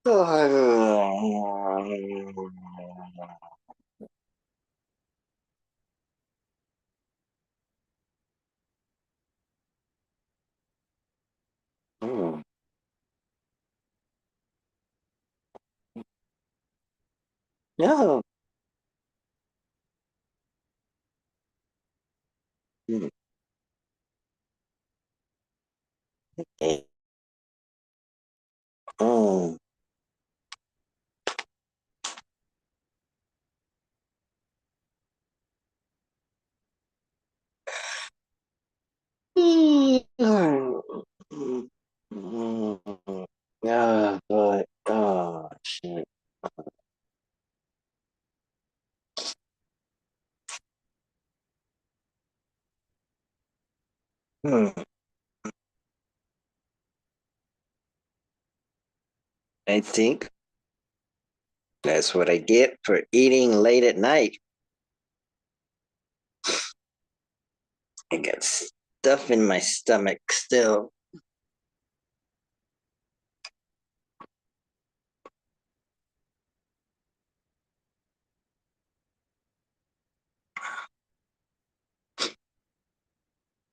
Mm, yeah. Mm, eh, mm. Yeah, but oh shit. Hmm. I think that's what I get for eating late at night. I got stuff in my stomach still.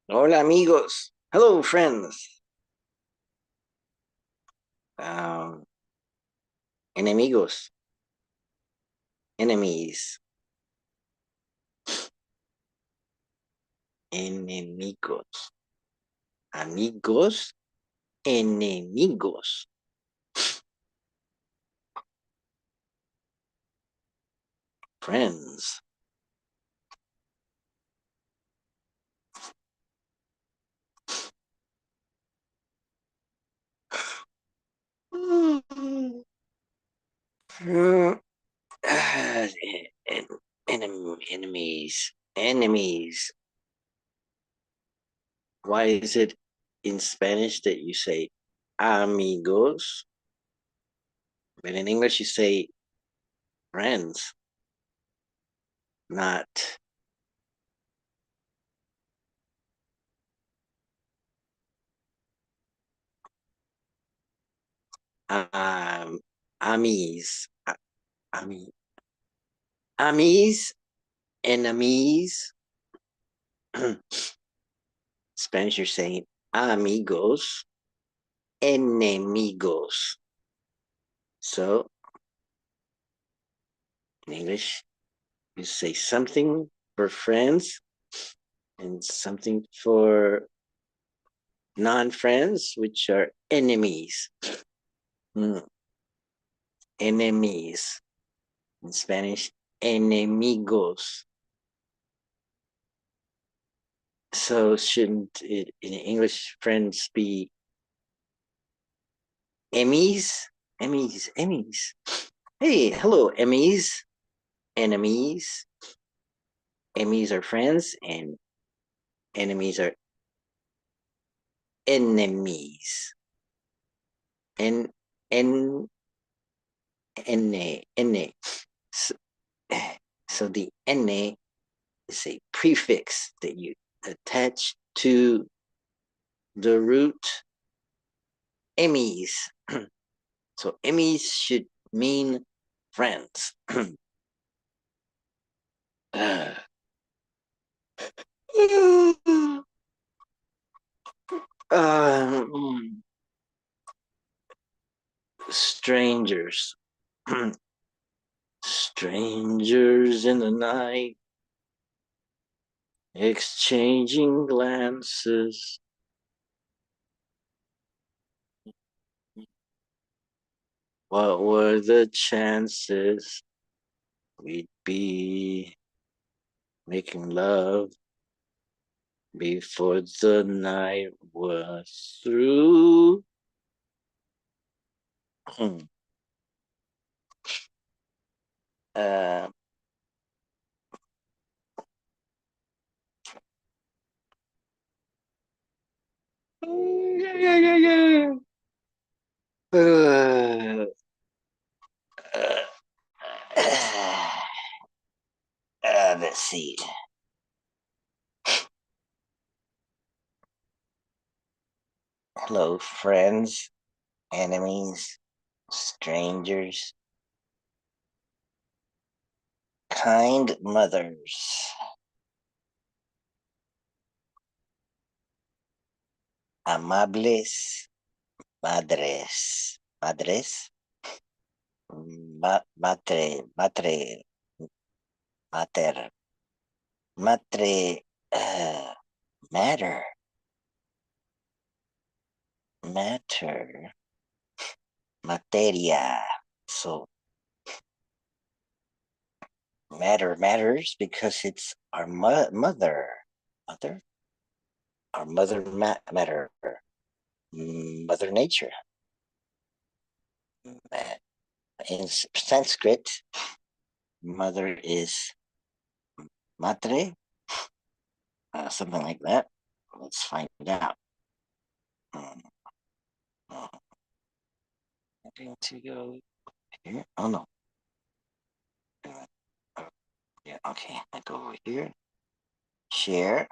Hola, amigos. Hello, friends. Um, enemigos, enemies, enemigos, amigos, enemigos, friends. Uh, enemies, enemies. Why is it in Spanish that you say amigos, but in English you say friends, not amis, ami, amis, enemies. Spanish, you're saying amigos, enemigos. So in English, you say something for friends and something for non-friends, which are enemies. Mm, enemies. In Spanish, enemigos. So shouldn't it in English friends be Emmys? Emmys, Emmys. Hey, hello, Emmys. Enemies. Emmys are friends and enemies are enemies. En, en, ene. So, so the ene is a prefix that you attach to the root Emmys. So Emmys should mean friends. uh, um, strangers. Strangers in the night, exchanging glances. What were the chances we'd be making love before the night was through? uh, yeah, yeah, yeah. Uh, let's see. Hello, friends, enemies. Strangers. Kind mothers. Amables madres. Madres. Matre. Mater. Matre. Matter. Matter. Materia. So matters because it's our mother. Mother? Our mother matter. Mother nature. In Sanskrit, mother is matre, something like that. Let's find out. I'm going to go here. Oh no. Yeah, okay. I go over here. Share.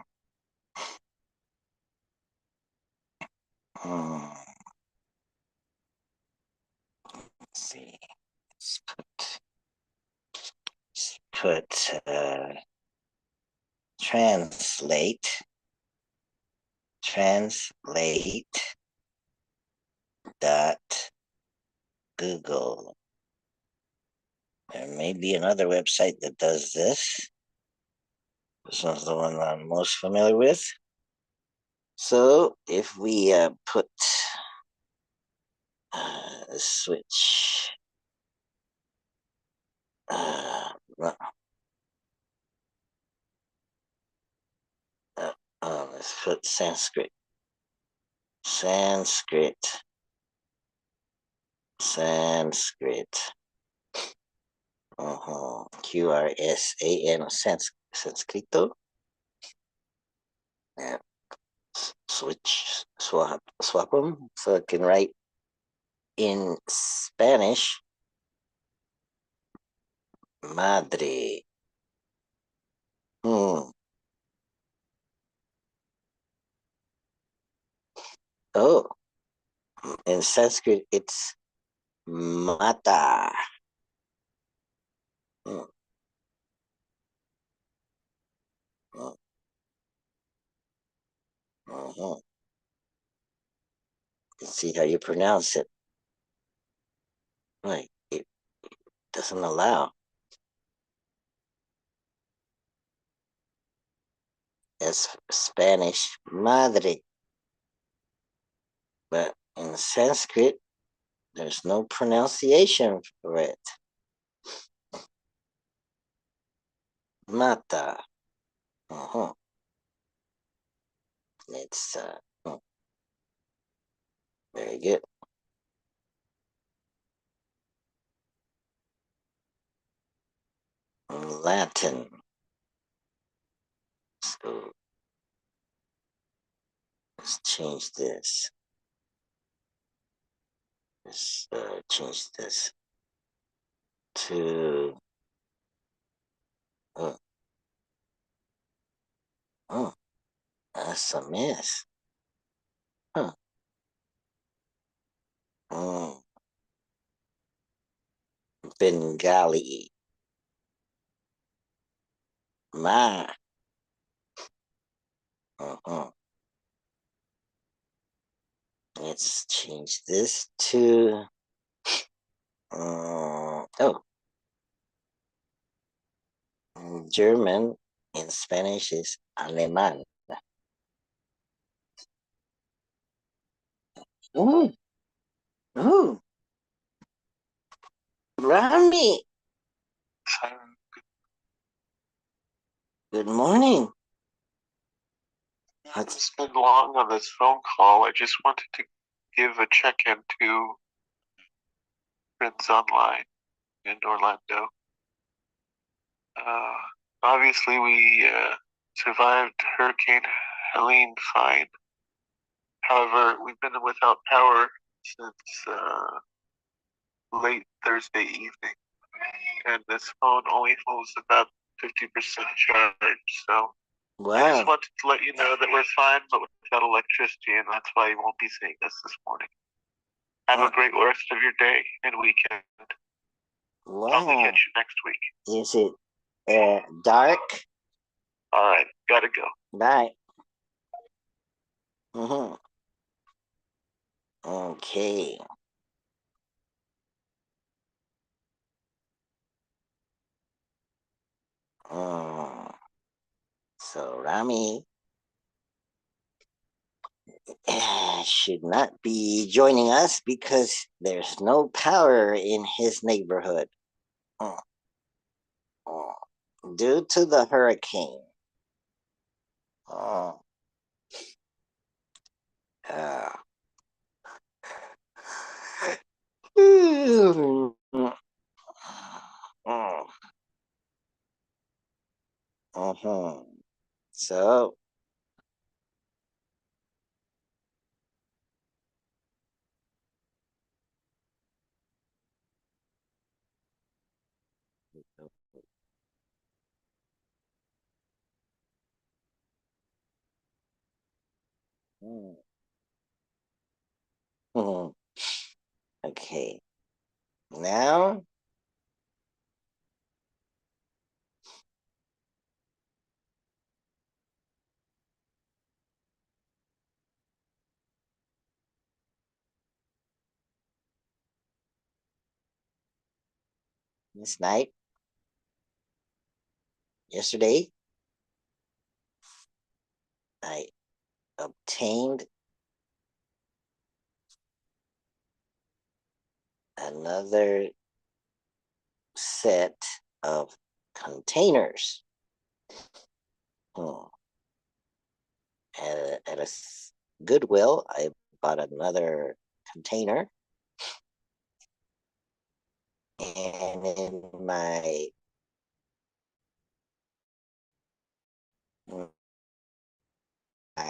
Let's see. Let's put translate dot Google. There may be another website that does this. This one's the one I'm most familiar with. So if we put switch, let's put Sanskrit. QRSAN, Sanskrito. And swap them so I can write in Spanish. Madre. Oh, in Sanskrit, it's mata. Mm. Mm. Mm-hmm. Let's see how you pronounce it. Like, it doesn't allow. It's Spanish, madre. But in Sanskrit, there's no pronunciation for it. Mata. Uh-huh. It's very good. Latin. So let's change this. Let's change this to oh, that's a mess. Huh. Mm, Bengali. Ma. Uh-huh. Let's change this to German. In Spanish is alemán. Oh, oh, Rami. Good morning. It's been long on this phone call. I just wanted to give a check-in to friends online in Orlando. Obviously, we survived Hurricane Helene fine. However, we've been without power since late Thursday evening, and this phone only holds about 50% charge. So I just wanted to let you know that we're fine, but without electricity, and that's why you won't be seeing us this morning. Have a great rest of your day and weekend. Probably Wow. catch you next week. Is it dark? All right, gotta go. Bye. Okay. So Rami should not be joining us because there's no power in his neighborhood. Uh, Due to the hurricane. Uh, uh, uh-huh. So, okay. Now, this night, yesterday, I obtained another set of containers. Hmm. At a Goodwill, I bought another container, and in my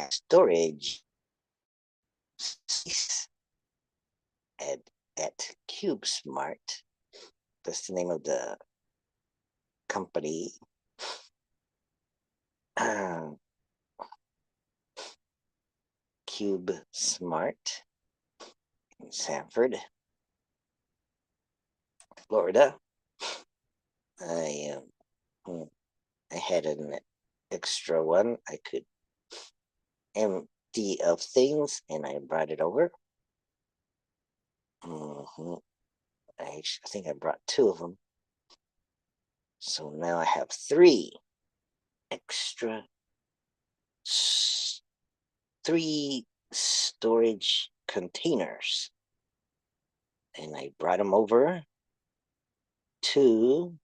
storage space at Cube Smart. That's the name of the company. Cube Smart in Sanford, Florida. I I had an extra one I could empty of things, and I brought it over. I think I brought two of them, so now I have extra, three storage containers, and I brought them over to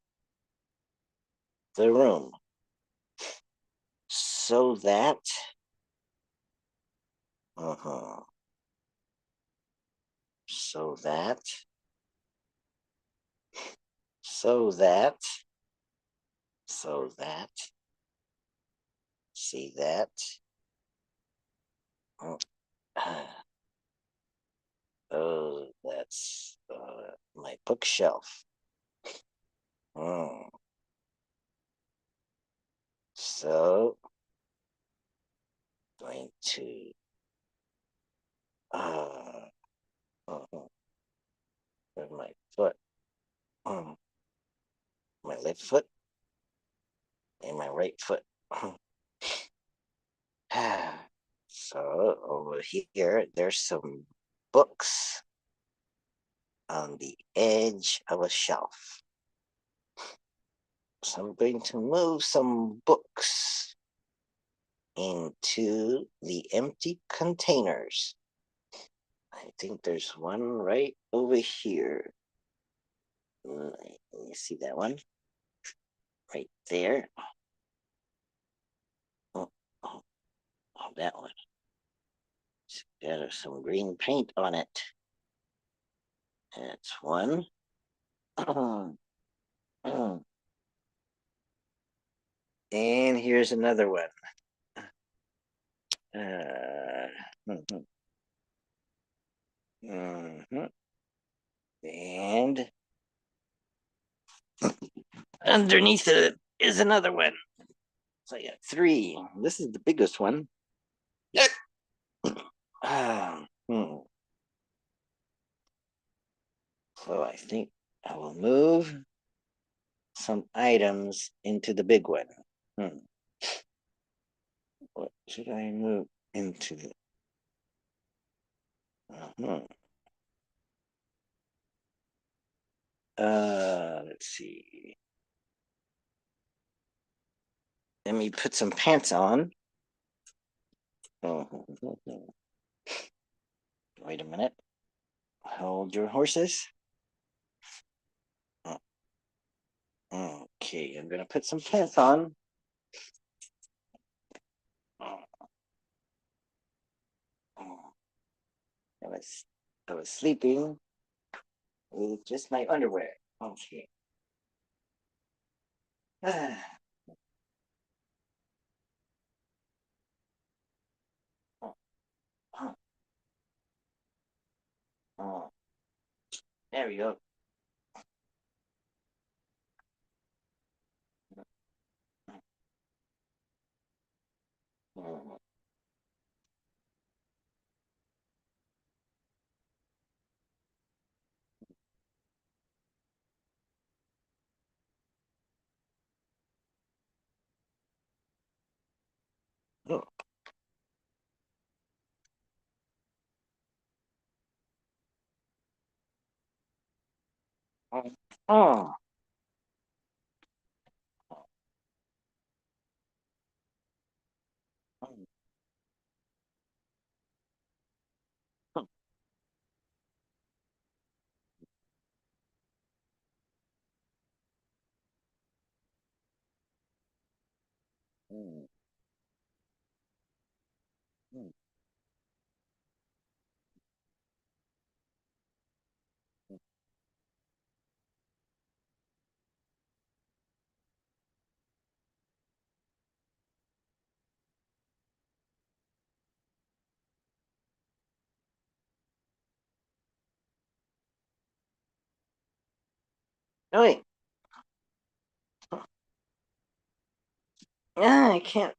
the room so that uh-huh so that so that so that see that oh, oh that's my bookshelf. So going to uh, uh where's my foot, my left foot and my right foot. So over here, there's some books on the edge of a shelf. So I'm going to move some books into the empty containers. I think there's one right over here. You see that one? Right there. Oh, oh, oh, that one. It's got some green paint on it. That's one. And here's another one. Mhm. And underneath it is another one. So I got three. This is the biggest one. So I think I will move some items into the big one. What should I move into the? Hmm. Let's see. Let me put some pants on. Wait a minute. Hold your horses. Okay, I'm gonna put some pants on. I was sleeping with just my underwear. Okay. There we go. Oh. Wait. I can't.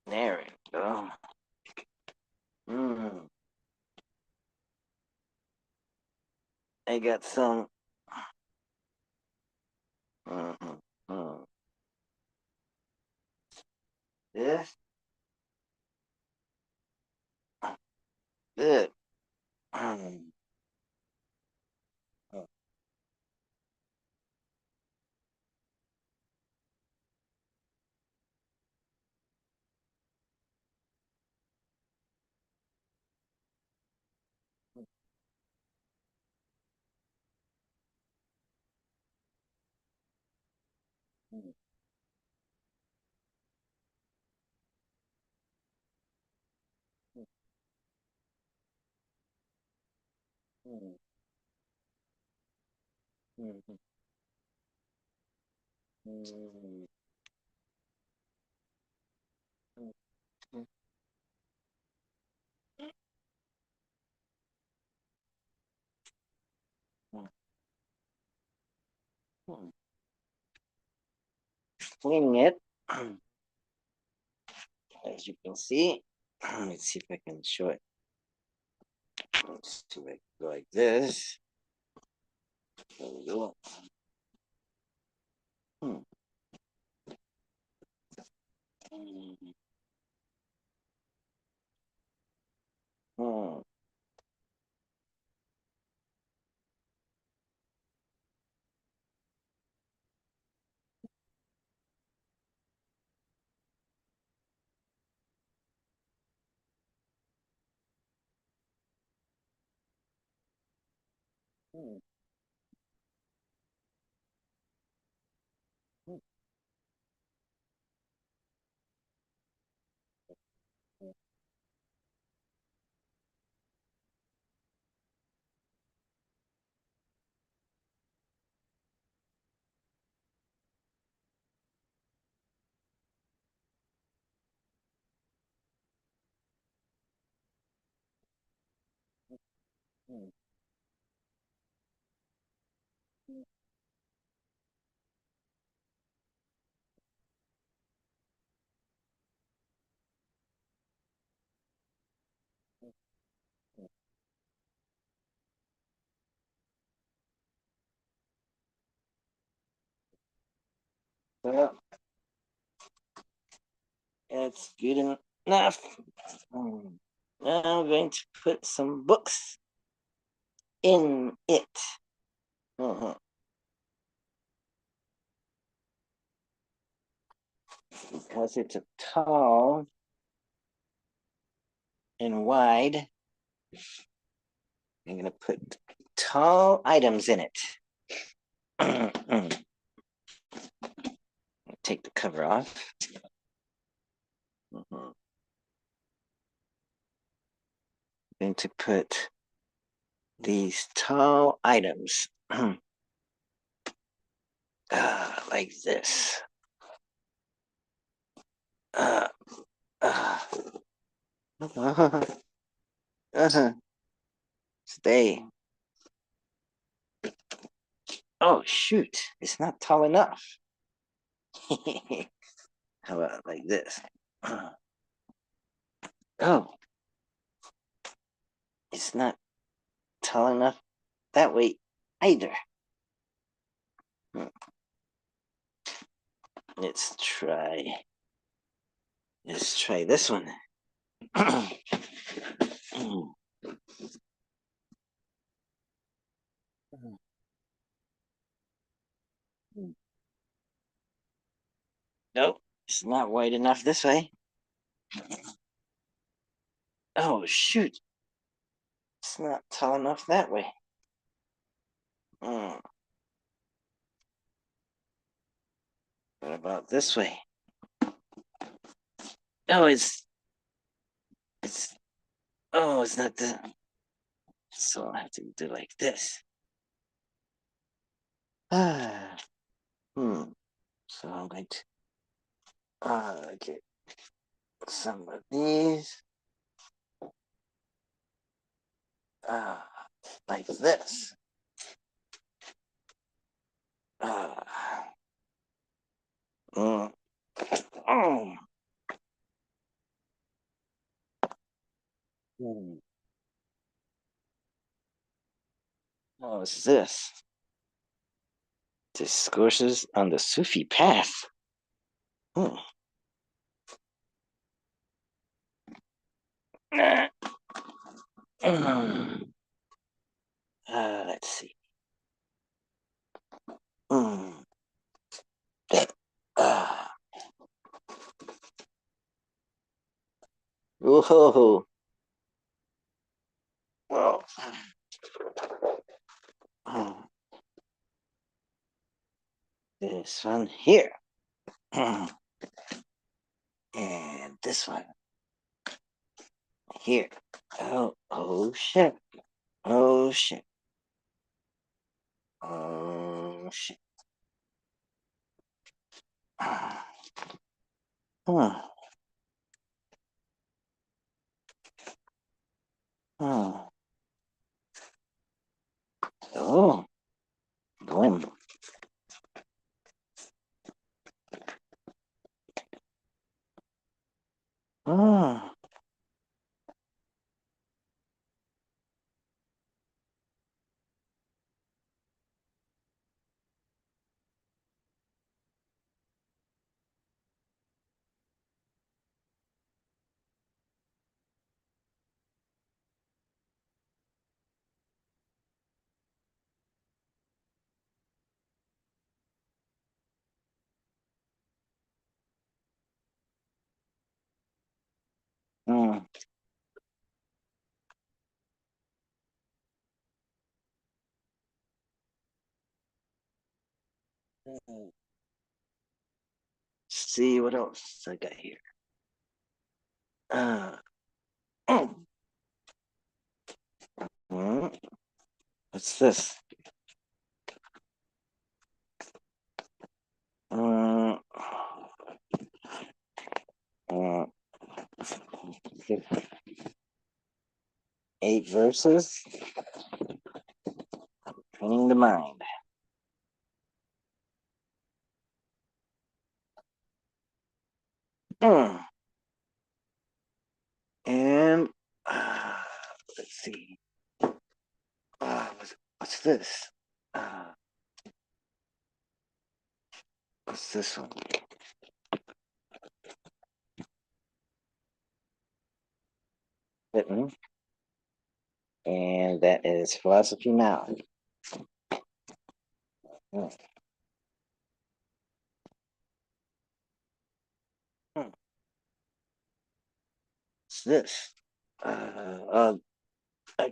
There we go. Mm. I got some. Mhm, mm. This. Good. Mm, mm, mm, mm, mm, mm, mm, mm, mm, mm. Cleaning it, as you can see. Let's see if I can show it. Let's see if I can go like this. There we go. Hmm. Mm, mm, mm, mm, mm, mm, mm, Well, it's good enough. Now I'm going to put some books in it. Because it's a tall and wide, I'm going to put tall items in it. Take the cover off. Going to put these tall items like this. Stay. Oh, shoot. It's not tall enough. How about like this? Oh, it's not tall enough that way either. Let's try this one. Nope, it's not wide enough this way. Oh, shoot. It's not tall enough that way. What about this way? Oh, it's not the. So I have to do like this. So I'm going to get some of these. Like this. Oh. What is this? Discourses on the Sufi path. Let's see. Whoa. Well, this one here. And this one here. Oh shit. Oh shit. Oh shit. Oh, boom. See what else I got here. What's this? Uh, 8 verses. Training the mind. And let's see. What's this? What's What's this one? Written. And that is Philosophy Now. Hmm. What's this? I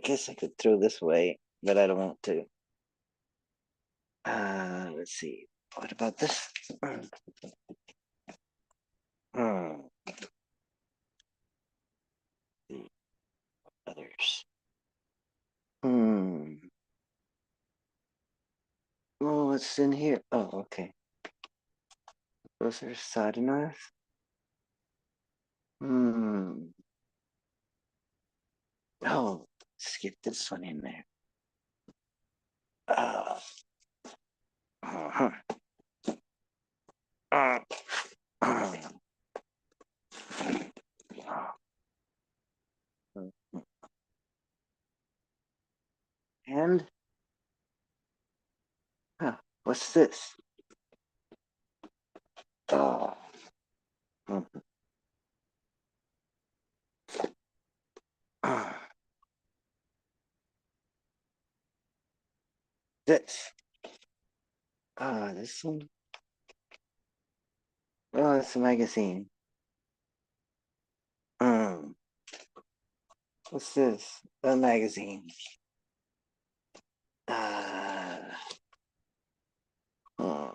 guess I could throw this away, but I don't want to. Let's see. What about this? Hmm. The others. Hmm. Oh, what's in here? Oh, okay. Those are Sardinars. Hmm. Oh, skip this one in there. Uh, uh-huh. Uh, uh, and what's this? Oh, uh, this. This one. Oh, it's a magazine. What's this? A magazine. Uh, uh,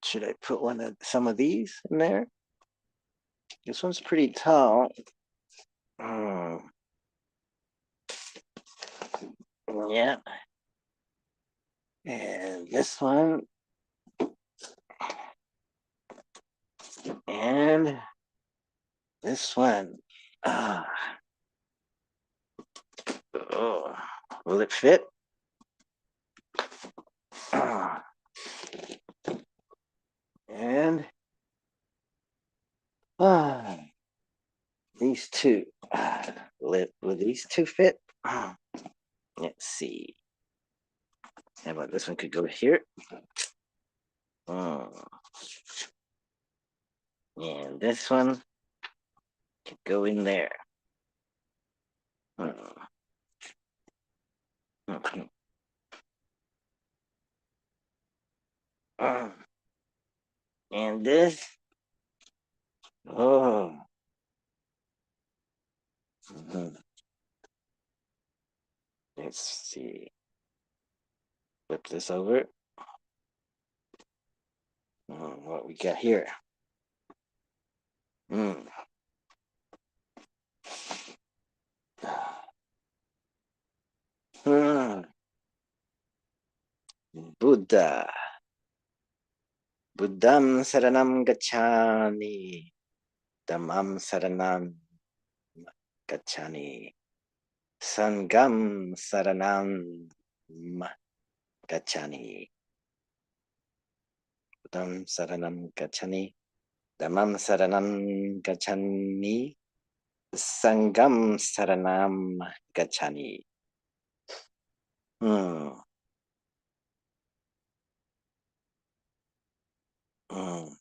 Should I put some of these in there? This one's pretty tall. Yeah. And this one. And this one. Uh, oh, will it fit? Uh, and uh, these two. Will these two fit? Let's see. How about this one could go here? And this one could go in there. And this. Oh. Let's see. Flip this over. What we got here? Buddha. Buddham saranam gacchami. Dhammam saranam gacchami. Sangam saranam gacchami. Buddham saranam gacchami. Dhammam saranam gacchami. Sangam saranam gacchami.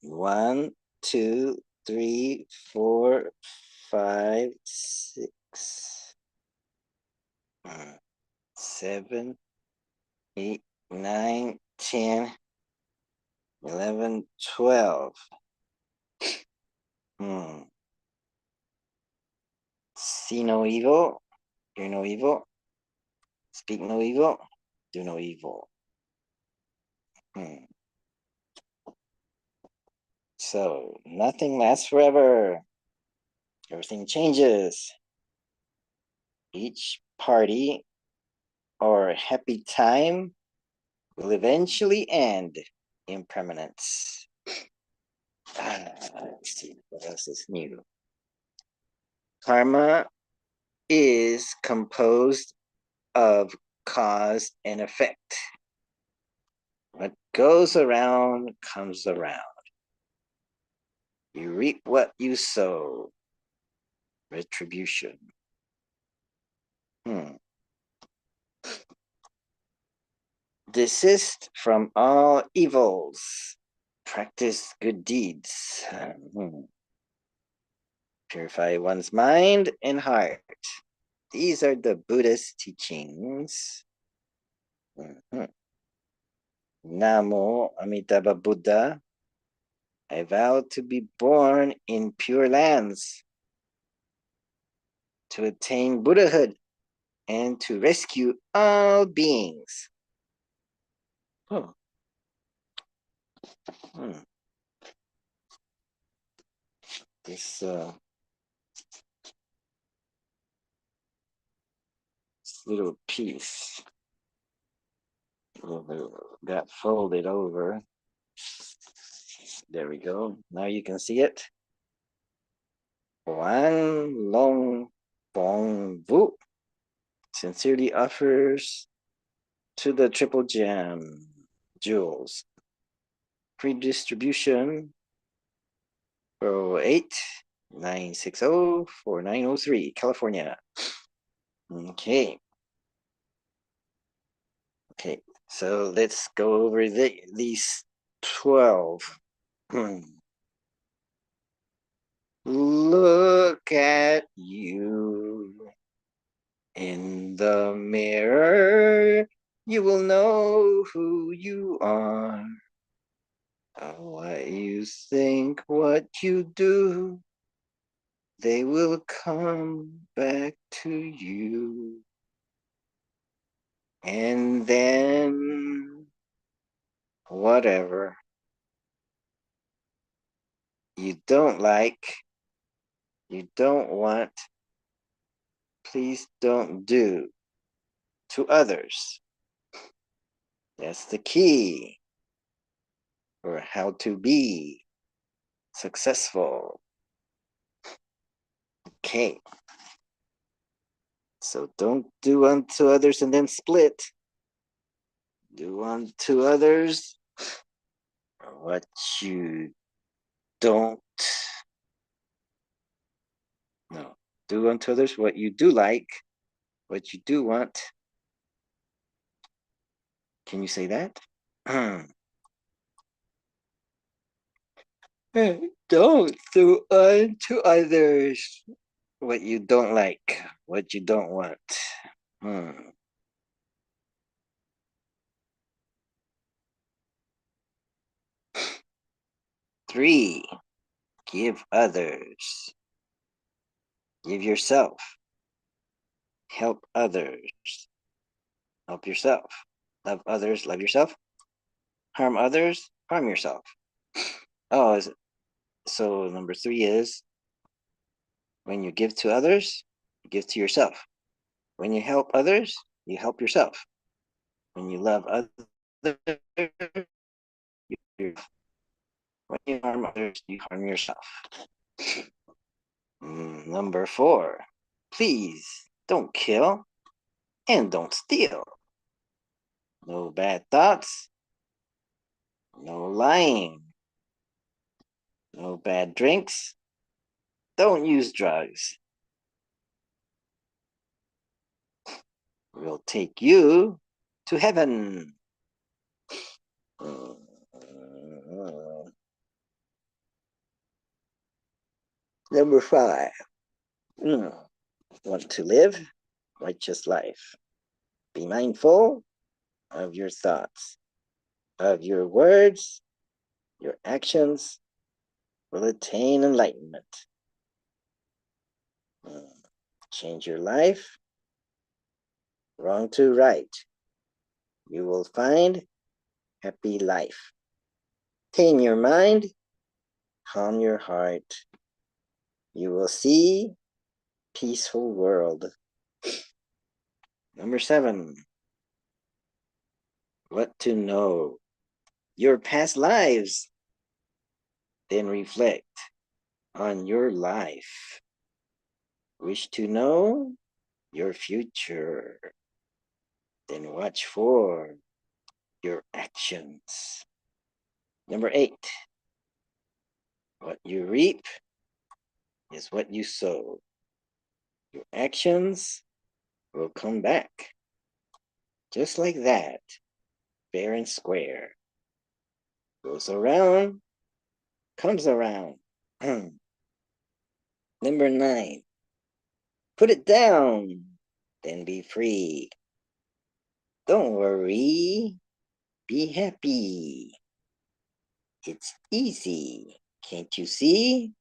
One, two, three, four, five, six, 7, 8, 9, 10, 11, 12. See no evil, hear no evil, speak no evil, do no evil. So nothing lasts forever. Everything changes. Each party or happy time will eventually end in permanence. Let's see what else is new. Karma is composed of cause and effect. What goes around comes around. You reap what you sow. Retribution. Desist from all evils. Practice good deeds. Purify one's mind and heart. These are the Buddhist teachings. Namo Amitabha Buddha. I vow to be born in pure lands, to attain Buddhahood, and to rescue all beings. Oh. This little piece got folded over. There we go. Now you can see it. Wan Long Bong Vu sincerely offers to the Triple Gem Jewels. Free distribution 408-960-4903, California. Okay. Okay, so let's go over these 12. Look at you in the mirror. You will know who you are. What you think, what you do, they will come back to you. And then, whatever you don't like, you don't want, please don't do to others. That's the key for how to be successful. Okay. So don't do unto others and then split. Do unto others what you don't. No. Do unto others what you do like, what you do want. Can you say that? Don't do unto others what you don't like, what you don't want. 3, give others. Give yourself. Help others. Help yourself. Love others, love yourself. Harm others, harm yourself. Oh, so number 3 is when you give to others, you give to yourself. When you help others, you help yourself. When you love others, when you harm others, you harm yourself. Number 4, please don't kill and don't steal. No bad thoughts, no lying, no bad drinks, don't use drugs. We'll take you to heaven. Number 5, want to live righteous life. Be mindful of your thoughts, of your words, your actions will attain enlightenment. Change your life, wrong to right. You will find happy life. Tame your mind, calm your heart. You will see peaceful world. Number 7, what to know. Your past lives. Then reflect on your life. Wish to know your future. Then watch for your actions. Number 8, what you reap is what you sow. Your actions will come back. Just like that. fair and square. Goes around, comes around. Number 9. Put it down, then be free. Don't worry, be happy. It's easy. Can't you see?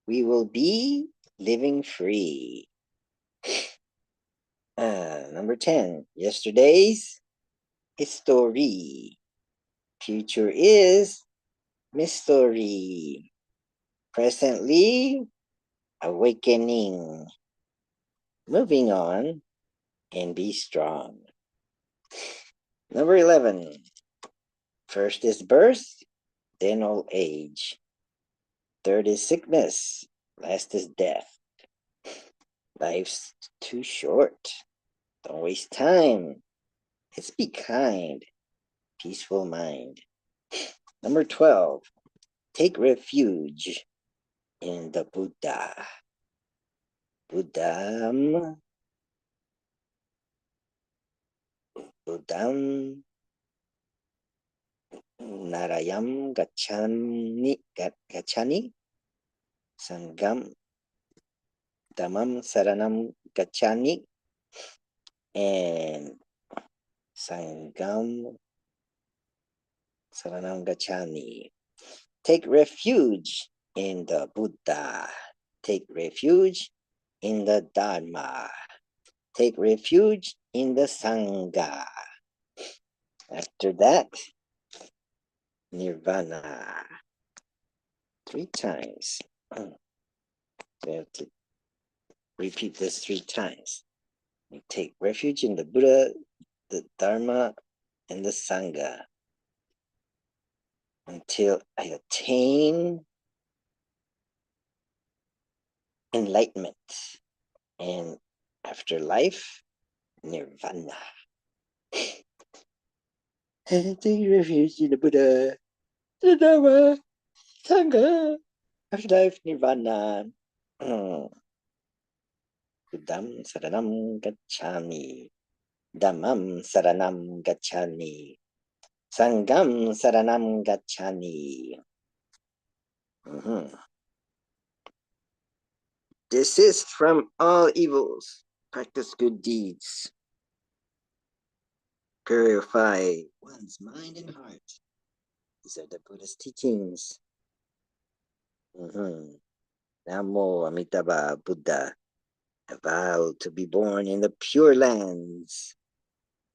We will be living free. Number 10. Yesterday's history. Future is mystery. Presently awakening. Moving on and be strong. Number 11. First is birth, then old age. Third is sickness. Last is death. Life's too short. Don't waste time. Let's be kind. Peaceful mind. Number 12. Take refuge in the Buddha. Buddham. Buddham. Narayam Gachani. Gachani. Sangam. Dhammam Saranam Gachani. And Sangam Saranam Gachani. Take refuge in the Buddha. Take refuge in the Dharma. Take refuge in the Sangha. After that, Nirvana. 3 times. We have to repeat this 3 times. We take refuge in the Buddha, the Dharma, and the Sangha until I attain enlightenment. And after life, Nirvana. And take refuge in the Buddha, the Dharma, Sangha. After life, Nirvana. Buddham Saranam Gacchami. Dhammam Saranam Gacchami. Sangam Saranam Gacchami. Desist from all evils. Practice good deeds. Purify one's mind and heart. These are the Buddhist teachings. Namo Amitabha Buddha. I vow to be born in the Pure Lands,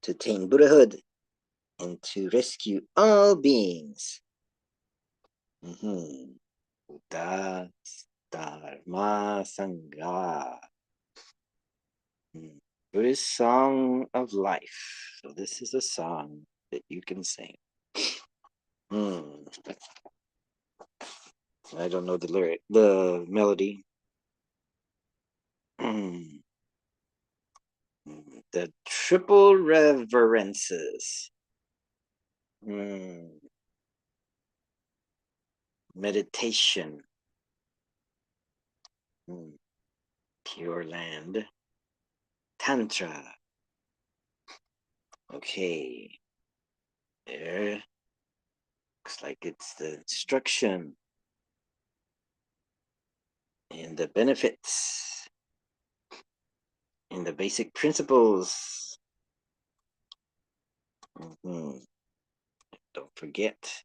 to attain Buddhahood, and to rescue all beings. Buddha Dharma Sangha. Buddhist song of life. So this is a song that you can sing. I don't know the lyric, the melody. The triple reverences. Meditation. Pure Land. Tantra. Okay. There. Looks like it's the instruction and the benefits and the basic principles. Don't forget.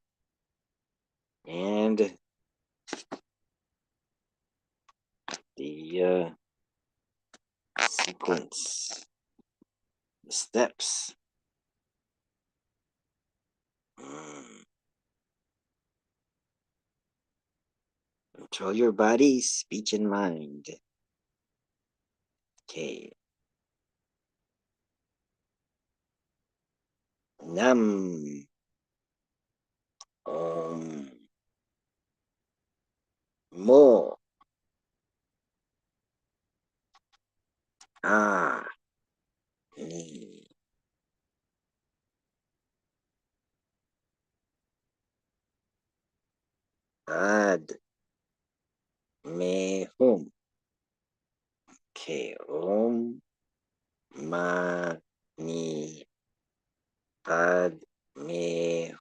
And the sequence, the steps. Control your body, speech, and mind. Okay. Nam. Mo. Ah. Ni. Ad. Me. Hum. Okay. Om. Ma. Ni. Ad. Me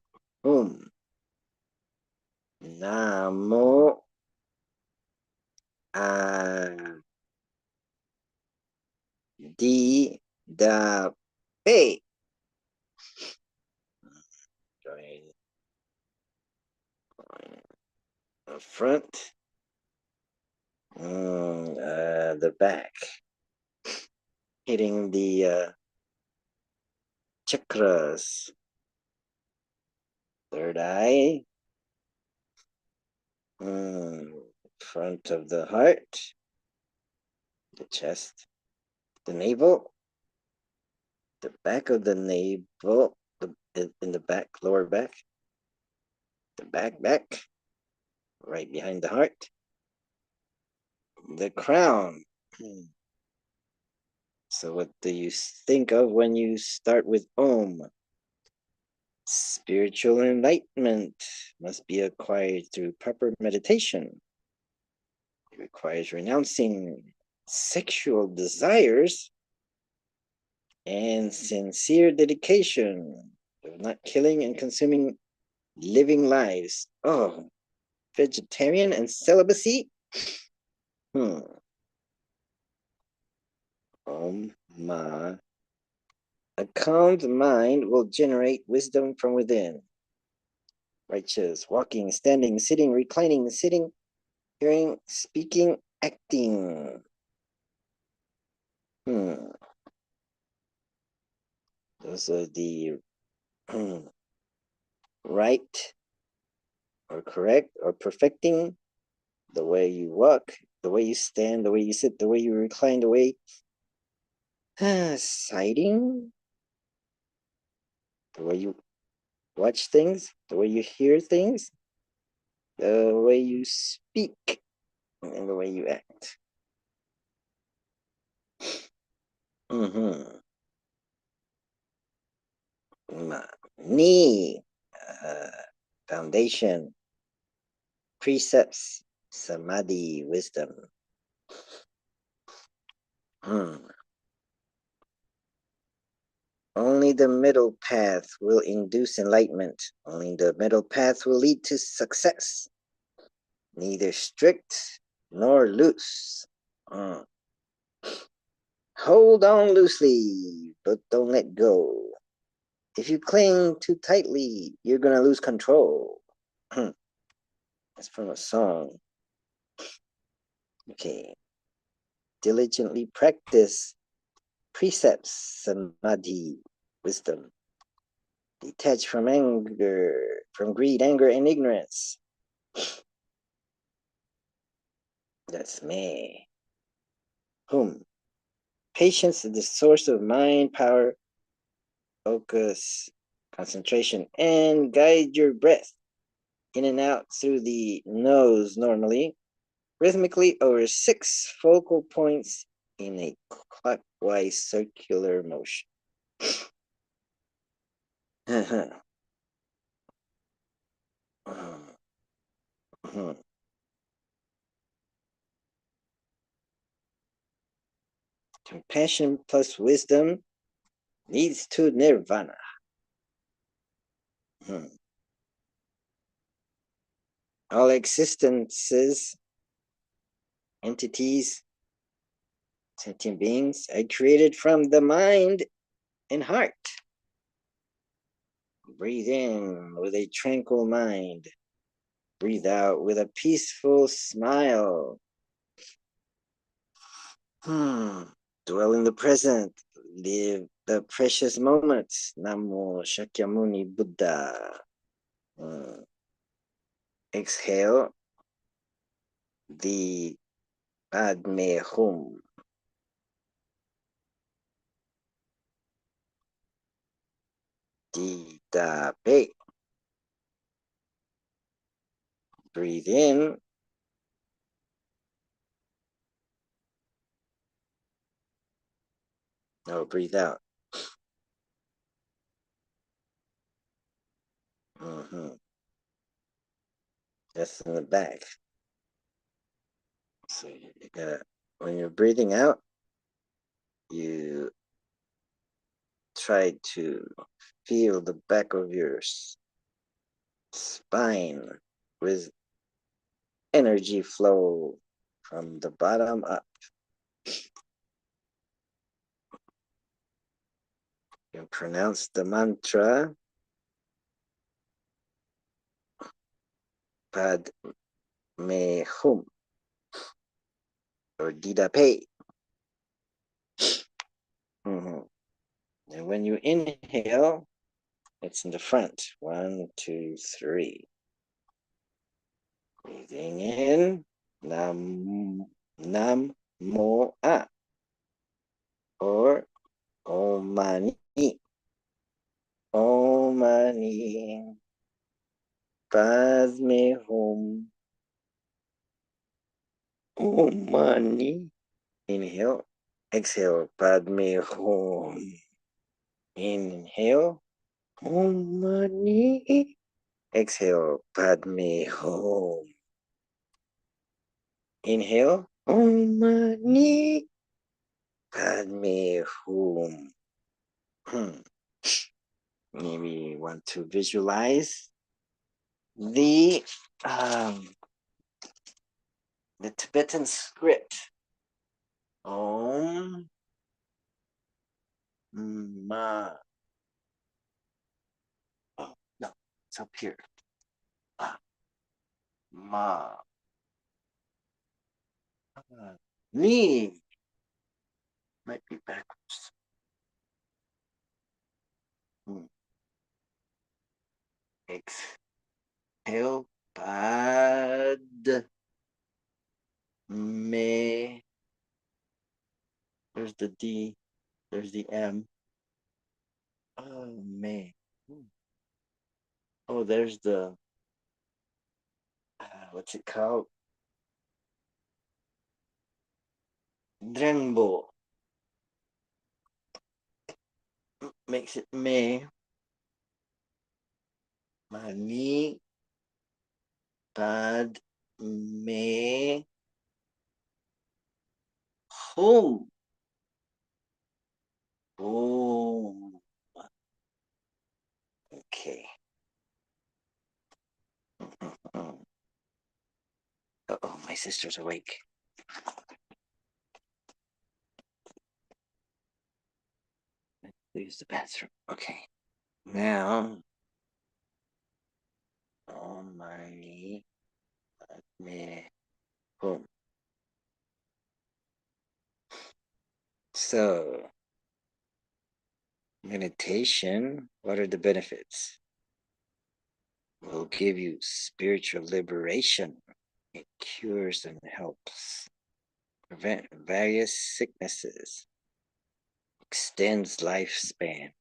hum. Namo a di da pe. Join the front. The back. Hitting the chakras. Third eye. Front of the heart. The chest. The navel. The back of the navel. In the back, lower back. The back. Right behind the heart. The crown. So what do you think of when you start with Om? Spiritual enlightenment must be acquired through proper meditation. It requires renouncing sexual desires and sincere dedication of not killing and consuming living lives. Oh, vegetarian and celibacy? Ma. A calmed mind will generate wisdom from within. Righteous, walking, standing, sitting, reclining, sitting, hearing, speaking, acting. Those are the right or correct or perfecting the way you walk, the way you stand, the way you sit, the way you recline, the way sighting, the way you watch things, the way you hear things, the way you speak, and the way you act. Ni, foundation, precepts, samadhi, wisdom. Only the middle path will induce enlightenment. Only the middle path will lead to success. Neither strict nor loose. Hold on loosely, but don't let go. If you cling too tightly, you're going to lose control. That's from a song. Okay. Diligently practice precepts, samadhi, wisdom. Detach from anger, from greed, anger, and ignorance. That's me. Patience is the source of mind, power, focus, concentration, and guide your breath in and out through the nose normally, rhythmically over 6 focal points in a clockwise circular motion. Compassion plus wisdom leads to nirvana. All existences, entities, sentient beings are created from the mind and heart. Breathe in with a tranquil mind. Breathe out with a peaceful smile. Dwell in the present. Live the precious moments. Namo Shakyamuni Buddha. Exhale the Padme Hum. Di Da Pe. Breathe in. No, breathe out. That's in the back. So you gotta, when you're breathing out, you try to feel the back of your spine with energy flow from the bottom up. You pronounce the mantra Pad Me Hum or Dida Pei. And when you inhale, it's in the front. 1, 2, 3. Breathing in, Nam Mo A or Om Mani. Om Mani Padme Hum. Om Mani. Inhale. Exhale. Padme Hum. Inhale. Om Mani. Exhale. Padme Hum. Inhale. Om Mani Padme Hum. Maybe you want to visualize the Tibetan script. Om Ma. Oh no, it's up here. Ma. Ni. Might be backwards. Exhale. Pad. Me. There's the D. There's the M. Oh, me. Oh, there's the, what's it called? Drenbo. Makes it me. Mani. Pad. Me. Home. Boom. Okay. Oh, my sister's awake. Use the bathroom. Okay. Now, on my knee, me home. So, meditation, what are the benefits? Will give you spiritual liberation. It cures and helps prevent various sicknesses, extends lifespan,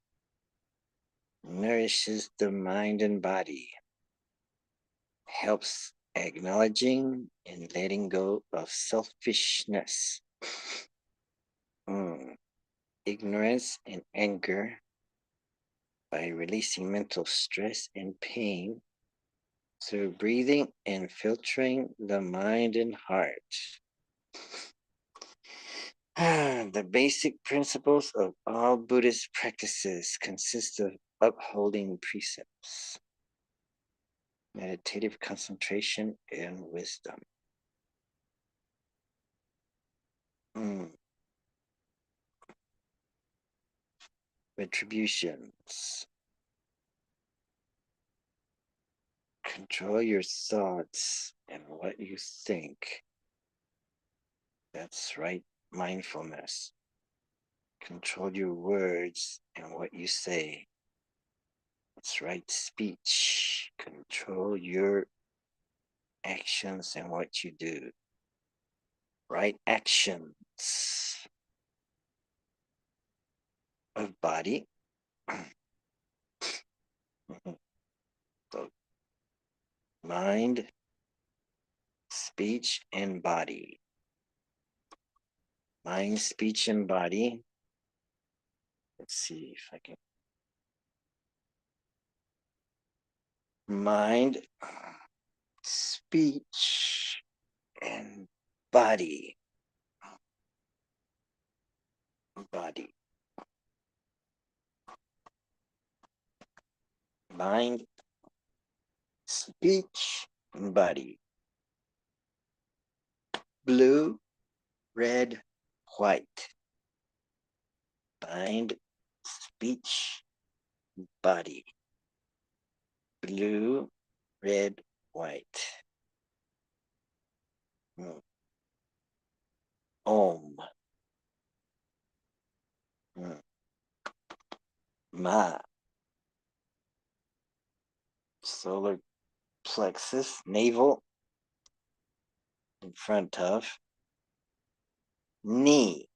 nourishes the mind and body, helps acknowledging and letting go of selfishness, ignorance and anger by releasing mental stress and pain through breathing and filtering the mind and heart. The basic principles of all Buddhist practices consist of upholding precepts, meditative concentration, and wisdom. Retributions. Control your thoughts and what you think. That's right, mindfulness. Control your words and what you say. That's right, speech. Control your actions and what you do. Right actions of body. So mind, speech, and body. Mind, speech, and body. Let's see if I can. Mind, speech, and body. Body. mind, speech, and body. Blue, red, white. Mind, speech, body. Blue, red, white. Om. Ma. Solar plexus, navel, in front of. Knee.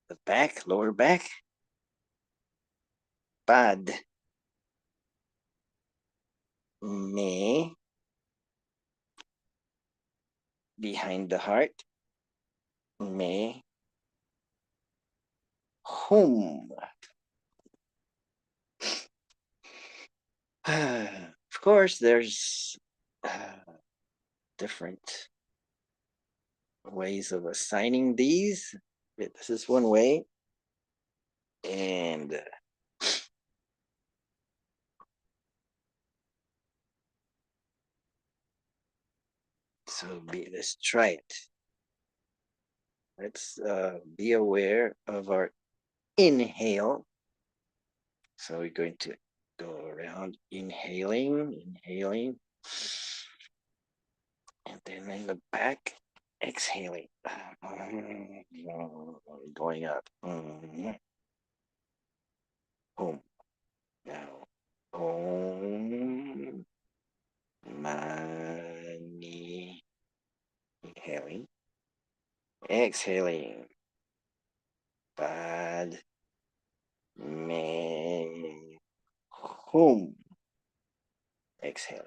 The back, lower back. Pad. Me. Behind the heart. Me. Home. Of course, there's different ways of assigning these. This is one way. And let's try it. Let's be aware of our inhale. So we're going to go around inhaling, and then in the back, exhaling, going up. Boom. Now, Om Mani. Inhaling, exhaling. Bad. Me. Home. Exhaling.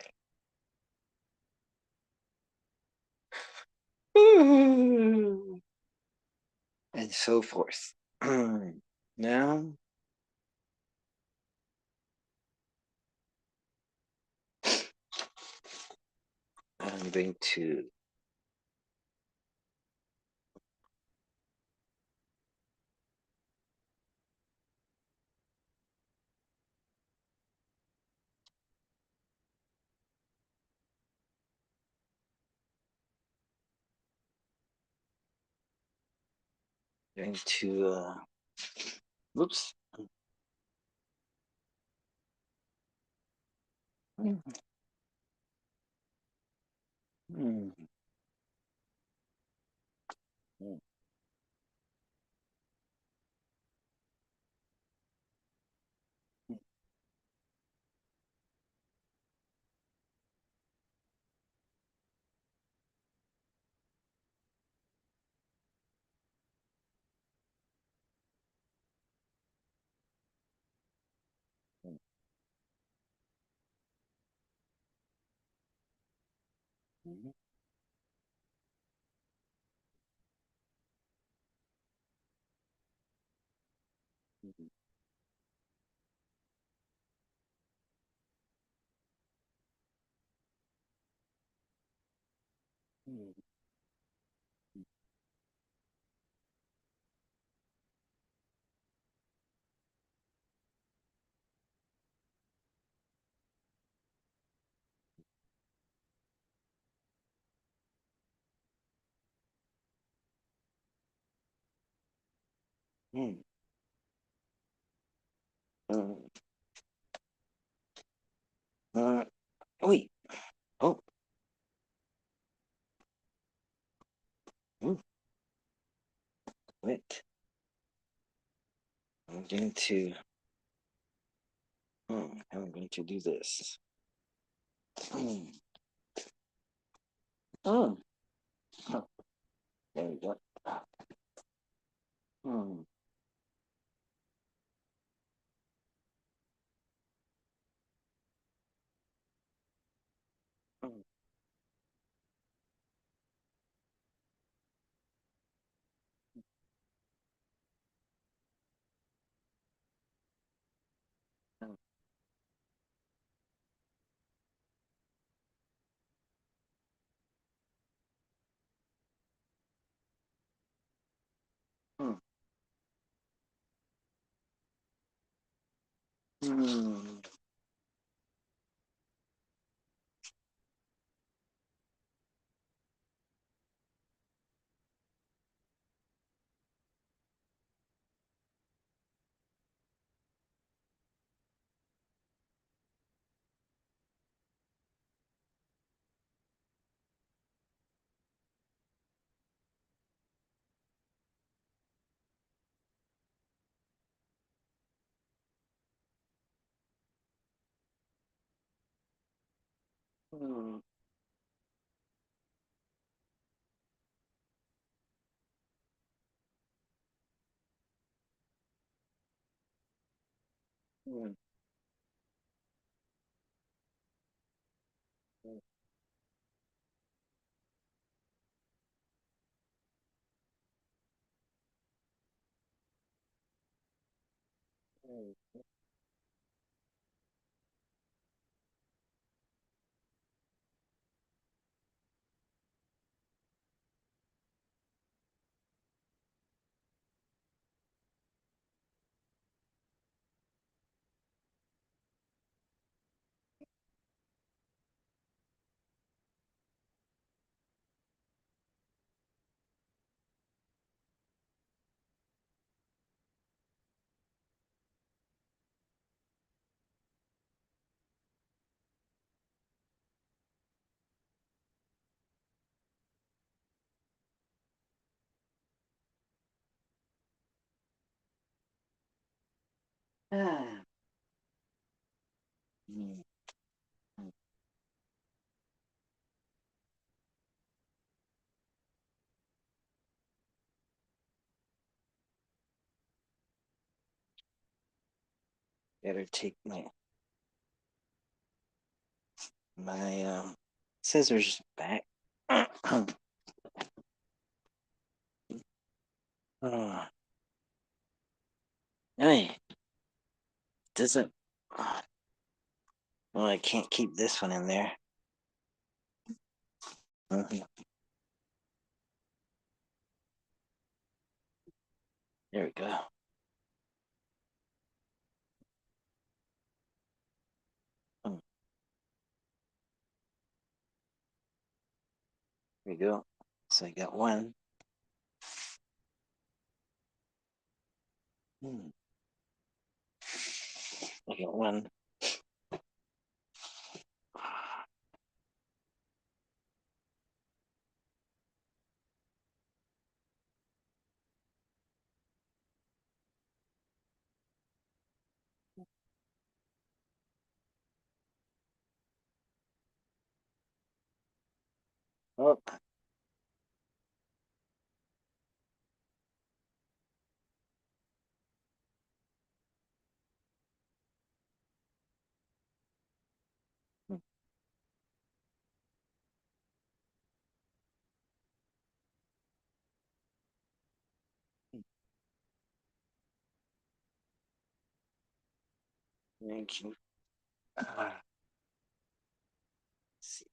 And so forth. Now, I'm going to whoops. Mm, mm, mm, mm, mm, mm, mm, mm, wait. Oh, mm, wait. I'm going to do this. Mm, oh, huh, there we go. Mm, mm, mm, Hmm. Hmm. Hmm. Ah. Hmm. Better take my scissors back. Oh, hey, doesn't. Well, I can't keep this one in there. Mhm. There we go. Hmm. There we go. So I got one. Hmm. I got one. Oh, thank you. Let's see.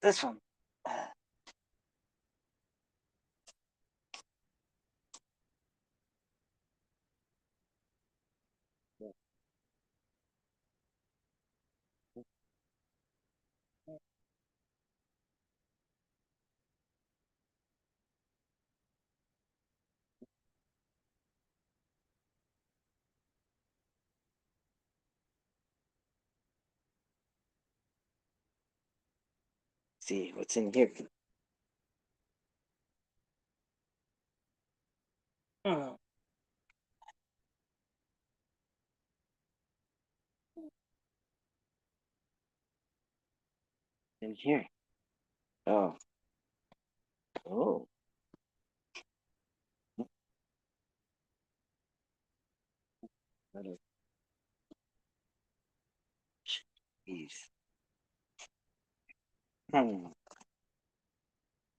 This one. see what's in here. Oh, in here. Oh, oh. Jeez. Hmm.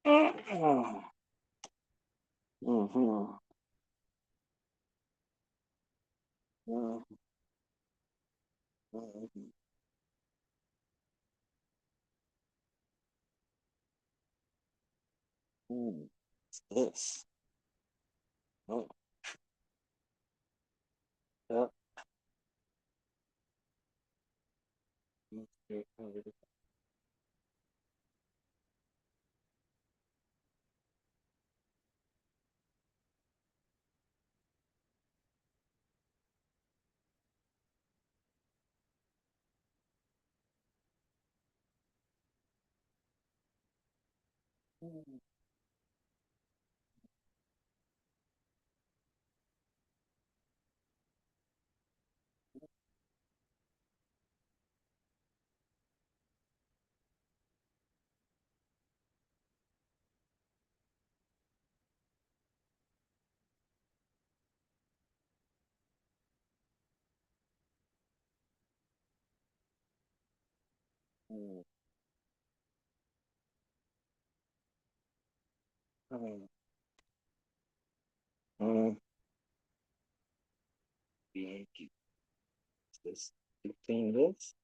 Oh. Mm-hmm. Mm-hmm. Mm. What's this? Oh, oh. Okay. Mm. Mm. Mm. Yankee. This. You clean this?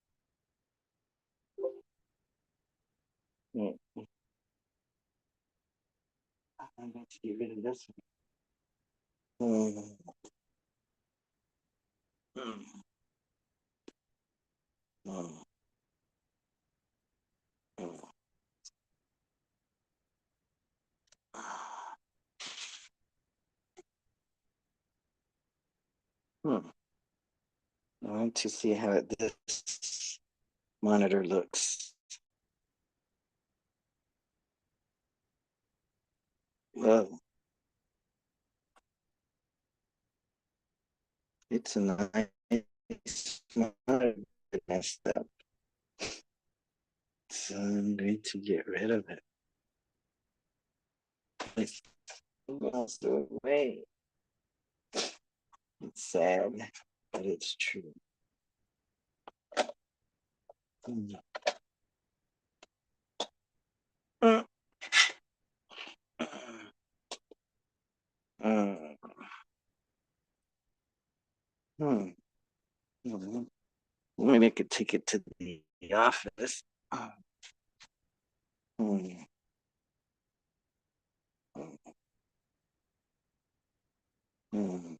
Mm. I'm going to get rid of this one. Mm. Mm. Mm. Mm. Hmm. I want to see how this monitor looks. Well, it's a nice monitor, but messed up. So I'm going to get rid of it. It's lost away. It's sad, but it's true. Mm. Mm. Mm. Mm. Mm. Maybe I could take it to the office. Mm. Mm. Mm. Mm.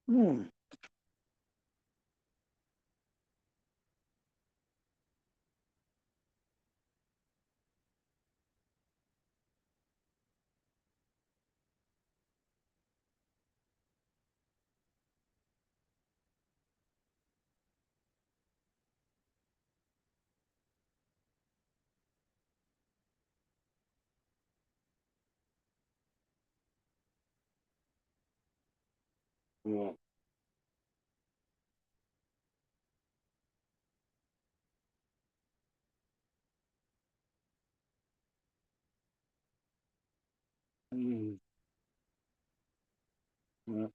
Mm. Mm. Mm. Mm. Mm.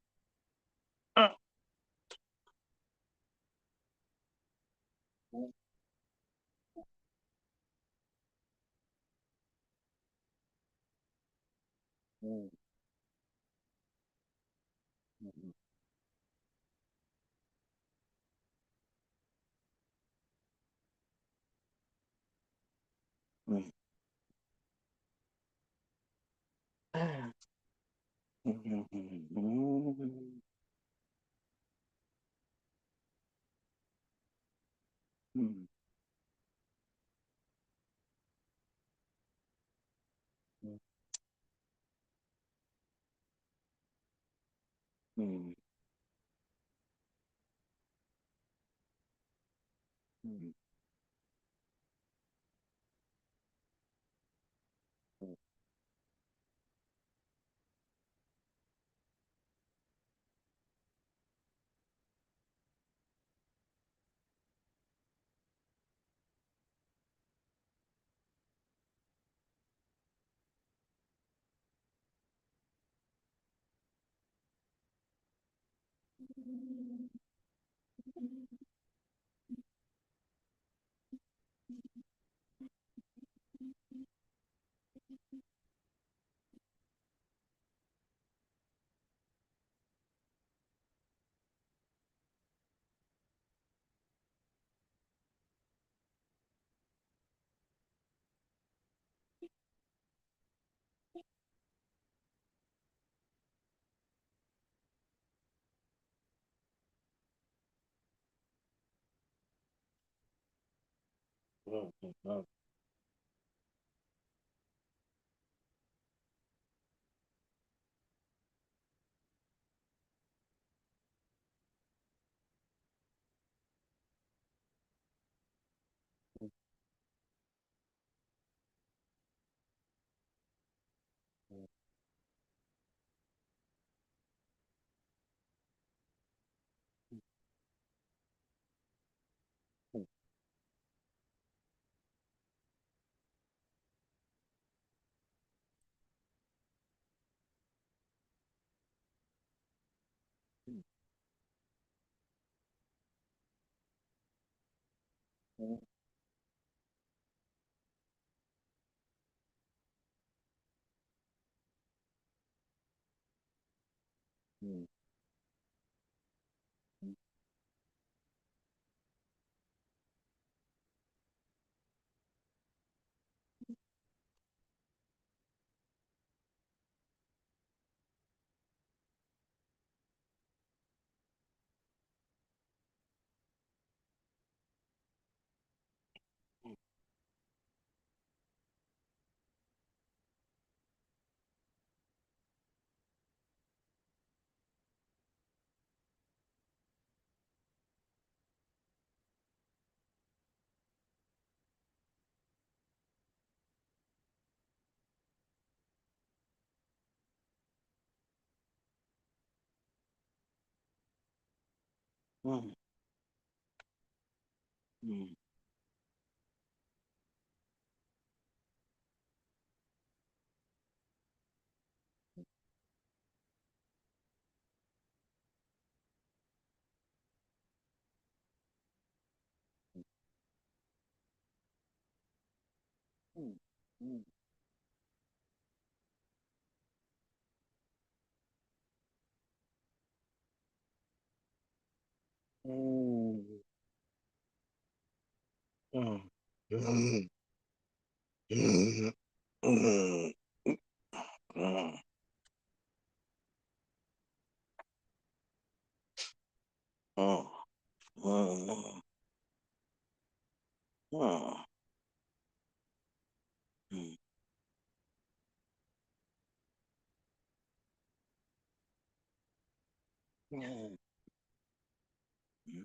Mm. Mm. Mm. Mm. Hmm. Hmm. Hmm. Hmm. Hmm. Hmm. Hmm. Hmm. Hmm. Hmm. Hmm. Hmm. Hmm. Hmm. Hmm. Hmm. Hmm. Hmm. Hmm. Yeah. Hmm.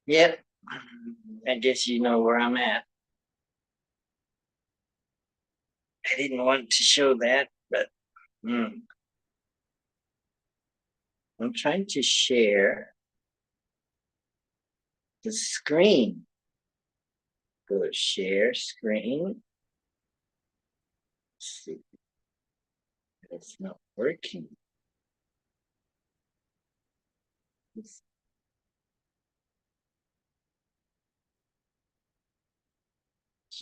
Yep. I guess you know where I'm at. I didn't want to show that, but I'm trying to share the screen. Go to share screen. Let's see. It's not working. Let's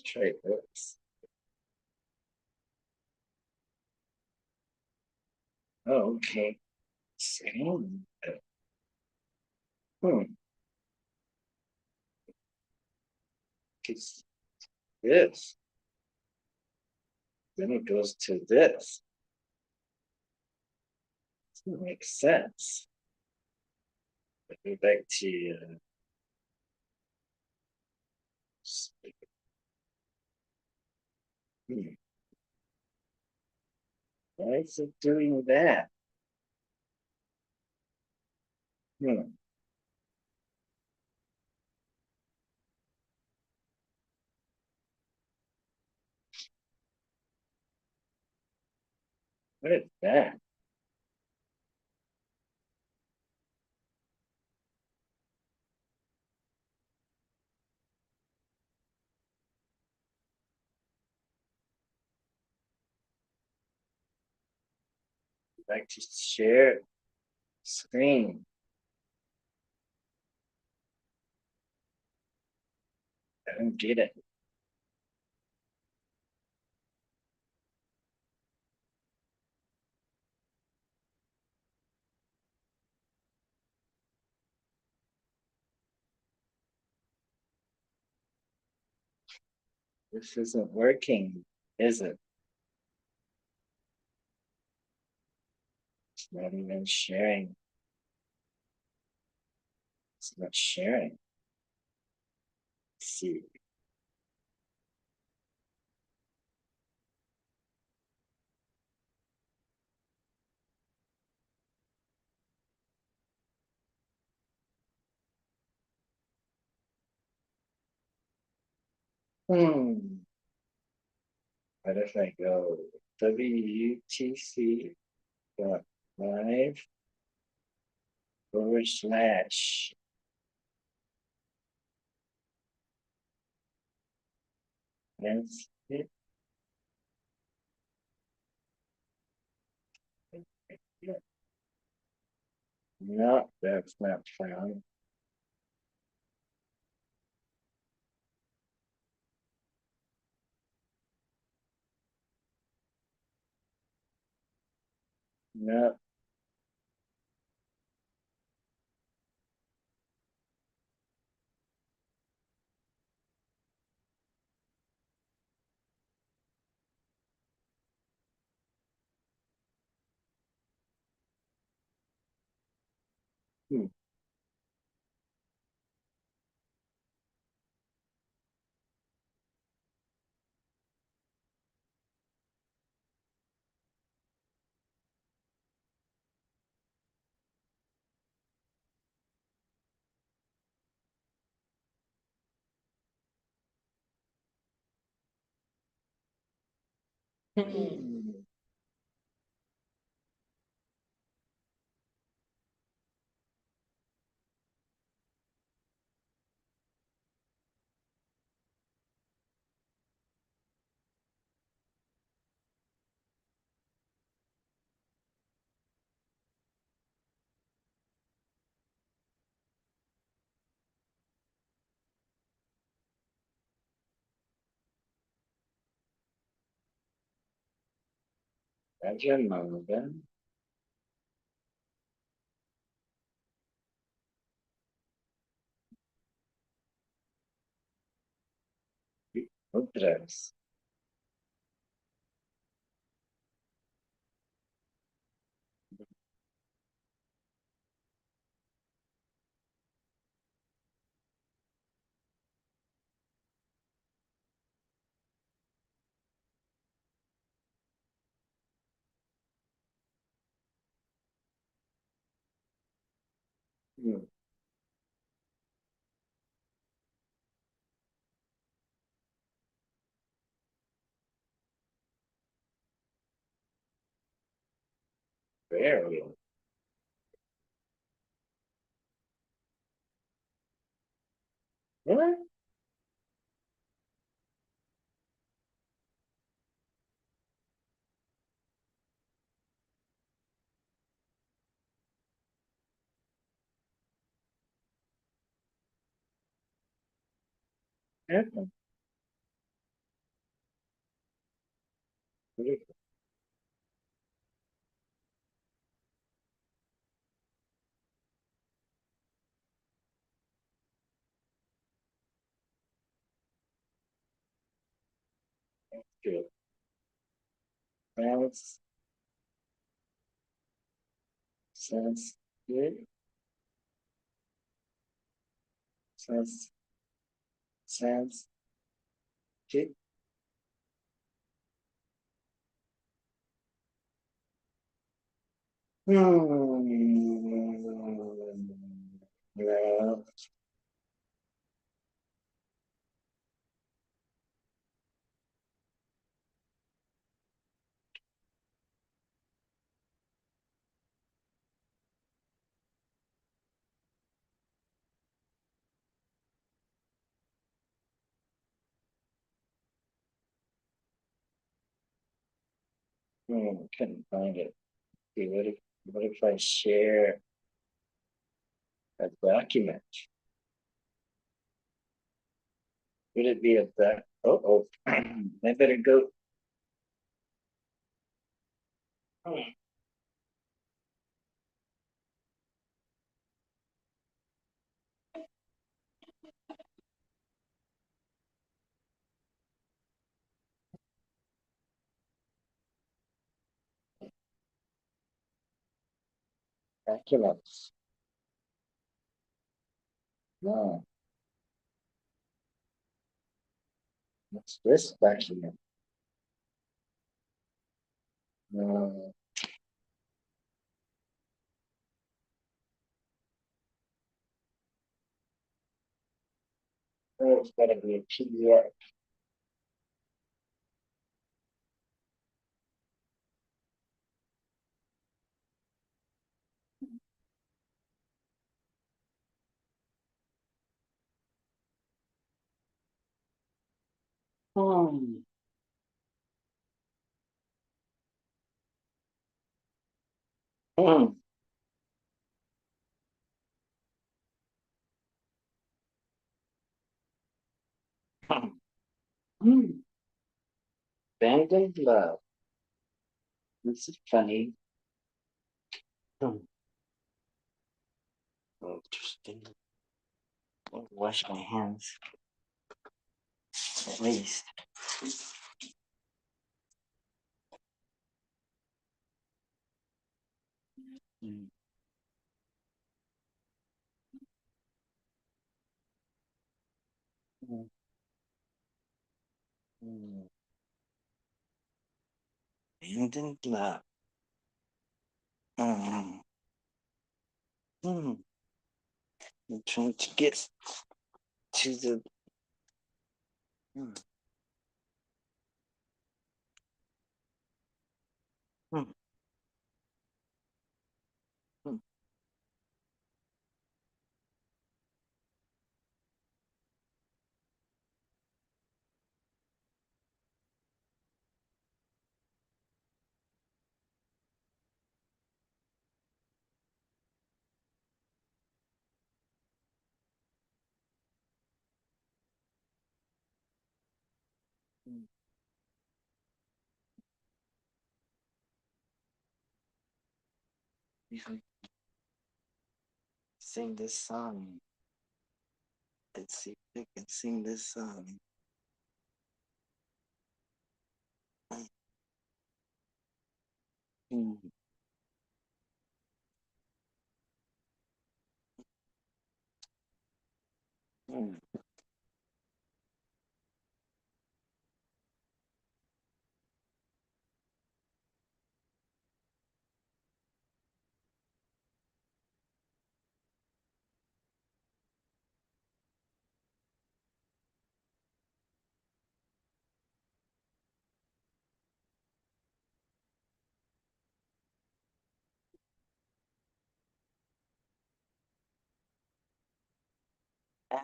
try this. Oh, okay. Screen. Hmm. It's this. Then it goes to this. Doesn't make sense. Go back to hmm. Why is it doing that? Hmm. What is that? Back to share screen. I don't get it. This isn't working, is it? It's not even sharing. It's not sharing. Let's see. What if I go WUTC live /. That's it. No, that's not found. No. Hmm. Hmm. Radyo manga. Otras. Very. Really? Yeah. Good. Sounds sounds good. Sounds sounds good. No. Couldn't find it. See, what if I share a document? Would it be a doc? Oh, I better go. Documents. No, what's this document? No, oh, it's gotta be a PDF. Hmm. Hmm. Hmm. Hmm. Abandoned love. This is funny. Hmm. Interesting. I'll wash my hands at least. Hmm. Hmm. Hmm. Abandoned love. Hmm. Hmm. I'm trying to get to the. Hmm. Hmm. Hmm. Hmm. You can sing this song. Let's see if I can sing this song. Hmm. Hmm.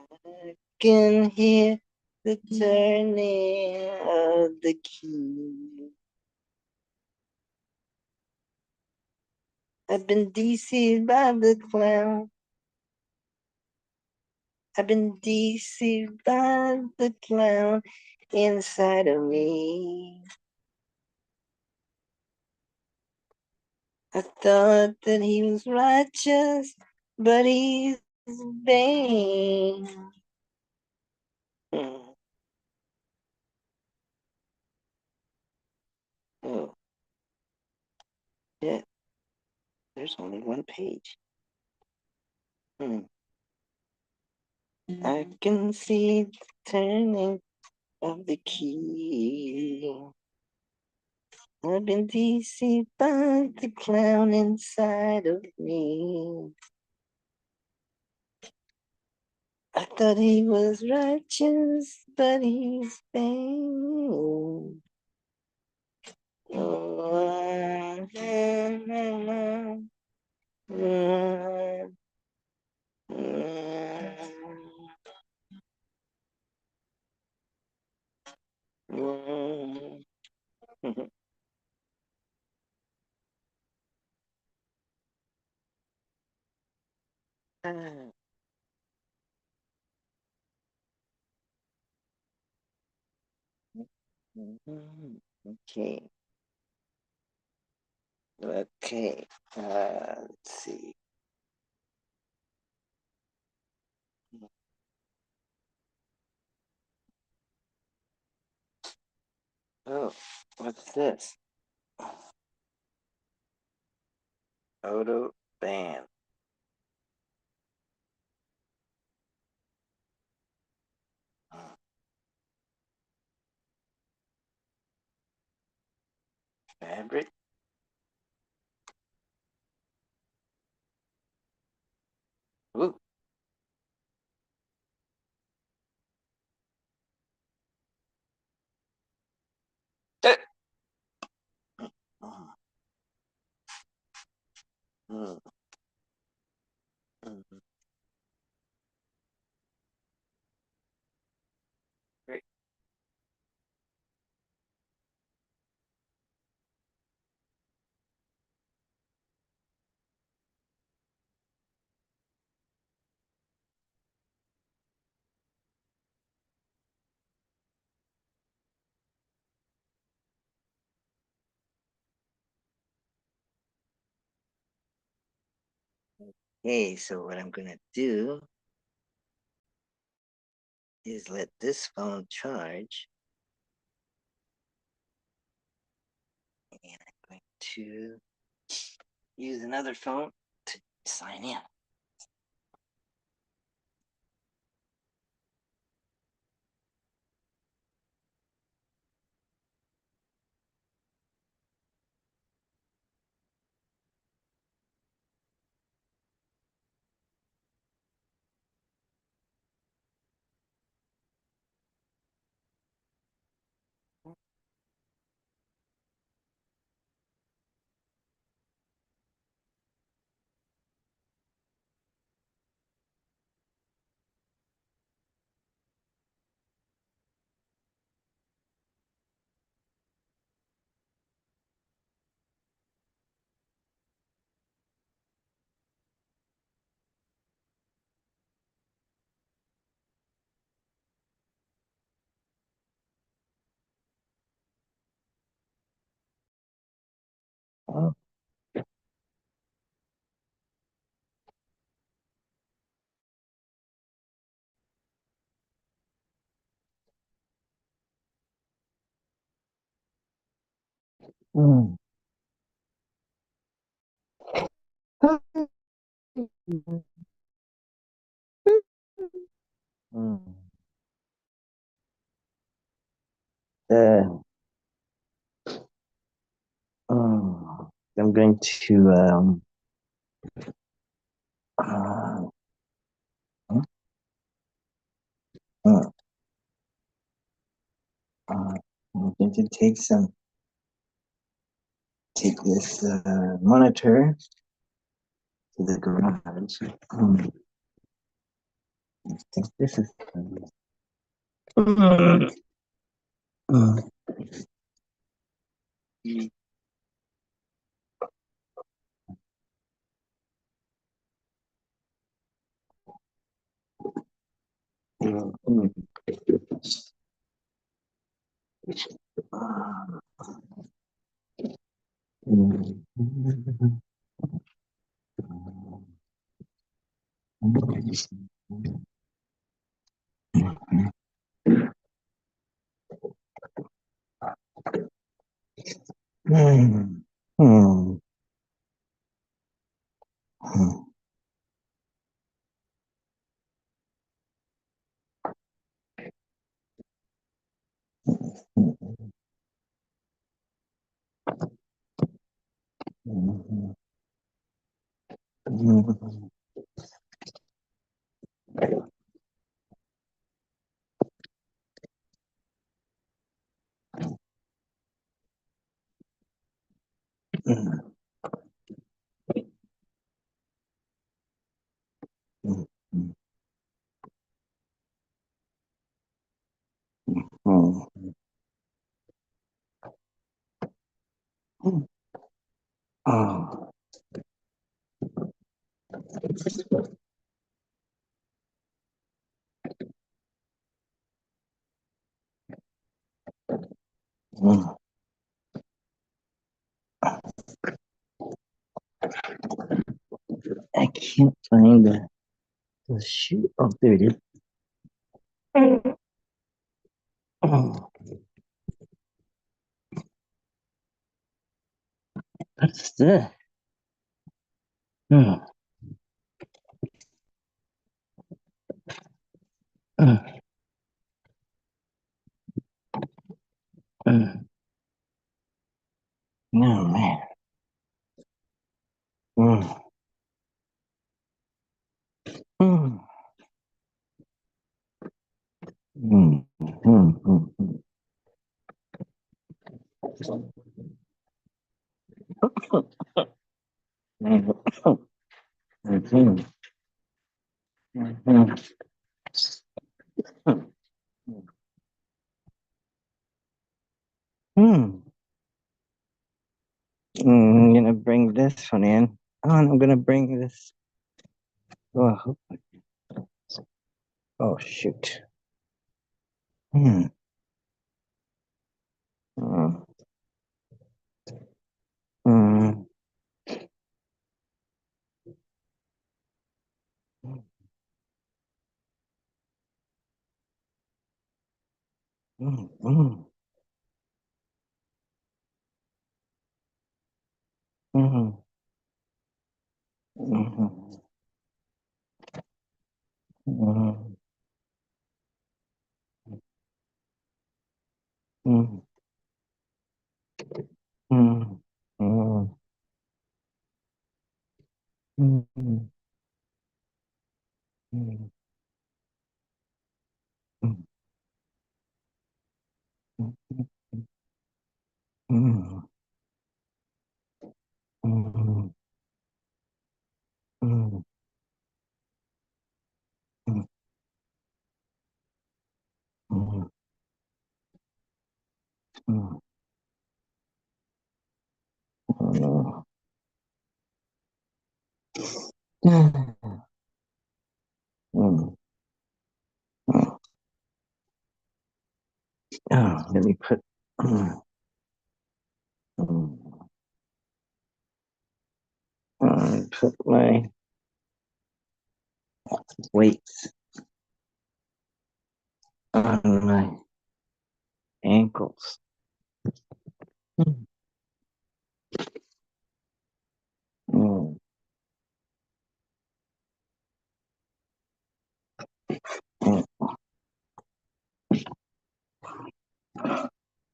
I can hear the turning of the key. I've been deceived by the clown. I've been deceived by the clown inside of me. I thought that he was righteous, but he's vain. Hmm. Oh, yeah, there's only one page. Hmm. I can see the turning of the key. I've been deceived by the clown inside of me. I thought he was righteous, but he's vain. Oh, okay. Okay. Let's see. Oh, what's this? Auto ban. Fabric. Ooh. Eh. Mm, mm, mm. Great. Okay, so what I'm gonna do is let this phone charge, and I'm going to use another phone to sign in. Oh. Mm. Mm. I'm going to uh, uh, I'm going to take this monitor to the garage. I think this is. Mm, mm, mm, mm, mm, mm, mm, I can't find the shoe. Oh, there it is. Oh, what's this? Mm, mm, mm. No, man. Mm, mm, mm, mm, mm, mm. Mhm, mhm, mhm. I'm gonna bring this one in. Oh, and I'm gonna bring this. Oh, oh shoot. Hmm. Mm, mm, mm, mm, mhm, mhm, mhm, mhm, mhm, mhm, mhm, mhm, mhm, mhm, mhm, mhm, mhm, mhm, mhm. Mm, mm. Oh, let me put. Mm, mm. Put my weights on my ankles. Mm, mm, mm,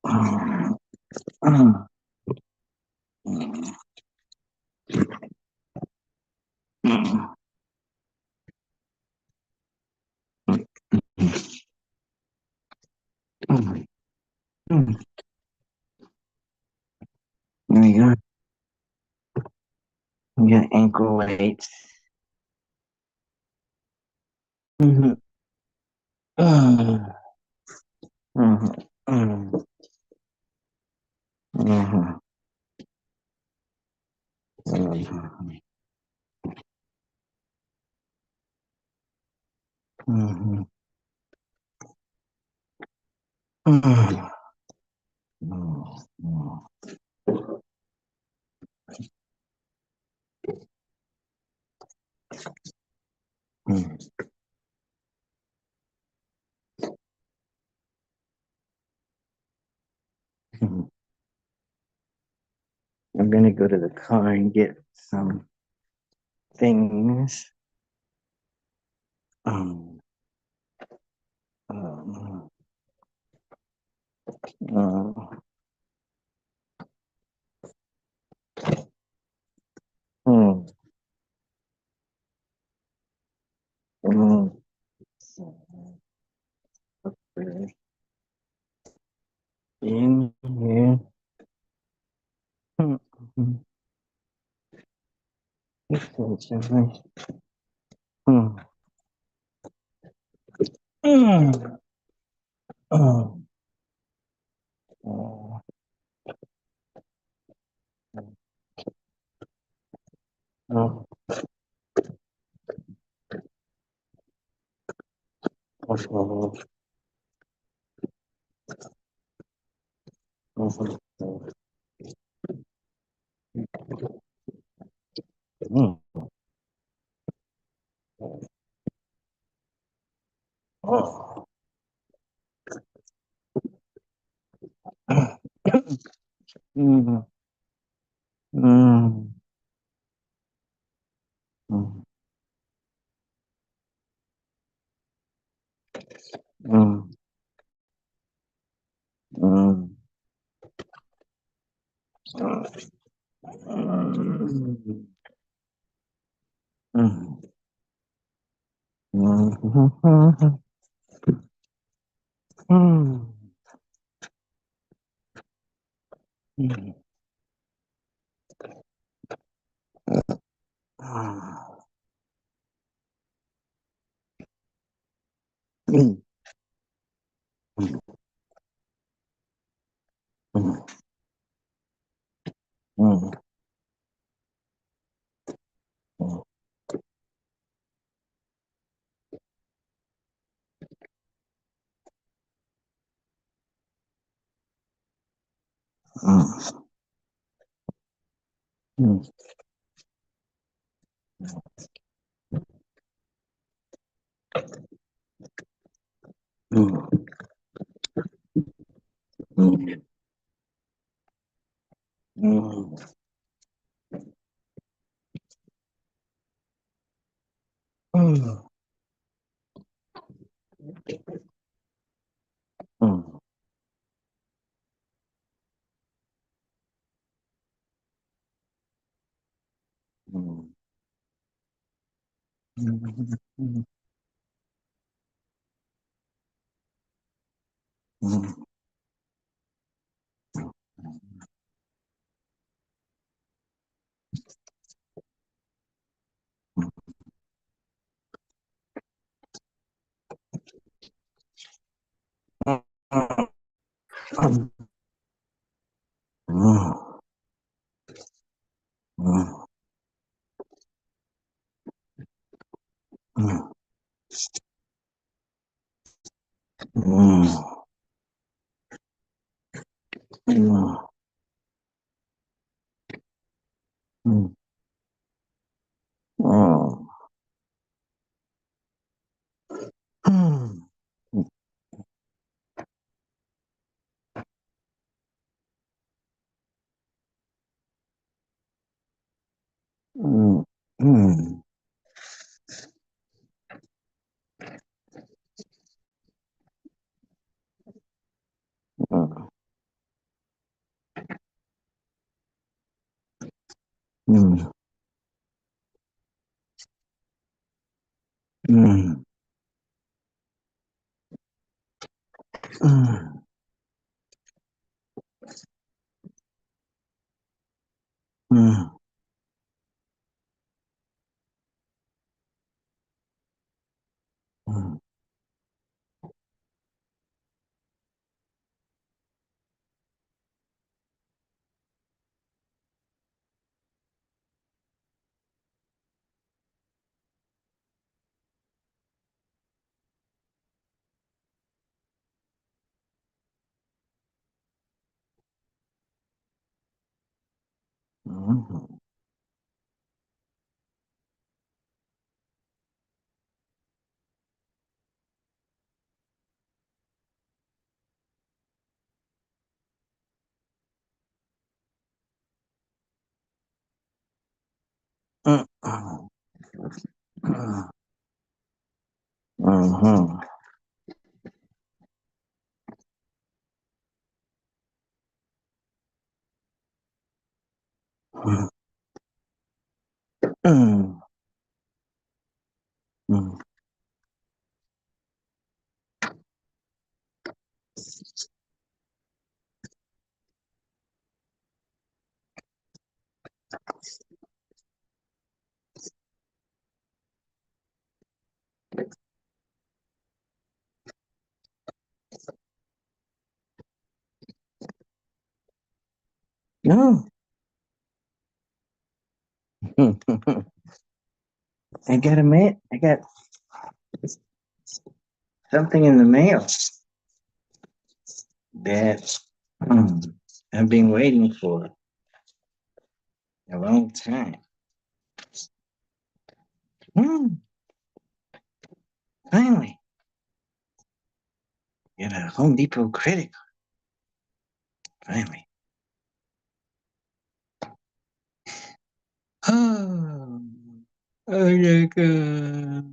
mm, mm, mm, mm, mm. There we go. We got ankle weights. Mhm. Mhm. Mhm. Mhm. Mhm. Mhm. Mhm. Mhm. Mhm. Mhm. Mhm. I'm gonna go to the car and get some things. Um, um, uh, hmm, hmm, in here. Hmm, hmm, essentially. Hmm, hmm, oh, oh, oh, oh, oh, oh, hmm, oh, hmm, hmm, hmm, hmm, hmm, hmm, hmm, hmm, hmm. Ah. Mm, mm, mm, mm, mm, mm, mm, mm, mm, mm, mm, mm, mm, mm, mm, Mm. Mhm. Mhm. Mhm. Mhm. Mhm. No. I got something in the mail that I've been waiting for a long time. Mm, finally, get a Home Depot credit card. Finally. Oh, oh my God.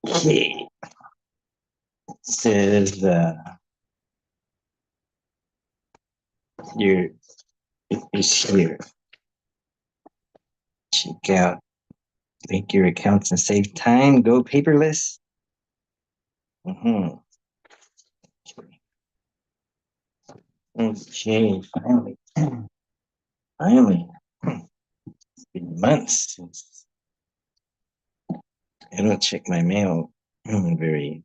Okay. Says your it's here. Check out, link your accounts and save time. Go paperless. Mm-hmm. Okay, finally. Finally. It's been months since I don't check my mail very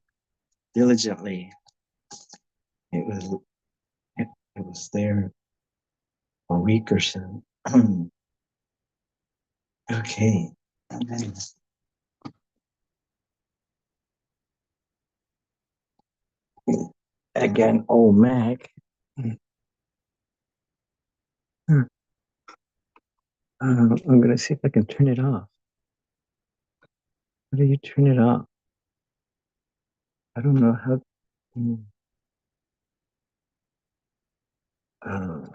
diligently. It was it was there a week or so. Okay. I got an old Mac. I'm gonna see if I can turn it off. How do you turn it off? I don't know how. Hmm. Uh,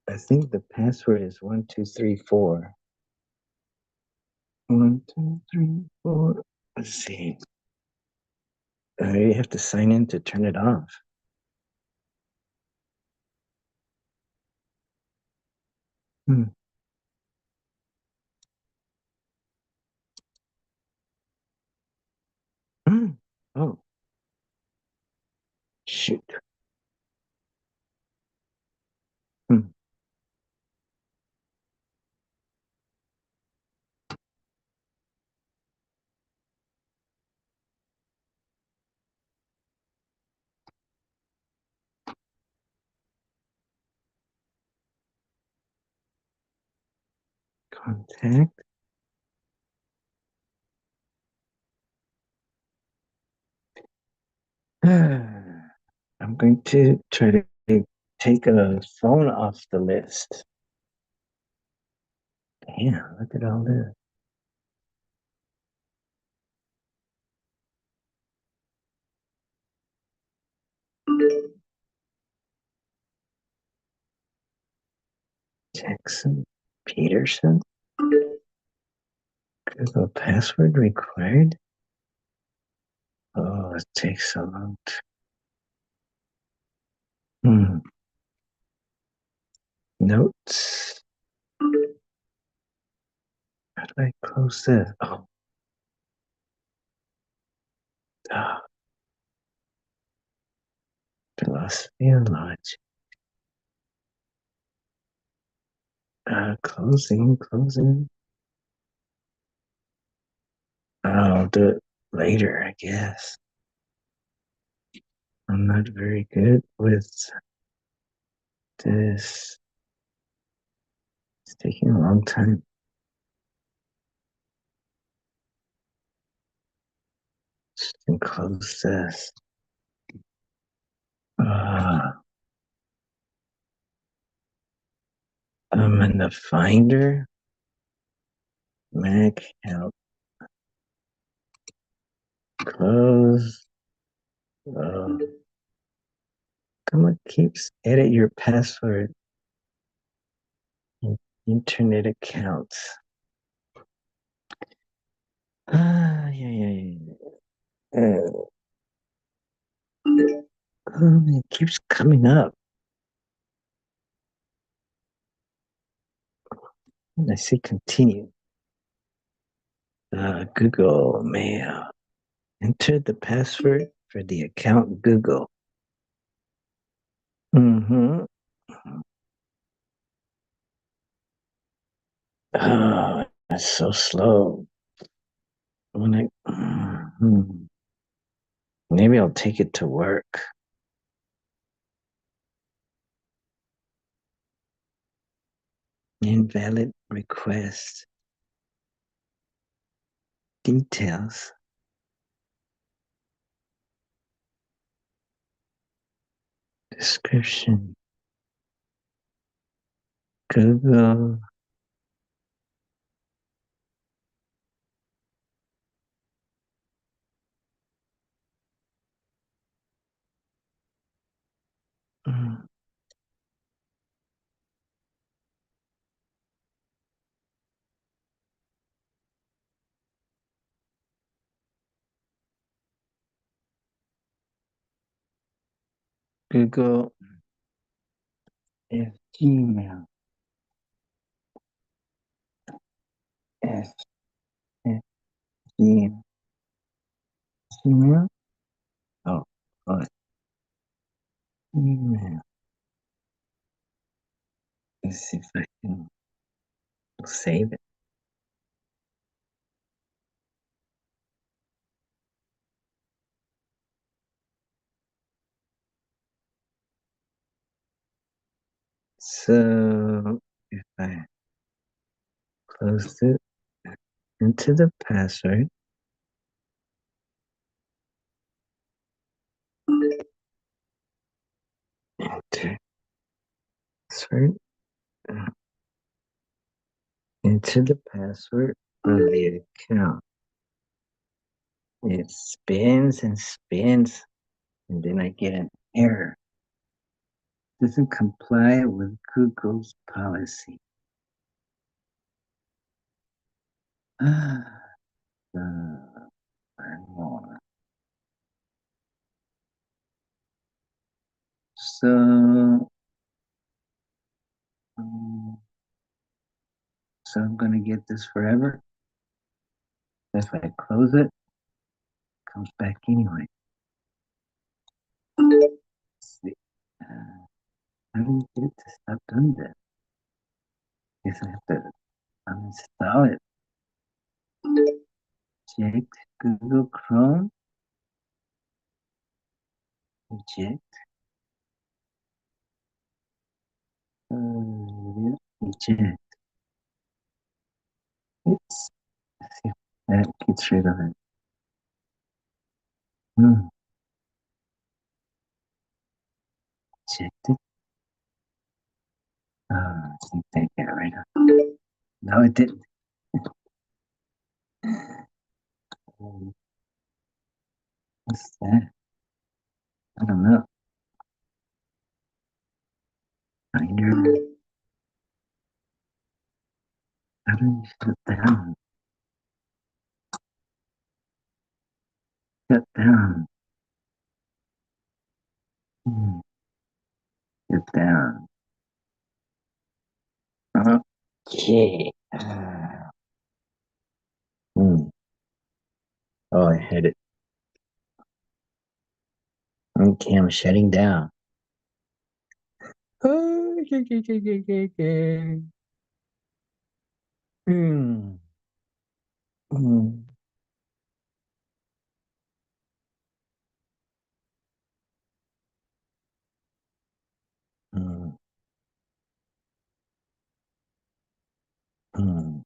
I think the password is 1234. 1234. Let's see. You have to sign in to turn it off. Hmm. Hmm. Oh, shoot. Hmm. Contact. I'm going to try to take a phone off the list. Yeah, look at all this. Jackson Peterson. Google password required. Oh, it takes so long. Hmm. Notes. How do I close this? Oh, ah, philosophy and logic. Closing. I'll do it later, I guess. I'm not very good with this. It's taking a long time. And close this. I'm in the Finder. Mac help. Close. Come on, keeps edit your password. Internet accounts. Yeah. It keeps coming up. And I see continue. Google Mail. Enter the password for the account Google. Mm-hmm. Oh, that's so slow. Maybe I'll take it to work. Invalid request. Details. Description. Google. Google F Gmail. F F Gmail. Gmail. Oh, what? Email. Let's see if I can save it. So if I close it into the password, enter password into the password of the account. It spins and spins, and then I get an error. Doesn't comply with Google's policy. Learn more. So, um, so I'm gonna get this forever. If I close it, it comes back anyway. Let's see. How do you get it to stop doing that? Guess I have to uninstall it. Check Google Chrome. Reject. Reject. Oops. Let's see if that gets rid of it. Checked it. I think they get rid of it. No, it didn't. What's that? I don't know. Finder. How do you shut down? Shut down. Shut down. Okay. Oh, I had it. Okay, I'm shutting down. Okay. Mm. Mm. Mm. Mm.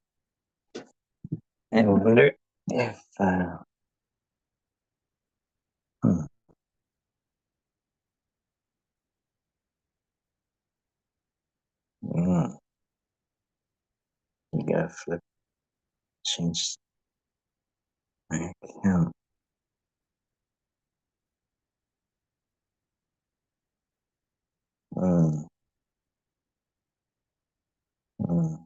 I wonder if hmm, mm, you gotta change my account. Mm. Mm.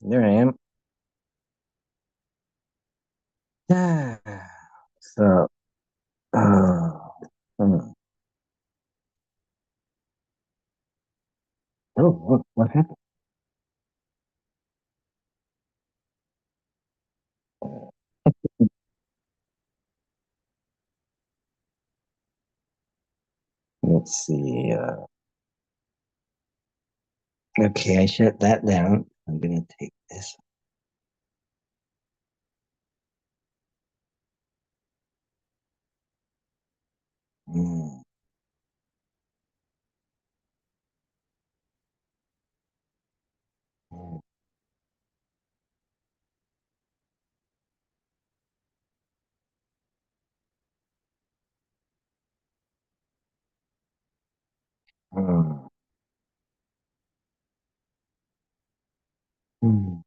There I am. Ah, so, oh, hmm. Oh, what happened? Let's see. Okay, I shut that down. I'm gonna take this. Mm. Mm. Mm. Mm.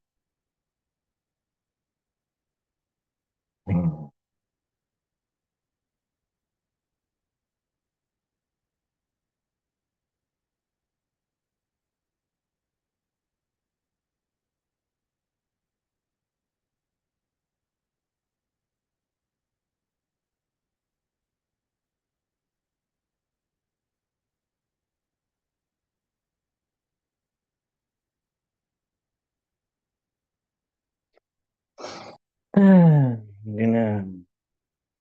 Mm. I'm gonna.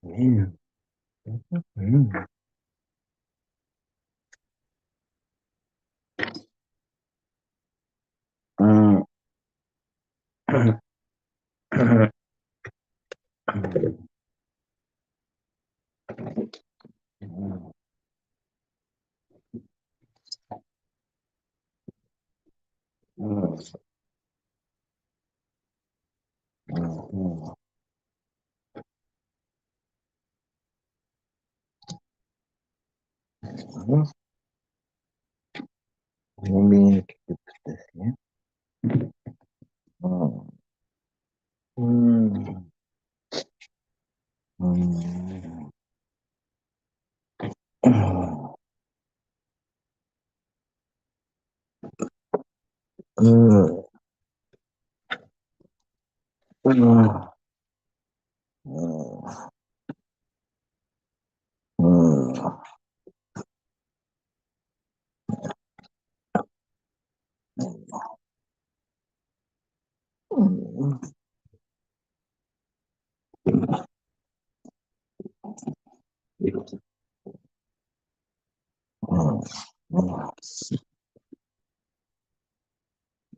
Yeah. Mm. Mm. Maybe I could put this here. Mm. Mm. Mm. Mm. Mm. Mm.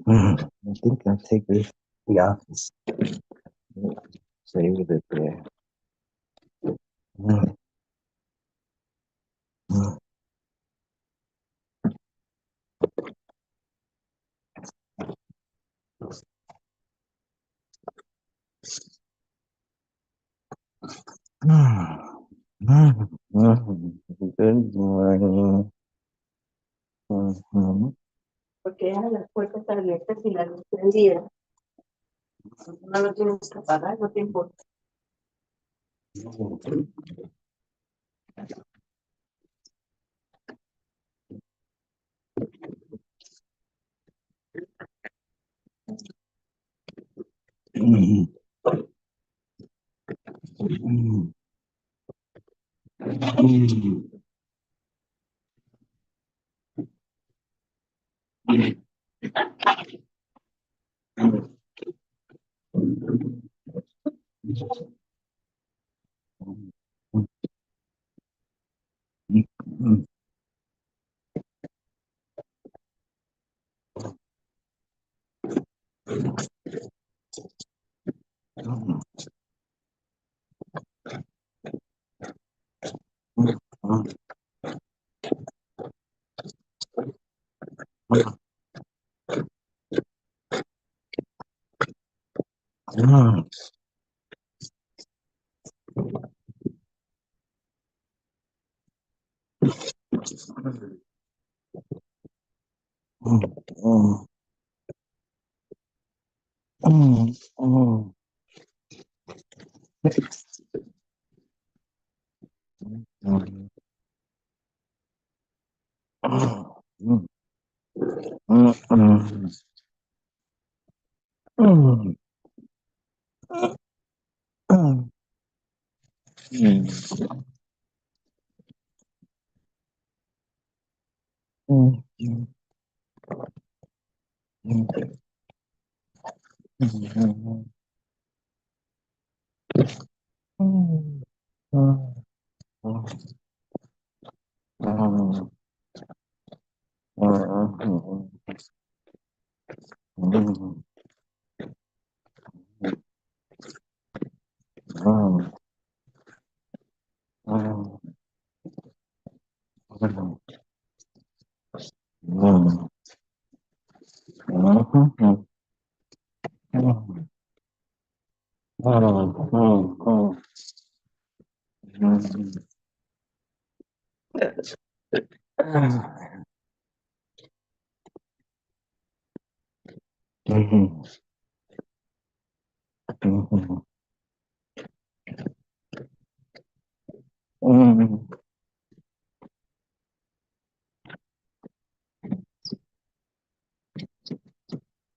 Mm. I think I'll take this to the office. Save it there. Mm. Mm. Good morning. Mhm. Porque dejas las puertas abiertas y la luz prendida. No lo tienes que apagar, no te importa.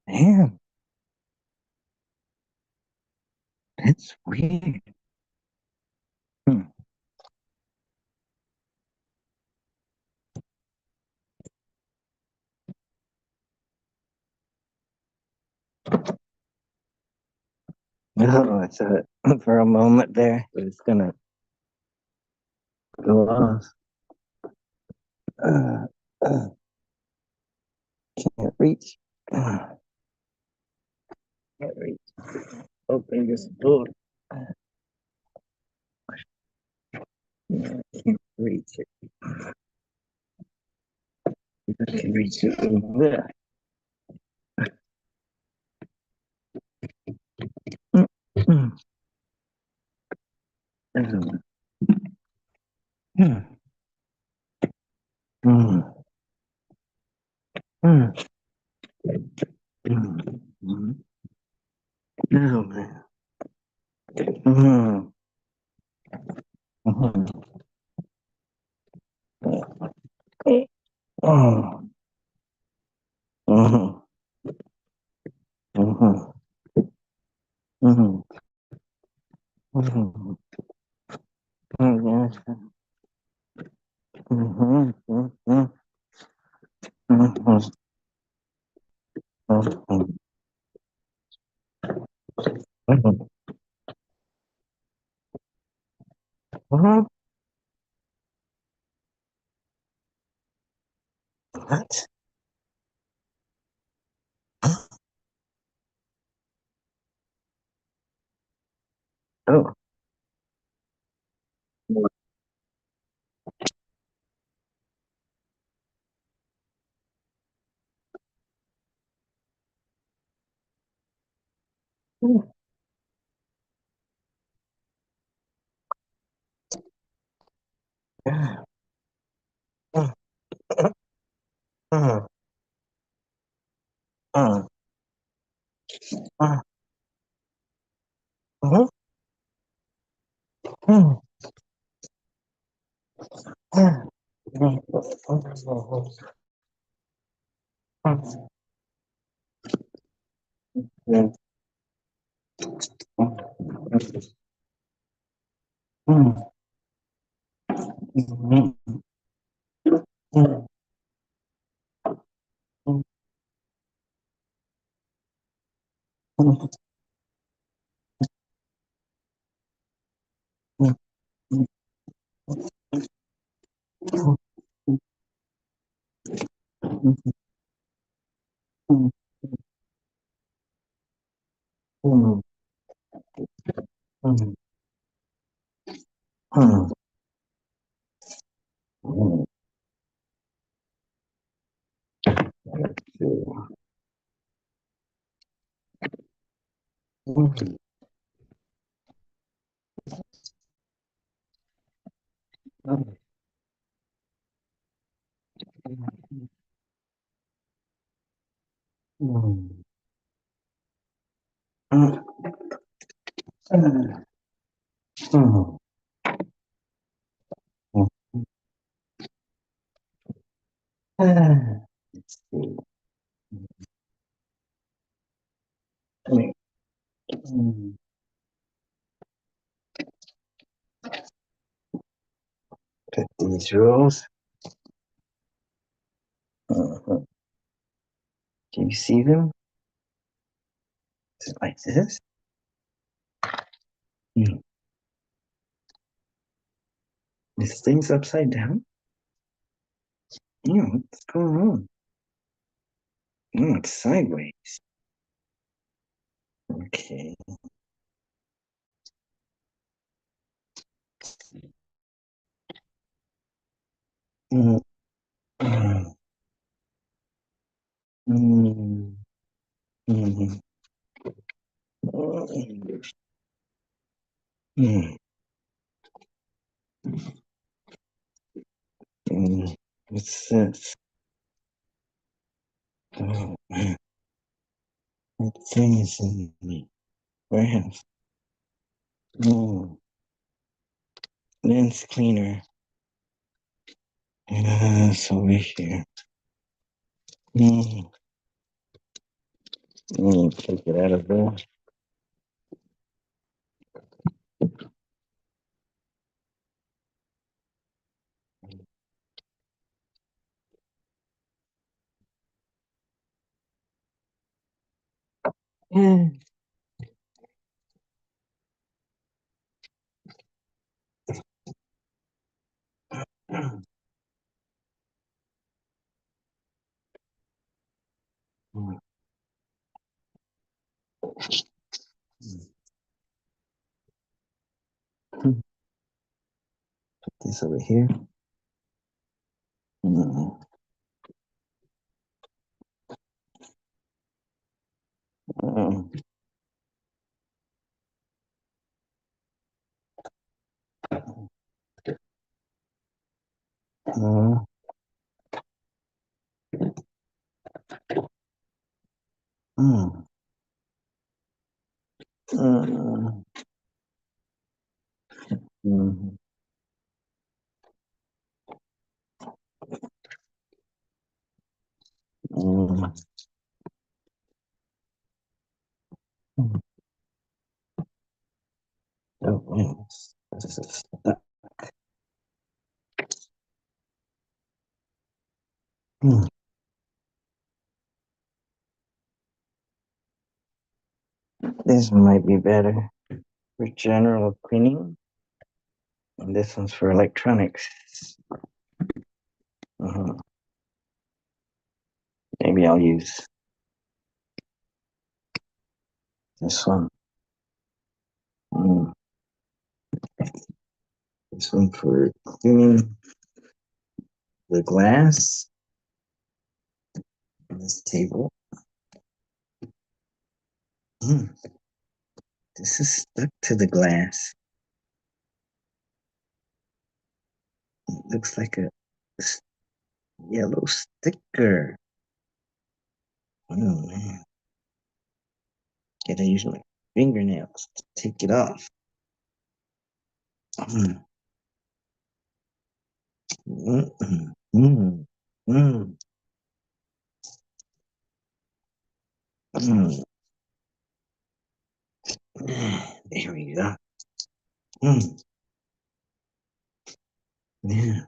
Damn, that's weird. No, it's for a moment there, but it's gonna go off. Uh, uh, can't reach. Can't reach. Open this door. Can't reach it. I can reach it over there. Oh, man. What? Oh. Yeah. Let's see. Wait. Put these rows. Can you see them? Is it like this? This thing's upside down? What's going on? It's sideways. Okay. Mm, mm, mm, mm, mm, What's this? Oh, man. What thing is in the warehouse? Lens cleaner. It's over here. Take it out of there. Put this over here. Mm, mm, mm, mm, mm, mm, mm, mm. Oh, man. This is stuck. Mm. This might be better for general cleaning, and this one's for electronics. Maybe I'll use this one. This one for cleaning the glass on this table. This is stuck to the glass. It looks like a yellow sticker. Oh man. Gotta use my fingernails to take it off. Mm. Mm, mm, mm, mm, mm. yeah. Mm. Yeah.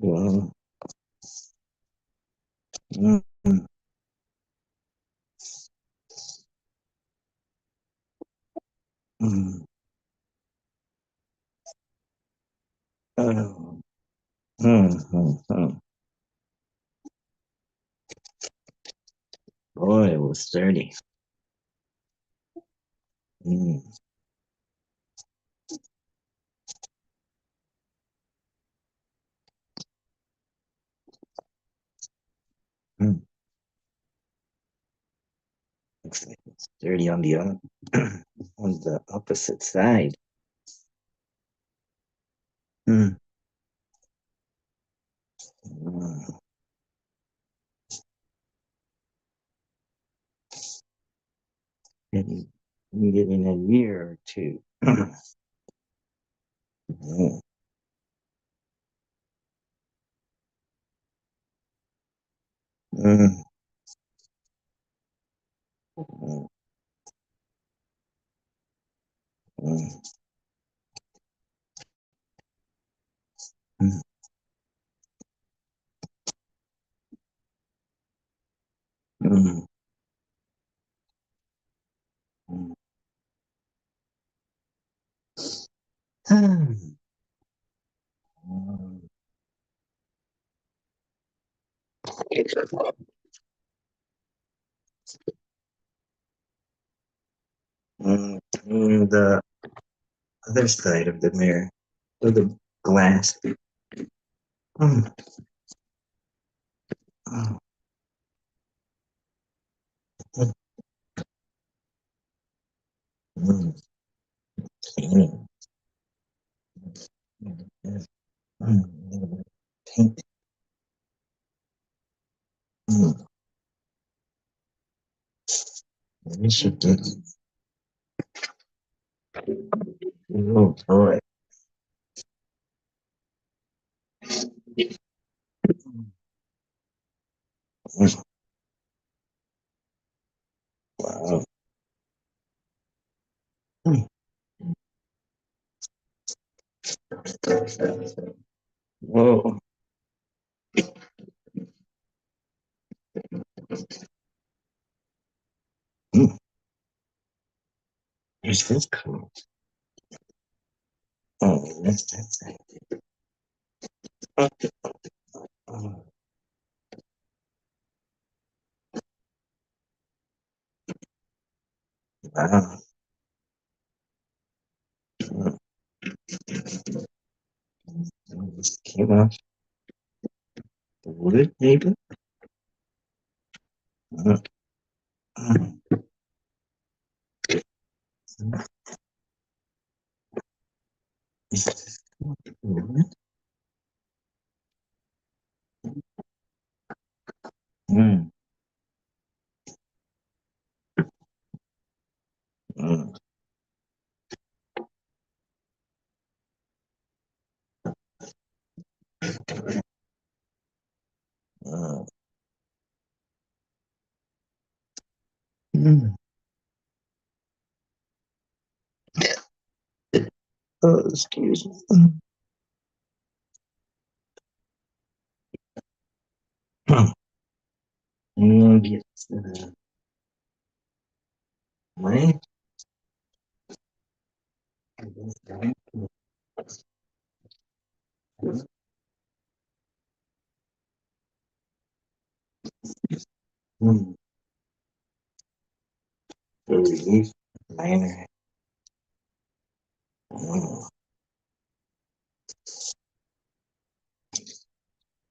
Well, mm, mm, mm. Oh, mm. Boy, it was sturdy. Mm, mm. Looks like it's sturdy on the on the opposite side. Mm, mm. Maybe need it in a year or two. Mm, mm, mm, mm, mm, mm, mm. Mm. The other side of the mirror, or the glass. Mm, mm, mm, mm, mm, mm, mm. Paint. Mm, we should get. Oh boy. Mm, wow. Mm, whoa. Mm, where's this coming? Oh, that's that side. Oh, wow. Mm, this came off the wood, maybe? Mm, mm, mm. Is this wood? Mm, mm, mm, mm. Oh, excuse me. Mm. Get the way. Mm. Relief liner. Mm.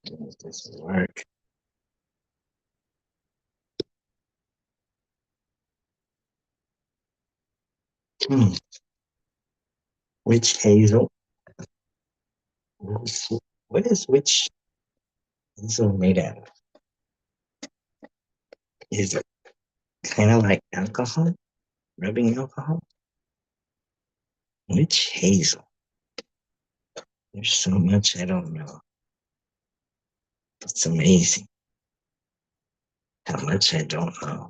Does this work? Mm. Witch hazel. What is witch hazel made out of? Is it kind of like alcohol? Rubbing alcohol? Witch hazel. There's so much I don't know. It's amazing how much I don't know.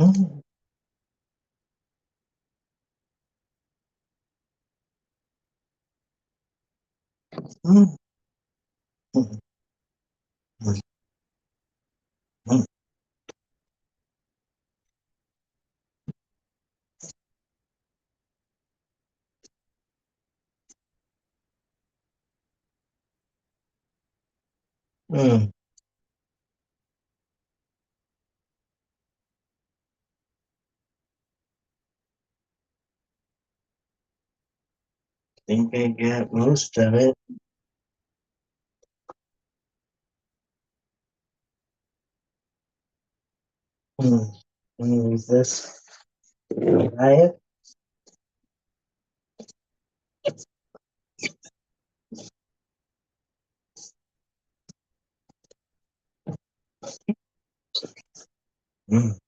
Mm, mm, mm, mm, mm, mm. Think I got most of it. Mm. Use this. Try it. Mm,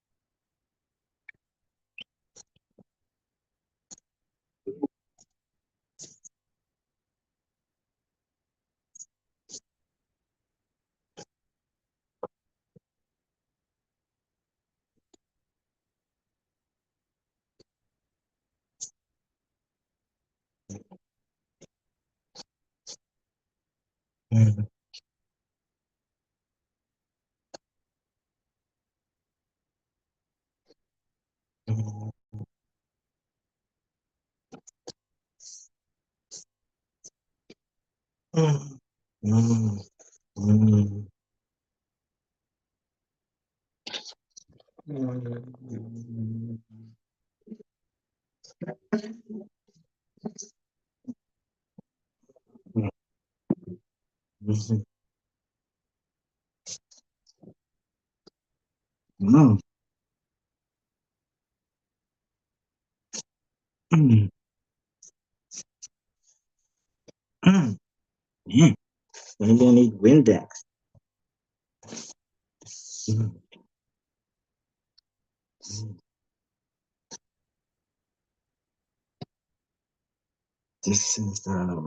mm, mm, mm, mm, mm, mm, mm, mm, mm, mm. Yeah, maybe I need Windex. Mm, mm. This is uh,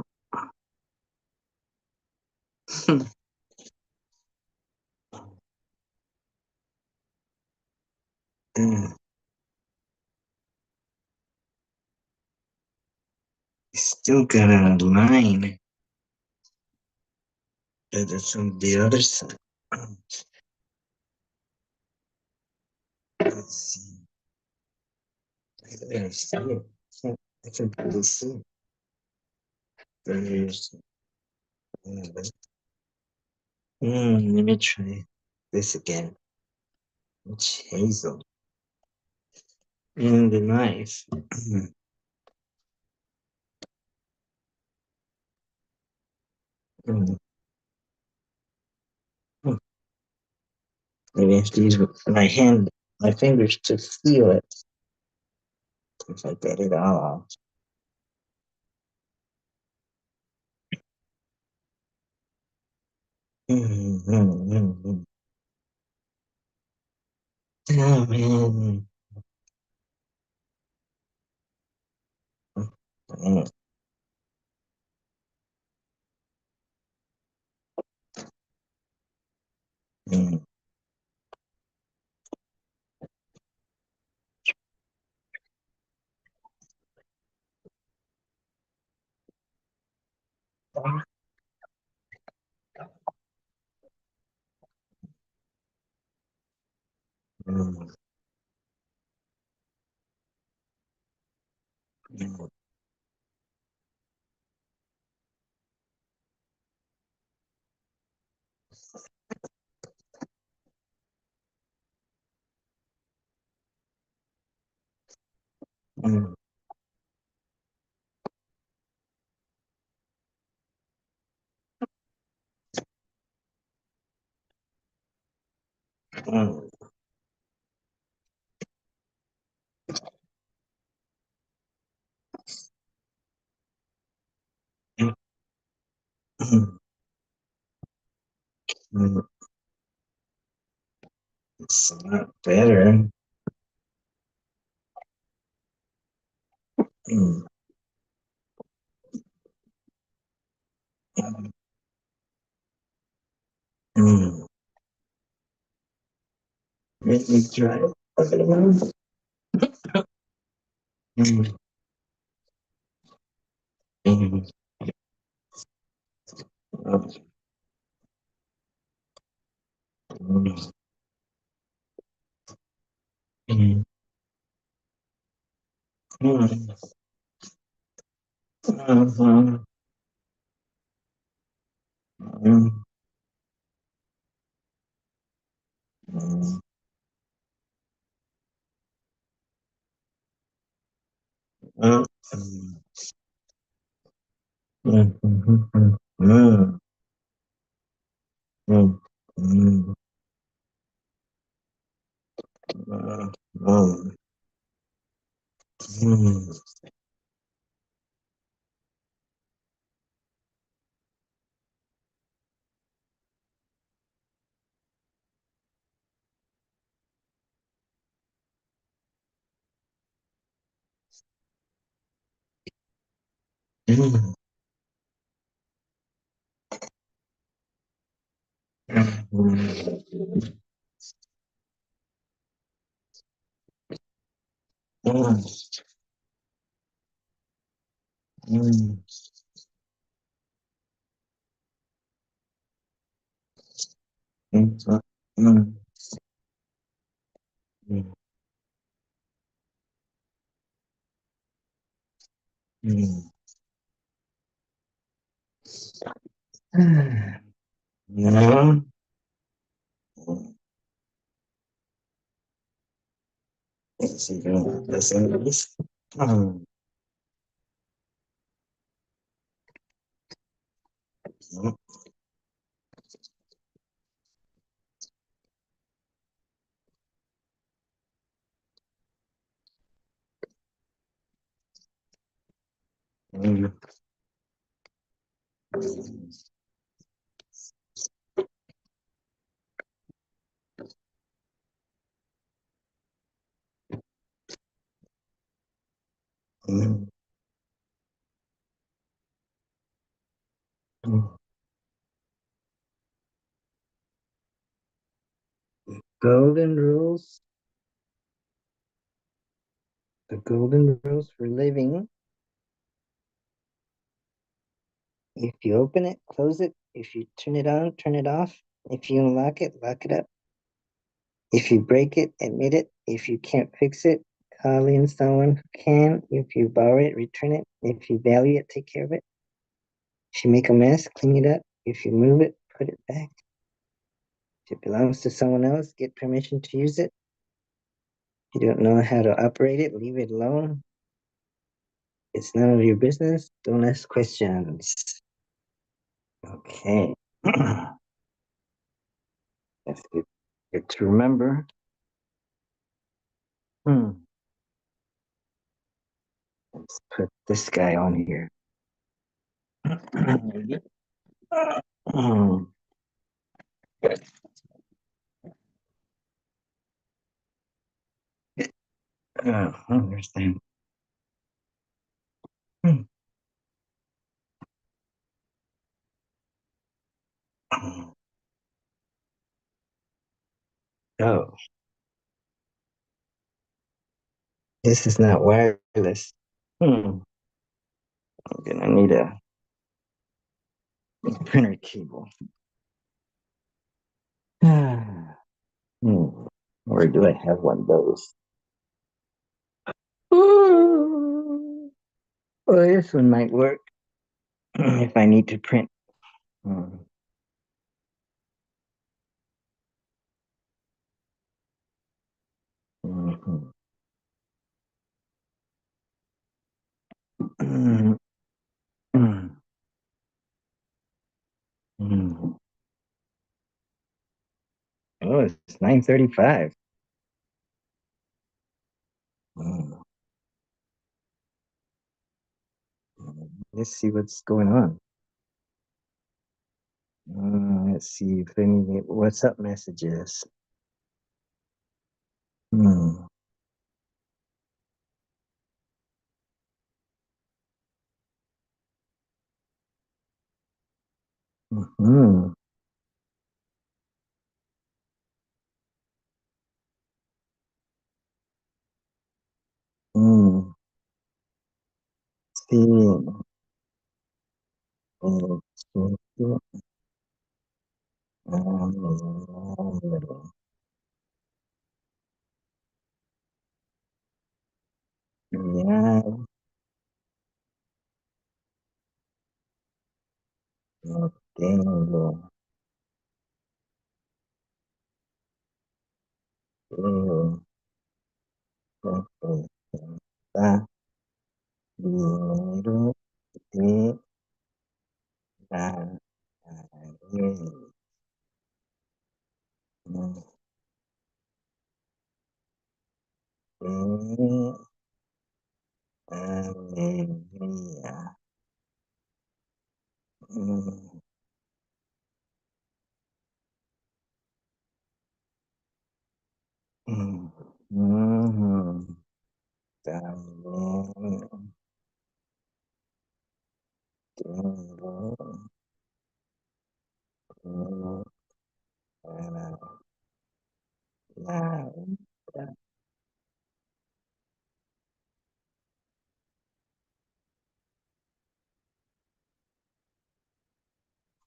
still got a line, but it's on the other side. Let's see. I see it. I can really see it. There's, let me try this again. It's hazel. And the knife. Mm, mm. Maybe I have to use my hand, my fingers to feel it. If I get it all out. Mm, mm, mm, mm. Oh man. Mm, mm, mm, mm, mm, mm, mm, mm, mm, mm. It's a lot better. Mm, mm, mm. Let me try it. Golden rules. The golden rules for living. If you open it, close it. If you turn it on, turn it off. If you unlock it, lock it up. If you break it, admit it. If you can't fix it, call in someone who can. If you borrow it, return it. If you value it, take care of it. If you make a mess, clean it up. If you move it, put it back. If it belongs to someone else, get permission to use it. If you don't know how to operate it, leave it alone. It's none of your business. Don't ask questions. Okay. That's good to remember. Let's put this guy on here. Understand. Oh, this is not wireless. I'm gonna need a printer cable. Or do I have one of those? Well, this one might work if I need to print. Mhm. Mhm. Mhm. Mhm. Oh, it's 9:35. Let's see what's going on. Let's see if any WhatsApp messages. Hmm. Hmm. Ya no tengo dinero representa dinero de la calle. De alegría. Mm, mm, mm, También tengo dinero para la renta.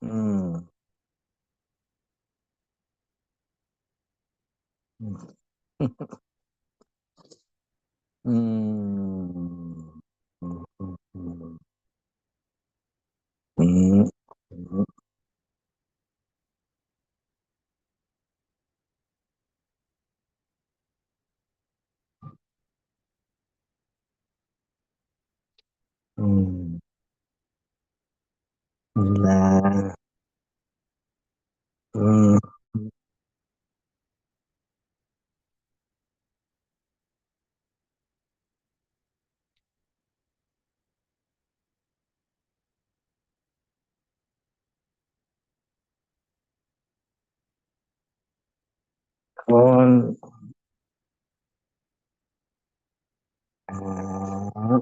Mm, mm, mm, mm, mm, mm, mm, mm. La mm, con ah,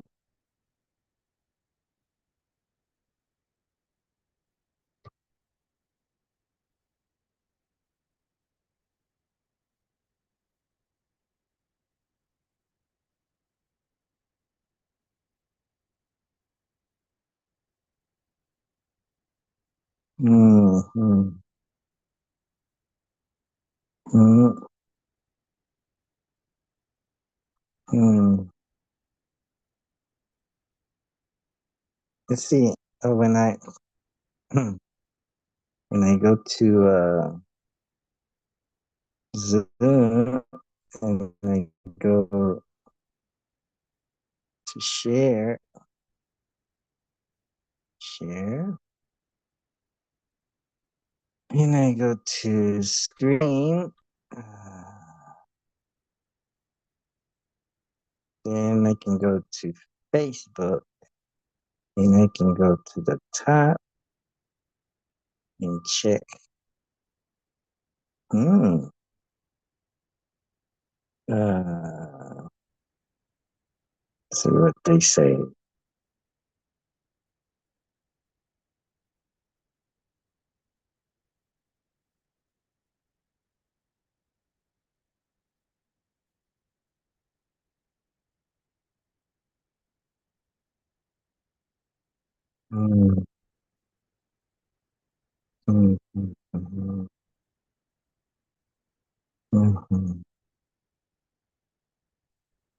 mm, mm, mm, mm. Let's see. When I when I go to Zoom and I go to share, and I go to screen, then I can go to Facebook, and I can go to the top and check. Hmm. Uh, see what they say. Mm, mm, mm, mm, mm, mm,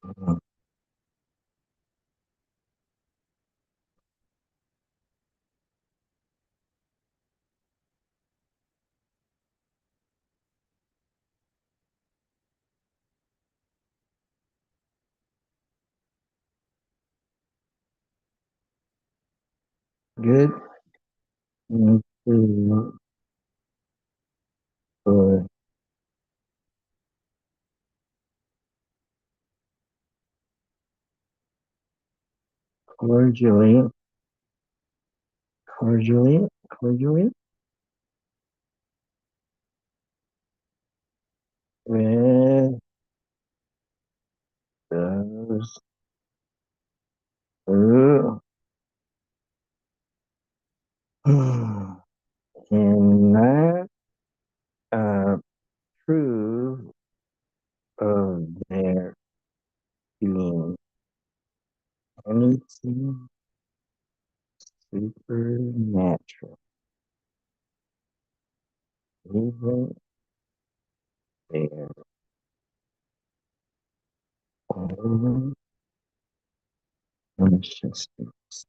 mm. Good. Mm, mm, for cordially, cordially with those who cannot approve of their being anything supernatural. Even their own consciousness.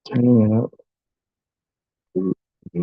Turning out to be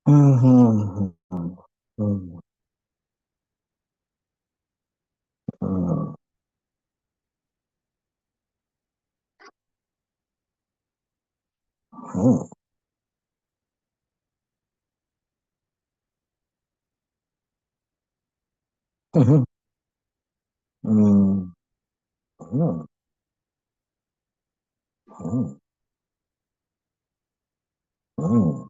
Mhm. Mhm. Mhm. Mhm. Mhm. Mhm. Mhm. Mhm.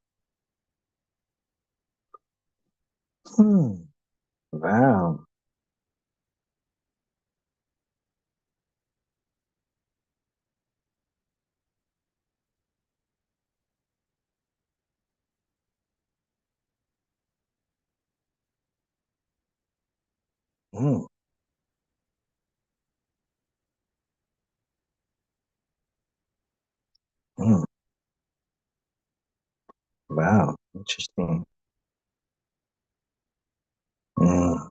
Mhm. Wow. Mhm. Mhm. Wow. Interesting. Mhm.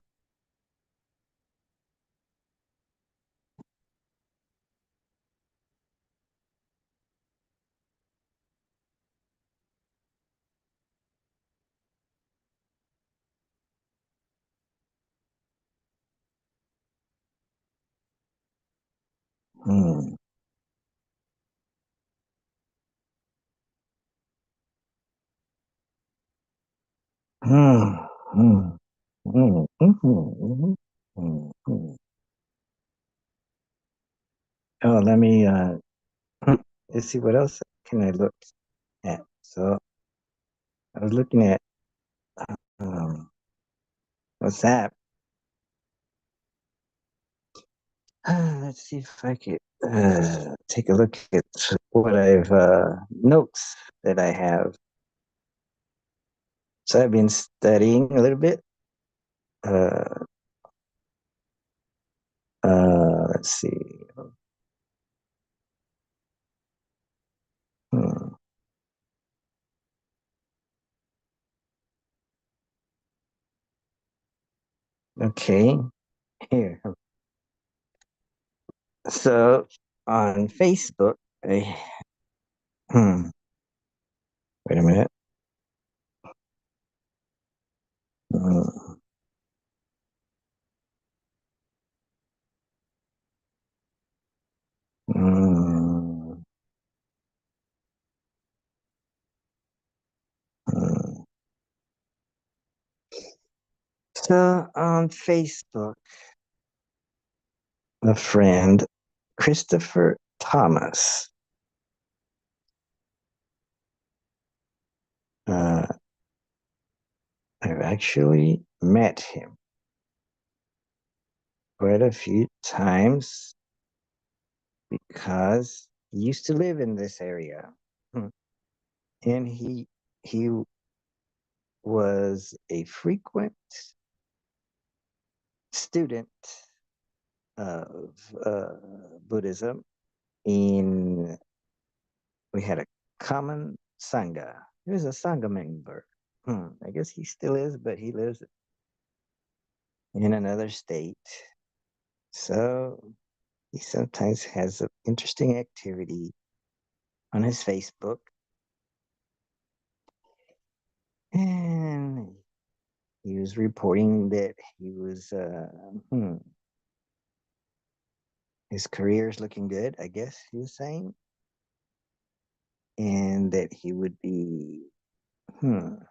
Mhm. Mhm. Mhm. Mhm. Mhm. Mhm. Mhm. Oh, let me let's see what else can I look at. So I was looking at um WhatsApp. Let's see if I could take a look at what I've notes that I have. So I've been studying a little bit. Uh, let's see. Hmm. Okay, here. So on Facebook, I, hmm, wait a minute. Hmm, hmm, hmm. So on Facebook, a friend, Christopher Thomas, uh, I've actually met him quite a few times because he used to live in this area. Hmm. And he was a frequent student of Buddhism. In We had a common sangha. He was a sangha member. I guess he still is, but he lives in another state. So he sometimes has an interesting activity on his Facebook. And he was reporting that he was his career is looking good, I guess he was saying, and that he would be having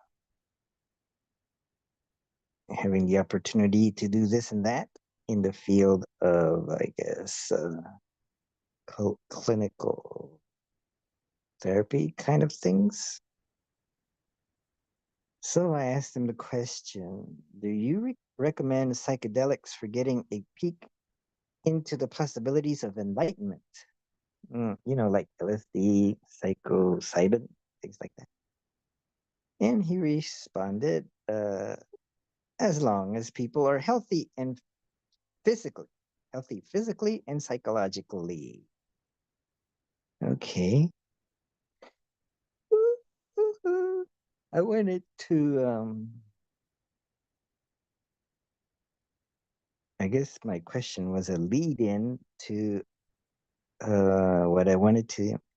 the opportunity to do this and that in the field of, I guess, clinical therapy kind of things. So I asked him the question, do you recommend psychedelics for getting a peek into the possibilities of enlightenment? Like LSD, psilocybin, things like that. And he responded, as long as people are physically, healthy physically and psychologically. Okay. I wanted to, I guess my question was a lead in to what I wanted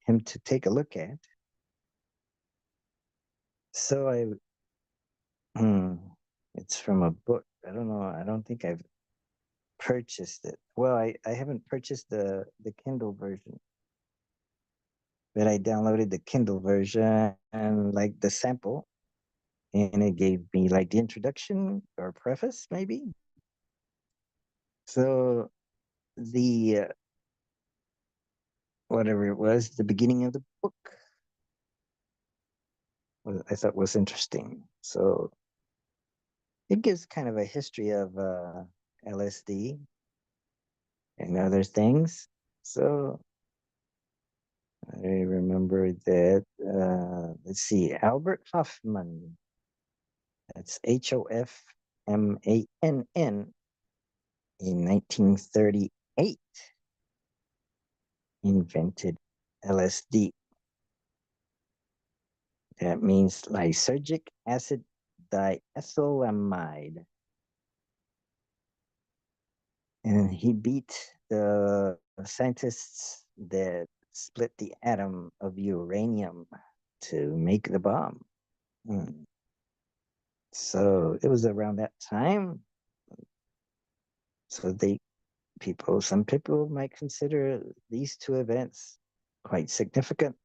him to take a look at. So it's from a book. I don't know. I don't think I've purchased it. Well, I haven't purchased the Kindle version, but I downloaded the Kindle version and like the sample, and it gave me like the introduction or preface, maybe. So the whatever it was, the beginning of the book, I thought was interesting. So it gives kind of a history of LSD and other things. So I remember that, let's see, Albert Hoffman, that's Hoffmann, in 1938, invented LSD. That means lysergic acid diethylamide. And he beat the scientists that split the atom of uranium to make the bomb. So it was around that time. So some people might consider these two events quite significant.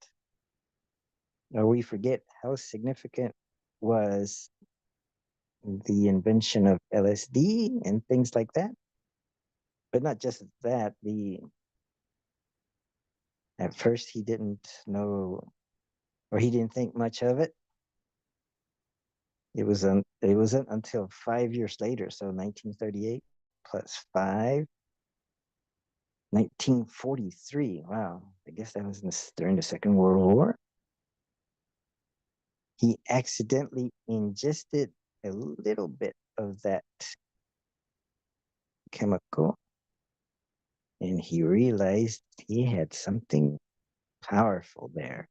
Or we forget how significant was the invention of LSD and things like that. But not just that, at first he didn't know, or he didn't think much of it. It wasn't until 5 years later, so 1938 plus 5, 1943. Wow, I guess that was during the Second World War. He accidentally ingested a little bit of that chemical, and he realized he had something powerful there.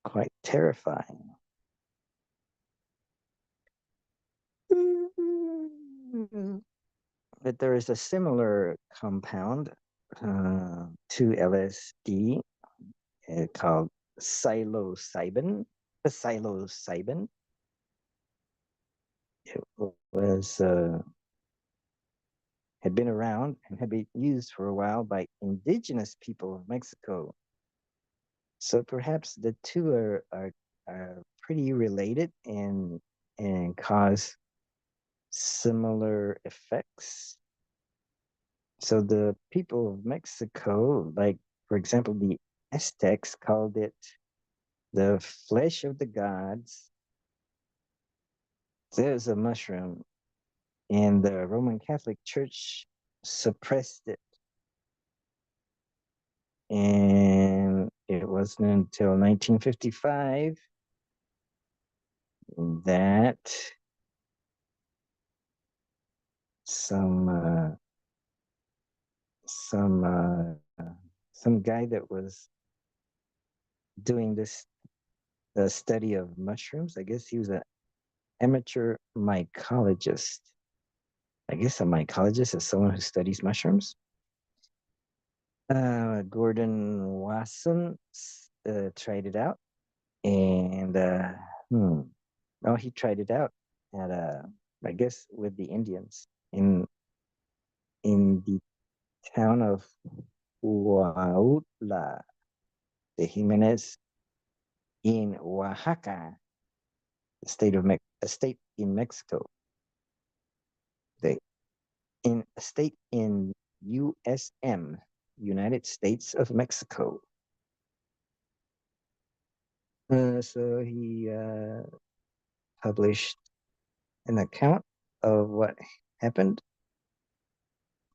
Quite terrifying. But there is a similar compound to LSD called psilocybin. Psilocybin. It was had been around and had been used for a while by indigenous people of Mexico. So perhaps the two are pretty related and cause similar effects. So the people of Mexico, like for example, the Aztecs called it the flesh of the gods. There's a mushroom, and the Roman Catholic Church suppressed it. And it wasn't until 1955 that some guy that was doing this study of mushrooms, I guess he was an amateur mycologist. I guess a mycologist is someone who studies mushrooms. Gordon Wasson tried it out, And oh, he tried it out at I guess with the Indians in the town of Huautla de Jimenez in Oaxaca, a state in Mexico. The in a state in USM, United States of Mexico. So he published an account of what happened,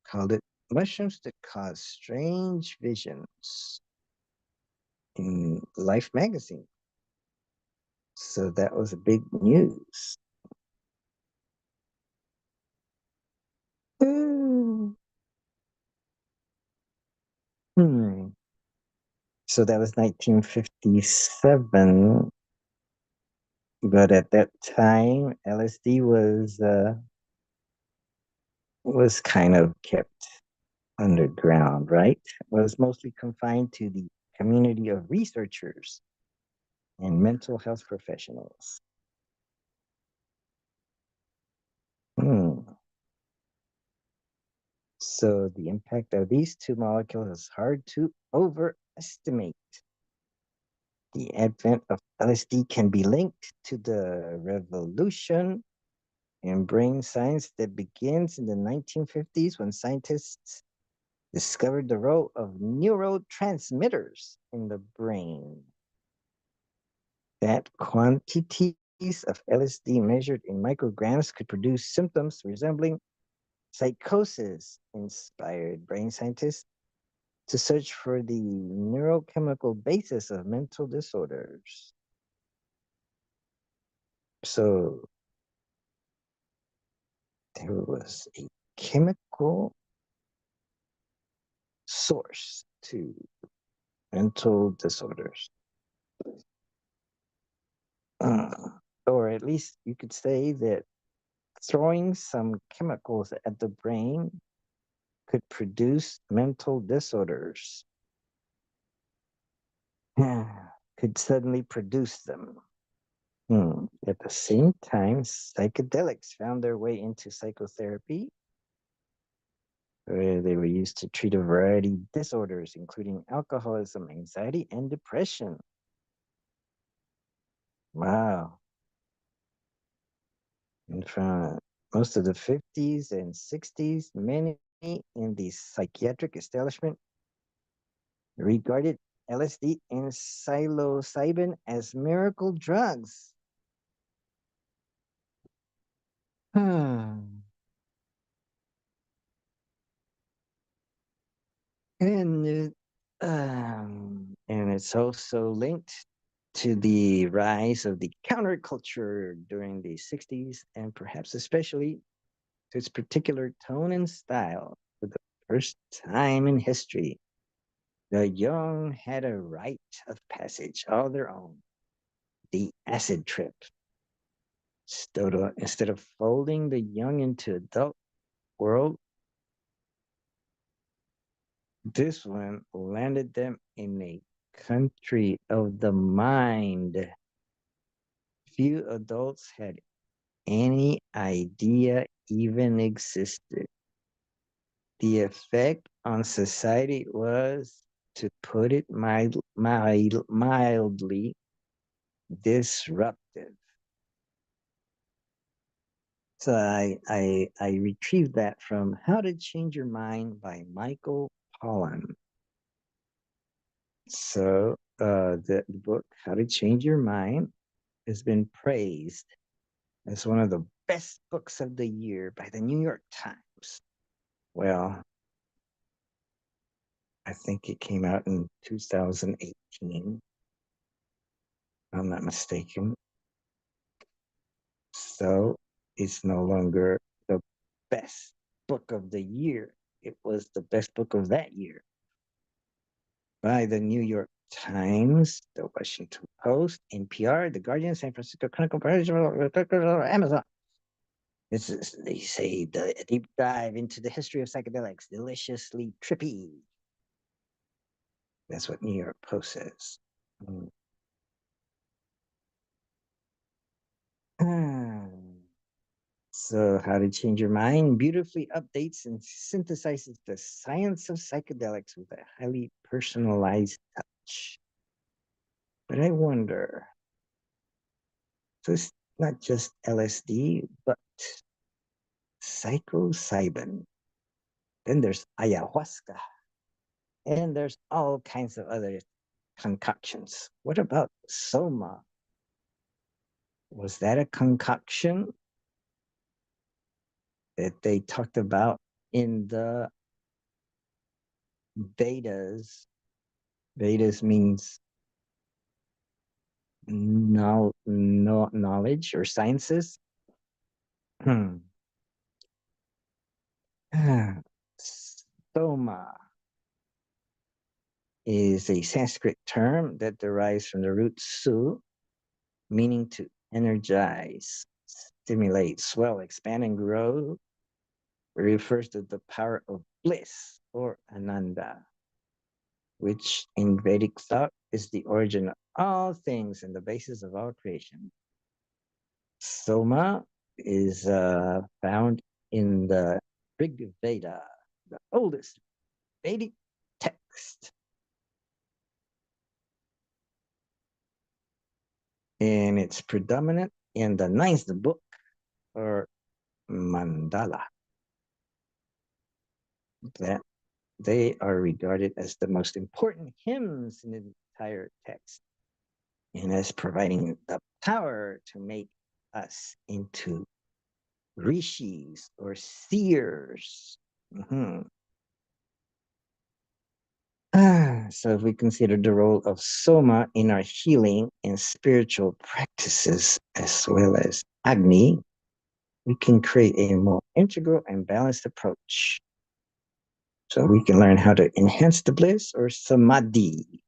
called it Mushrooms That Cause Strange Visions in Life magazine. So that was a big news. Hmm. So that was 1957. But at that time, LSD was kind of kept underground, right? Was mostly confined to the community of researchers and mental health professionals. Hmm. So the impact of these two molecules is hard to overestimate. The advent of LSD can be linked to the revolution in brain science that begins in the 1950s when scientists discovered the role of neurotransmitters in the brain. That quantities of LSD measured in micrograms could produce symptoms resembling psychosis, inspired brain scientists to search for the neurochemical basis of mental disorders. So there was a chemical source to mental disorders. Uh, or at least you could say that throwing some chemicals at the brain could produce mental disorders. Could suddenly produce them. At the same time, psychedelics found their way into psychotherapy, where they were used to treat a variety of disorders, including alcoholism, anxiety, and depression. Wow. And from most of the 50s and 60s, many in the psychiatric establishment regarded LSD and psilocybin as miracle drugs. And and it's also linked to the rise of the counterculture during the 60s and perhaps especially to its particular tone and style. For the first time in history, the young had a rite of passage all their own, the acid trip. Instead of folding the young into adult world, this one landed them in a country of the mind. Few adults had any idea even existed. The effect on society was, to put it mildly, disruptive. So I retrieved that from How to Change Your Mind by Michael Pollan. So the book How to Change Your Mind has been praised as one of the best books of the year by the New York Times. Well, I think it came out in 2018, if I'm not mistaken. So it's no longer the best book of the year. It was the best book of that year by the New York Times, the Washington Post, NPR, The Guardian, San Francisco Chronicle, Amazon. This is, they say, the deep dive into the history of psychedelics, deliciously trippy. That's what New York Post says. So, How to Change Your Mind beautifully updates and synthesizes the science of psychedelics with a highly personalized touch. But I wonder, so it's not just LSD, but psilocybin. Then there's ayahuasca, and there's all kinds of other concoctions. What about soma? Was that a concoction that they talked about in the Vedas? Vedas means knowledge or sciences. Soma is a Sanskrit term that derives from the root su, meaning to energize, stimulate, swell, expand, and grow. It refers to the power of bliss or ananda, which in Vedic thought is the origin of all things and the basis of all creation. Soma is found in the Rig Veda, the oldest Vedic text. And it's predominant in the ninth book or mandala. That they are regarded as the most important hymns in the entire text and as providing the power to make us into rishis or seers. So if we consider the role of soma in our healing and spiritual practices, as well as agni, we can create a more integral and balanced approach. So we can learn how to enhance the bliss or samadhi.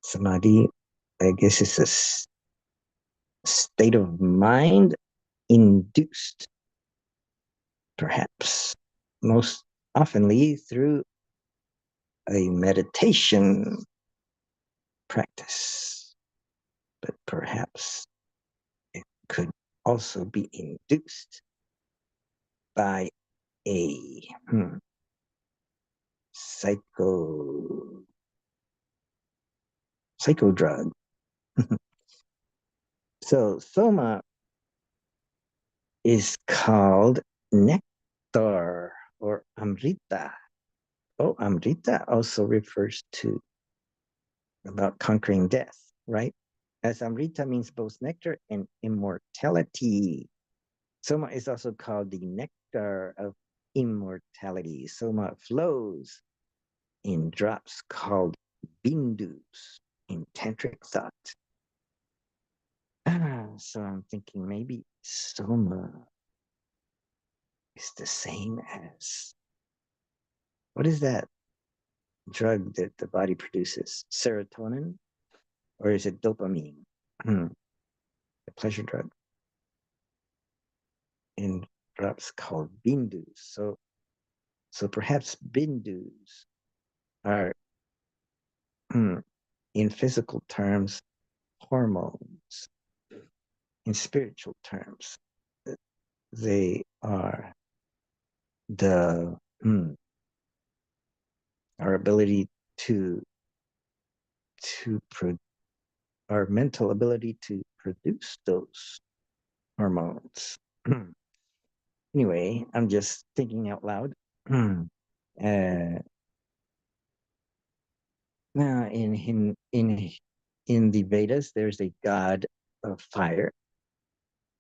Samadhi, I guess, is a state of mind induced, perhaps most oftenly through a meditation practice, but perhaps it could also be induced by a psycho drug. So soma is called nectar or amrita. Oh, amrita also refers to about conquering death, right? As amrita means both nectar and immortality. Soma is also called the nectar of immortality. Soma flows in drops called bindus in tantric thought. So I'm thinking maybe soma is the same as, what is that drug that the body produces? Serotonin? Or is it dopamine? The pleasure drug. In drops called bindus. So perhaps bindus are, in physical terms, hormones. In spiritual terms, they are the our ability to our mental ability to produce those hormones. Anyway, I'm just thinking out loud. Now, in the Vedas, there's a god of fire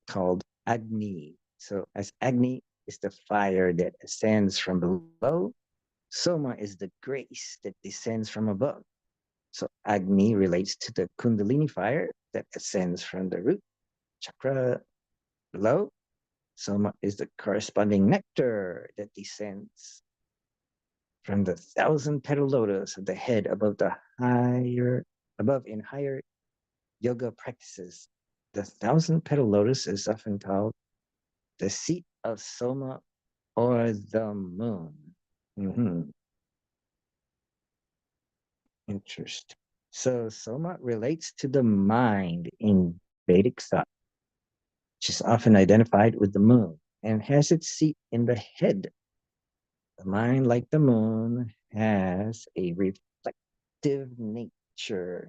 called Agni. So, as Agni is the fire that ascends from below, Soma is the grace that descends from above. So, Agni relates to the Kundalini fire that ascends from the root chakra below. Soma is the corresponding nectar that descends from the 1,000-petal lotus of the head above in higher yoga practices. The 1,000-petal lotus is often called the seat of Soma or the moon. Interesting. So Soma relates to the mind in Vedic thought. which is often identified with the moon and has its seat in the head. The mind, like the moon, has a reflective nature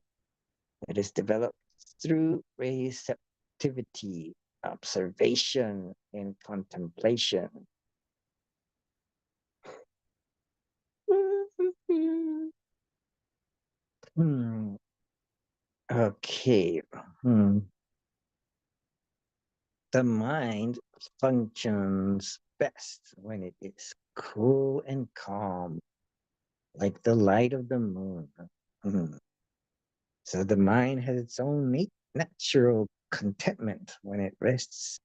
that is developed through receptivity, observation, and contemplation. Okay. The mind functions best when it is cool and calm, like the light of the moon. So the mind has its own natural contentment when it rests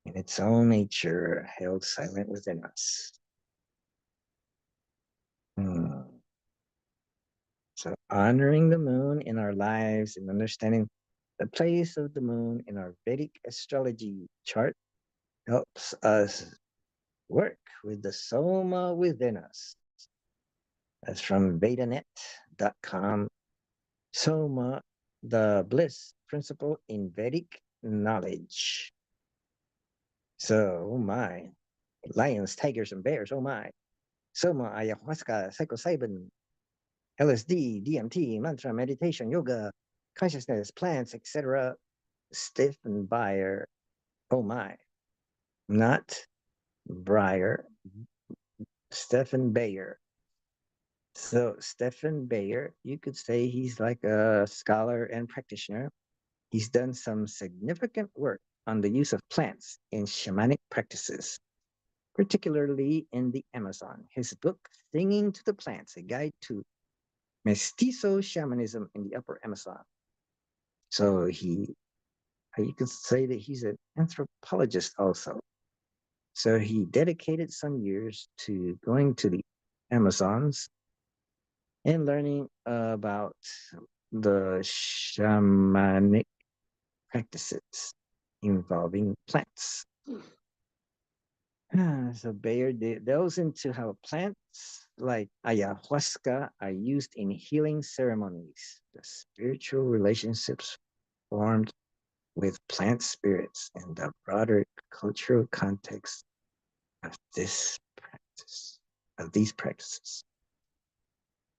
in its own nature, held silent within us. So honoring the moon in our lives and understanding the place of the moon in our Vedic astrology chart helps us work with the soma within us. That's from Vedanet.com. Soma, the bliss principle in Vedic knowledge. So, oh my, lions, tigers, and bears, oh my. Soma, ayahuasca, psilocybin, LSD, DMT, mantra, meditation, yoga, consciousness, plants, etc. Stephen Bayer, oh my. Not Breyer, Stephen Bayer. So Stephen Bayer, you could say he's like a scholar and practitioner. He's done some significant work on the use of plants in shamanic practices, particularly in the Amazon. His book, Singing to the Plants, A Guide to Mestizo Shamanism in the Upper Amazon. So you could say that he's an anthropologist also. So he dedicated some years to going to the Amazons and learning about the shamanic practices involving plants. So Bayer delves into how plants like ayahuasca are used in healing ceremonies, the spiritual relationships formed with plant spirits, and the broader cultural context of this practice, of these practices.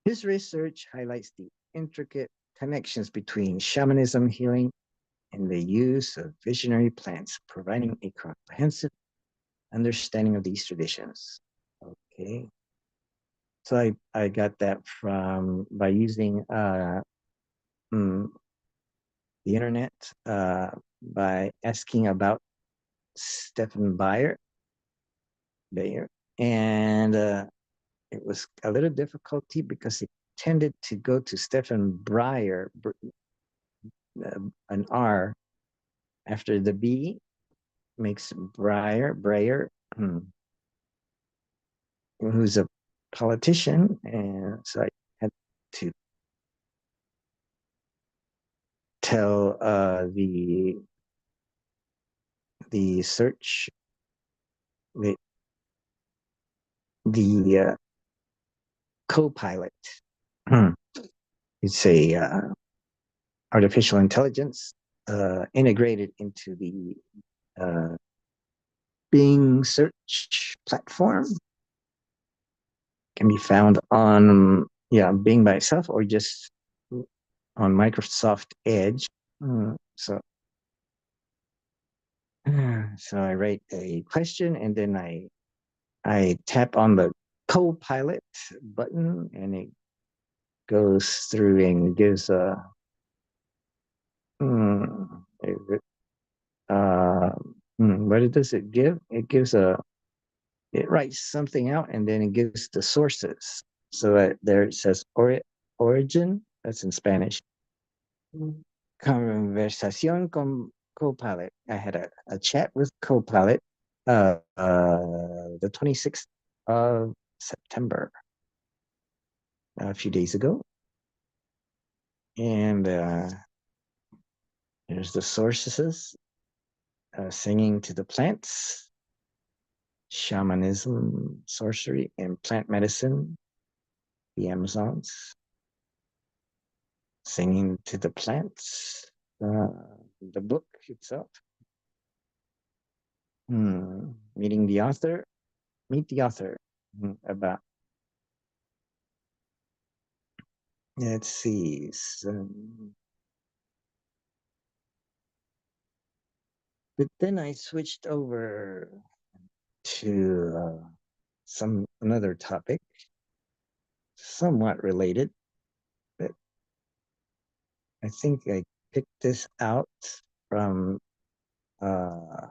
His research highlights the intricate connections between shamanism, healing, and the use of visionary plants, providing a comprehensive understanding of these traditions. Okay. So I got that by using the internet, by asking about Stephen Bayer, and it was a little difficulty because it tended to go to Stephen Breyer, an R after the B makes Breyer, who's a politician, and so I had to tell the search the co-pilot. It's a artificial intelligence integrated into the Bing search platform. Can be found on Bing by itself or just on Microsoft Edge. So I write a question and then I tap on the co-pilot button and it goes through and gives what does it give? It writes something out and then it gives the sources. So that there it says origin, that's in Spanish. Conversación con Copilot. I had a chat with Copilot the 26th of September, a few days ago. And there's the sources, singing to the plants, shamanism, sorcery, and plant medicine, the Amazons, singing to the plants, the book itself, Meeting the author. Meet the author. About. Let's see. But then I switched over to another topic, somewhat related. But I think I picked this out from uh,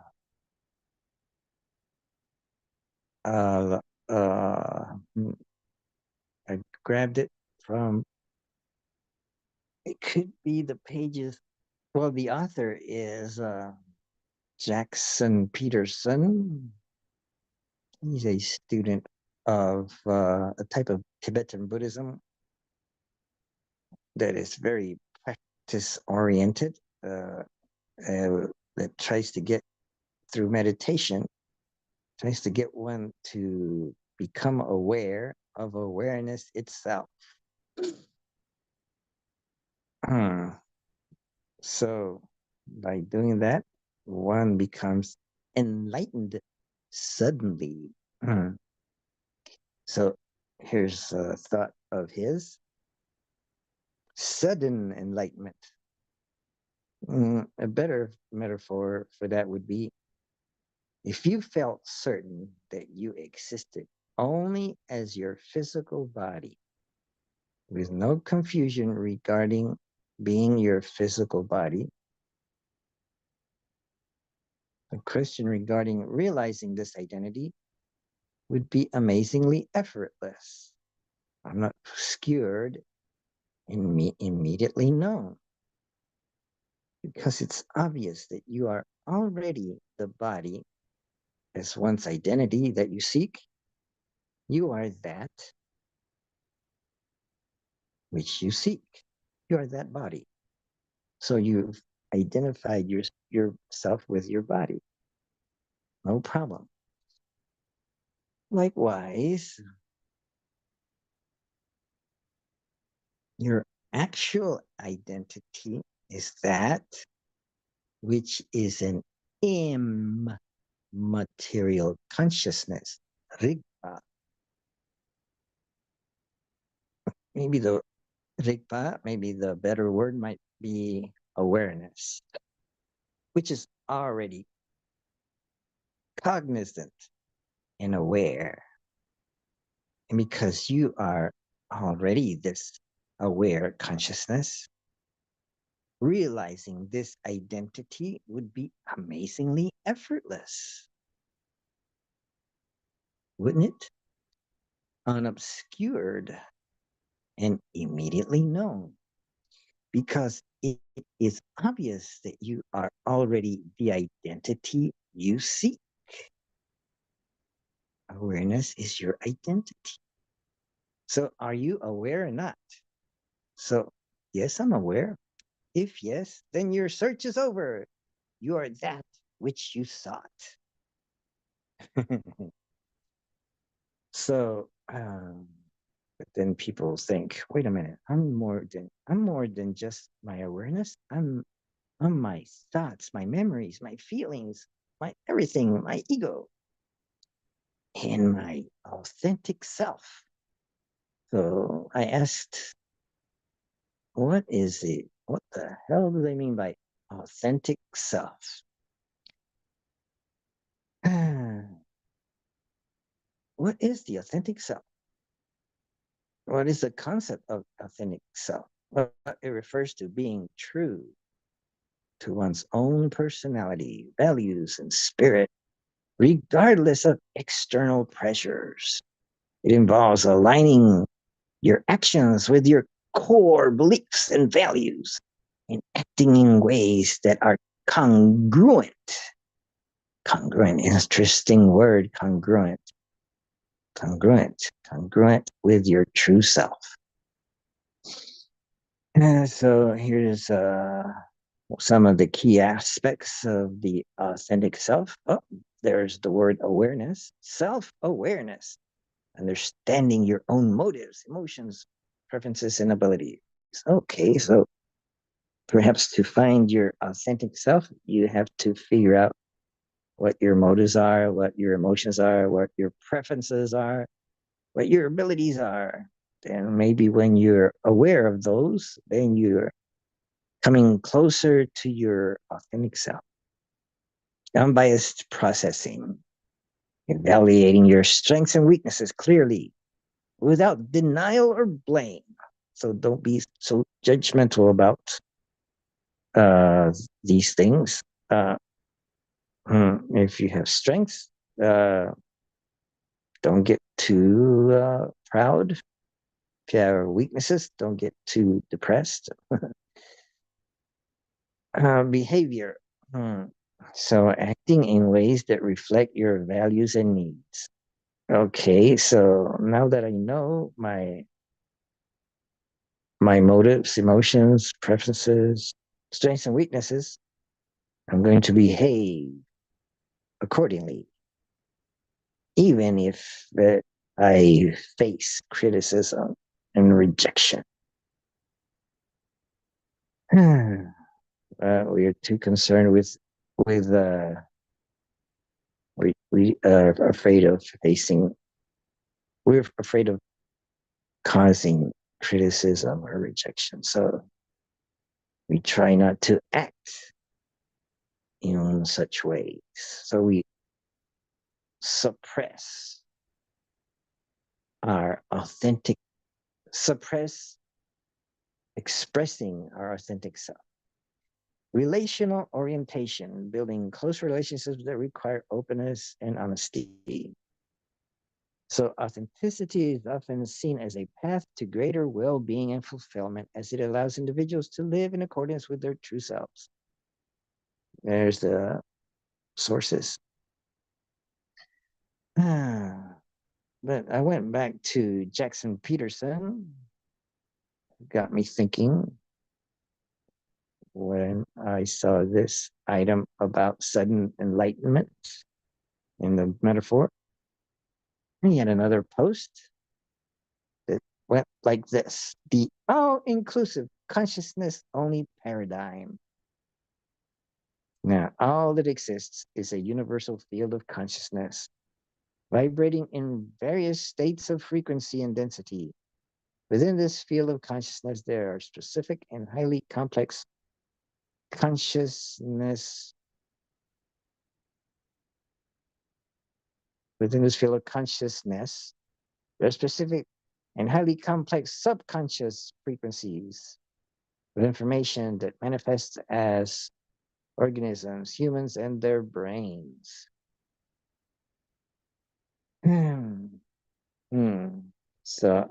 I grabbed it from. It could be the pages. Well, the author is Jackson Peterson. He's a student of a type of Tibetan Buddhism that is very practice oriented, that tries to get through meditation, tries to get one to become aware of awareness itself. So by doing that, one becomes enlightened suddenly. So here's a thought of his: sudden enlightenment. A better metaphor for that would be, if you felt certain that you existed only as your physical body, with no confusion regarding being your physical body, the question regarding realizing this identity would be amazingly effortless. I'm not obscured and immediately known, because it's obvious that you are already the body as one's identity that you seek. You are that which you seek. You are that body. So you've identified yourself with your body. No problem. Likewise, your actual identity is that which is an immaterial consciousness. Rigpa. Maybe the Rigpa, maybe the better word might be awareness, which is already cognizant and aware. And because you are already this aware consciousness, realizing this identity would be amazingly effortless, wouldn't it? Unobscured and immediately known, because it is obvious that you are already the identity you seek. Awareness is your identity. So are you aware or not? So, yes, I'm aware. If yes, then your search is over. You are that which you sought. So, but then people think, wait a minute, I'm more than just my awareness. I'm my thoughts, my memories, my feelings, my everything, my ego, and my authentic self. So I asked, what is it? What the hell do they mean by authentic self? What is the authentic self? What is the concept of authentic self? Well, it refers to being true to one's own personality, values, and spirit, regardless of external pressures. It involves aligning your actions with your core beliefs and values and acting in ways that are congruent. Congruent, interesting word, congruent. Congruent with your true self. So here's some of the key aspects of the authentic self. Oh, there's the word awareness, self-awareness, understanding your own motives, emotions, preferences, and abilities. Okay, so perhaps to find your authentic self, you have to figure out what your motives are, what your emotions are, what your preferences are, what your abilities are. And maybe when you're aware of those, then you're coming closer to your authentic self. Unbiased processing, evaluating your strengths and weaknesses clearly without denial or blame. So don't be so judgmental about these things. If you have strengths, don't get too proud. If you have weaknesses, don't get too depressed. Behavior. So acting in ways that reflect your values and needs. Okay, so now that I know my motives, emotions, preferences, strengths, and weaknesses, I'm going to behave accordingly, even if I face criticism and rejection. We are too concerned with we are afraid of facing. We're afraid of causing criticism or rejection, so we try not to act in such ways. So we suppress our authentic, suppress expressing our authentic self. Relational orientation, building close relationships that require openness and honesty. So authenticity is often seen as a path to greater well-being and fulfillment as it allows individuals to live in accordance with their true selves. There's the sources. But I went back to Jackson Peterson. Got me thinking when I saw this item about sudden enlightenment in the metaphor. He had another post that went like this: the all-inclusive consciousness only paradigm. Now, all that exists is a universal field of consciousness, vibrating in various states of frequency and density. Within this field of consciousness, there are specific and highly complex consciousness. Within this field of consciousness, there are specific and highly complex subconscious frequencies of information that manifest as organisms, humans, and their brains. So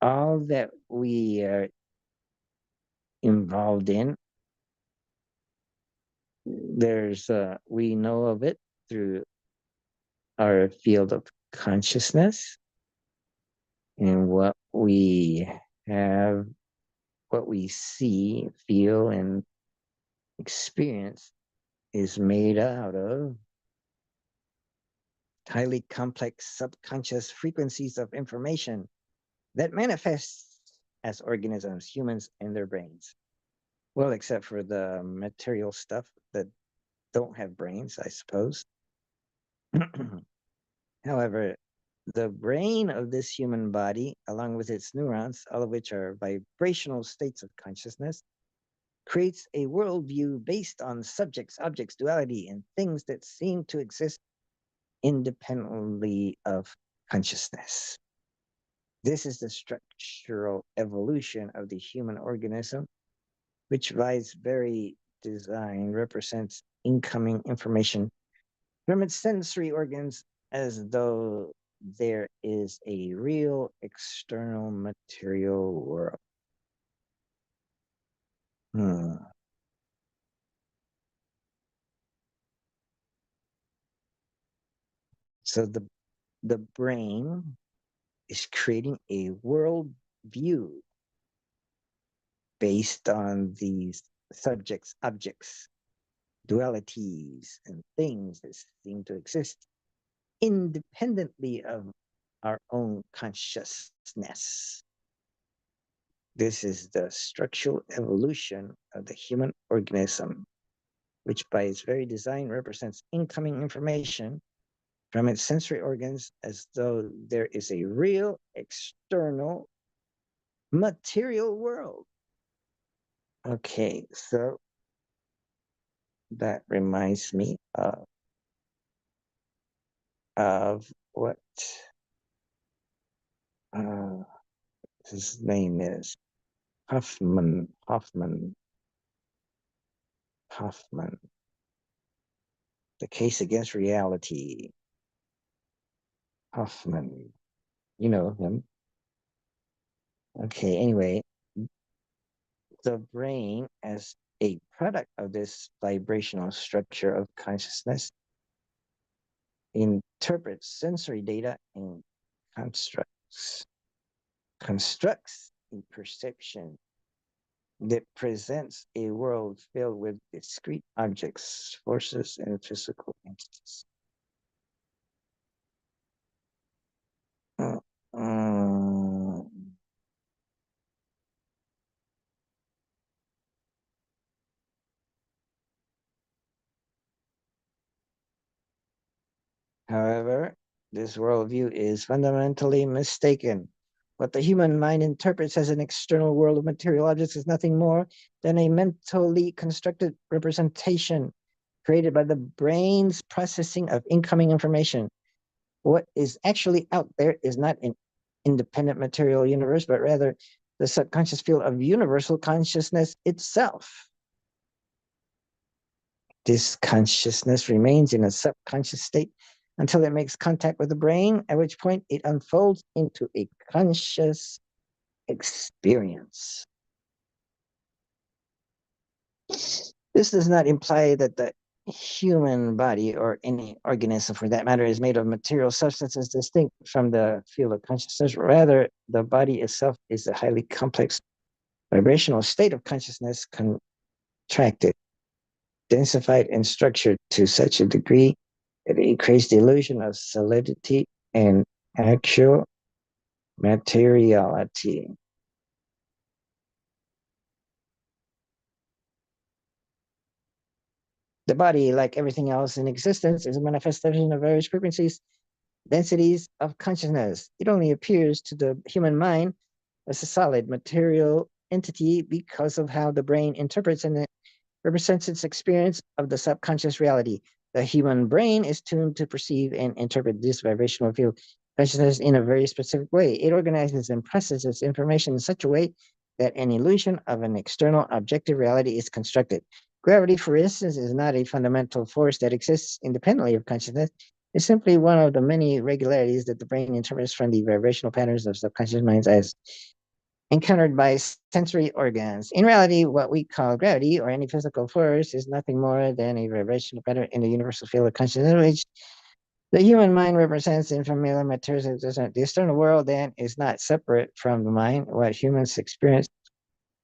all that we are involved in, we know of it through our field of consciousness, and what we have, what we see, feel, and experience is made out of highly complex subconscious frequencies of information that manifests as organisms, humans, and their brains. Well, except for the material stuff that don't have brains, I suppose. However, the brain of this human body, along with its neurons, all of which are vibrational states of consciousness, creates a worldview based on subjects, objects, duality, and things that seem to exist independently of consciousness. This is the structural evolution of the human organism, which by its very design represents incoming information from its sensory organs as though there is a real external material world. So the brain is creating a world view based on these subjects, objects, dualities, and things that seem to exist independently of our own consciousness. This is the structural evolution of the human organism, which by its very design represents incoming information from its sensory organs as though there is a real external material world. Okay, so that reminds me of what his name is. Hoffman. The Case Against Reality. Hoffman. You know him. Okay, anyway, the brain as a product of this vibrational structure of consciousness interprets sensory data and constructs a perception that presents a world filled with discrete objects, forces, and physical entities. However, this worldview is fundamentally mistaken. What the human mind interprets as an external world of material objects is nothing more than a mentally constructed representation created by the brain's processing of incoming information. What is actually out there is not an independent material universe, but rather the subconscious field of universal consciousness itself. This consciousness remains in a subconscious state until it makes contact with the brain, at which point it unfolds into a conscious experience. This does not imply that the human body, or any organism for that matter, is made of material substances distinct from the field of consciousness. Rather, the body itself is a highly complex vibrational state of consciousness, contracted, densified, and structured to such a degree that it creates the illusion of solidity and actual materiality. The body, like everything else in existence, is a manifestation of various frequencies, densities of consciousness. It only appears to the human mind as a solid material entity because of how the brain interprets and represents its experience of the subconscious reality. The human brain is tuned to perceive and interpret this vibrational field consciousness in a very specific way. It organizes and processes information in such a way that an illusion of an external objective reality is constructed. Gravity, for instance, is not a fundamental force that exists independently of consciousness. It's simply one of the many regularities that the brain interprets from the vibrational patterns of subconscious minds as encountered by sensory organs. In reality, what we call gravity or any physical force is nothing more than a vibrational pattern in the universal field of consciousness, which the human mind represents in familiar materials. The external world then is not separate from the mind. What humans experience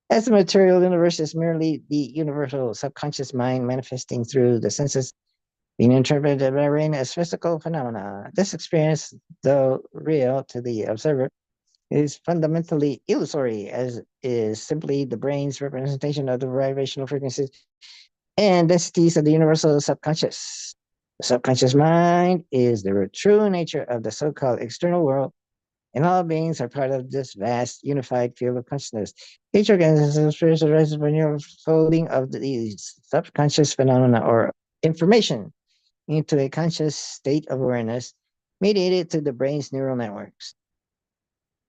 as the material universe is merely the universal subconscious mind manifesting through the senses, being interpreted by the brain as physical phenomena. This experience, though real to the observer, is fundamentally illusory, as is simply the brain's representation of the vibrational frequencies and densities of the universal subconscious. The subconscious mind is the true nature of the so-called external world, and all beings are part of this vast unified field of consciousness. Each organism experiences a folding of these subconscious phenomena or information into a conscious state of awareness mediated through the brain's neural networks.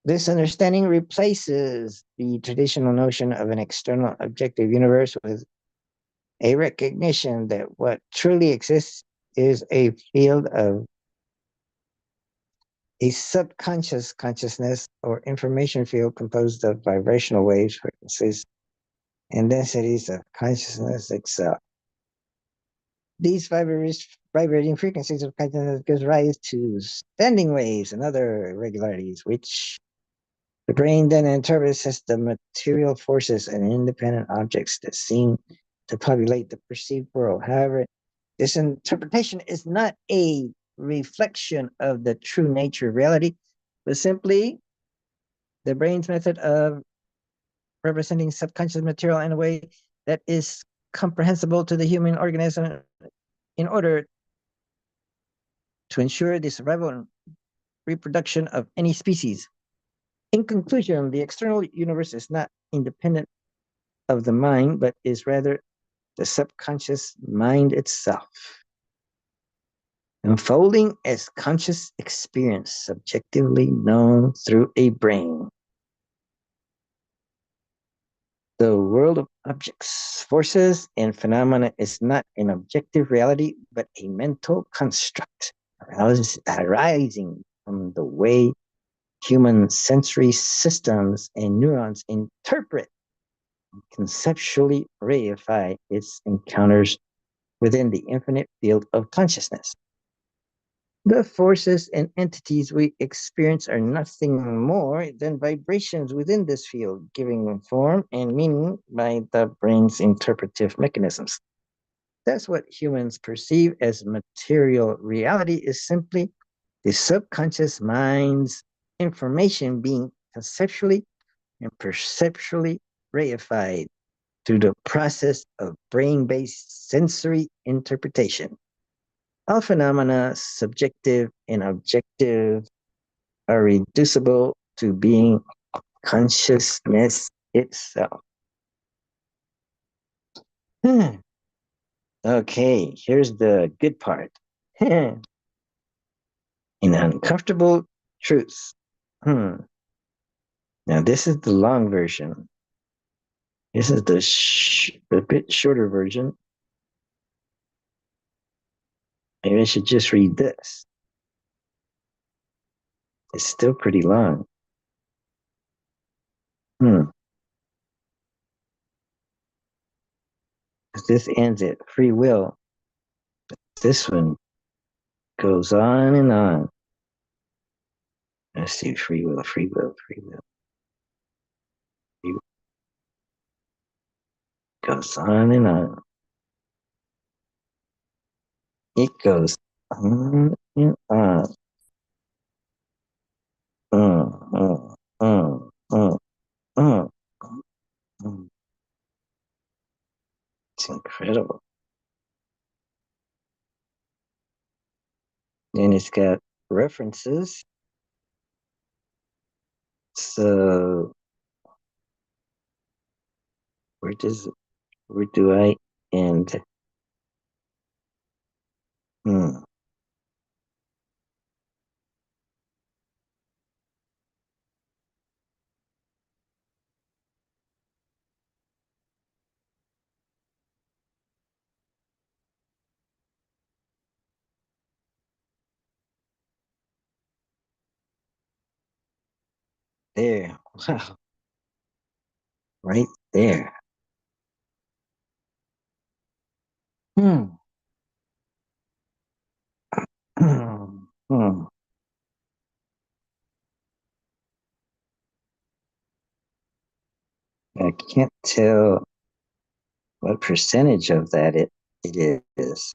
This understanding replaces the traditional notion of an external objective universe with a recognition that what truly exists is a field of a subconscious consciousness or information field composed of vibrational waves, frequencies, and densities of consciousness itself. These vibrating frequencies of consciousness gives rise to standing waves and other irregularities, which the brain then interprets as the material forces and independent objects that seem to populate the perceived world. However, this interpretation is not a reflection of the true nature of reality, but simply the brain's method of representing subconscious material in a way that is incomprehensible to the human organism in order to ensure the survival and reproduction of any species. In conclusion, the external universe is not independent of the mind, but is rather the subconscious mind itself, unfolding as conscious experience subjectively known through a brain. The world of objects, forces, and phenomena is not an objective reality, but a mental construct arising from the way human sensory systems and neurons interpret and conceptually reify its encounters within the infinite field of consciousness. The forces and entities we experience are nothing more than vibrations within this field, giving form and meaning by the brain's interpretive mechanisms. That's what humans perceive as material reality is simply the subconscious mind's information being conceptually and perceptually reified through the process of brain-based sensory interpretation. All phenomena, subjective and objective, are reducible to being consciousness itself. Okay, here's the good part. In uncomfortable truths. Now, this is the long version. This is the bit shorter version. Maybe I should just read this. It's still pretty long. This ends at free will. This one goes on and on. Let's see, free will, free will, free will. Free will. Goes on and on. It goes on and on. Uh, uh, uh, uh, uh. It's incredible. And it's got references. So where do I end? There. Wow. Right there. Hmm. Hmm. I can't tell what percentage of that it is.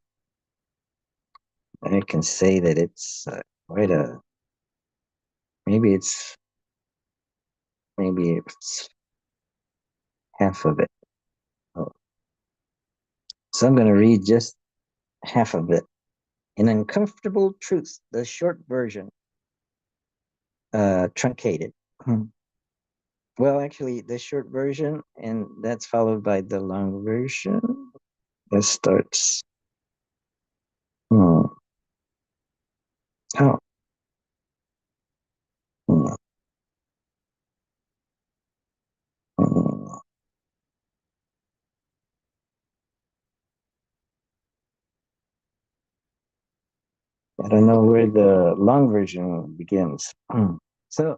I can say that it's quite a maybe it's half of it. Oh. So I'm going to read just half of it. An uncomfortable truth, the short version, truncated. Well, actually, the short version, and that's followed by the long version. It starts. Hmm. Oh. Hmm. Hmm. I don't know where the long version begins. So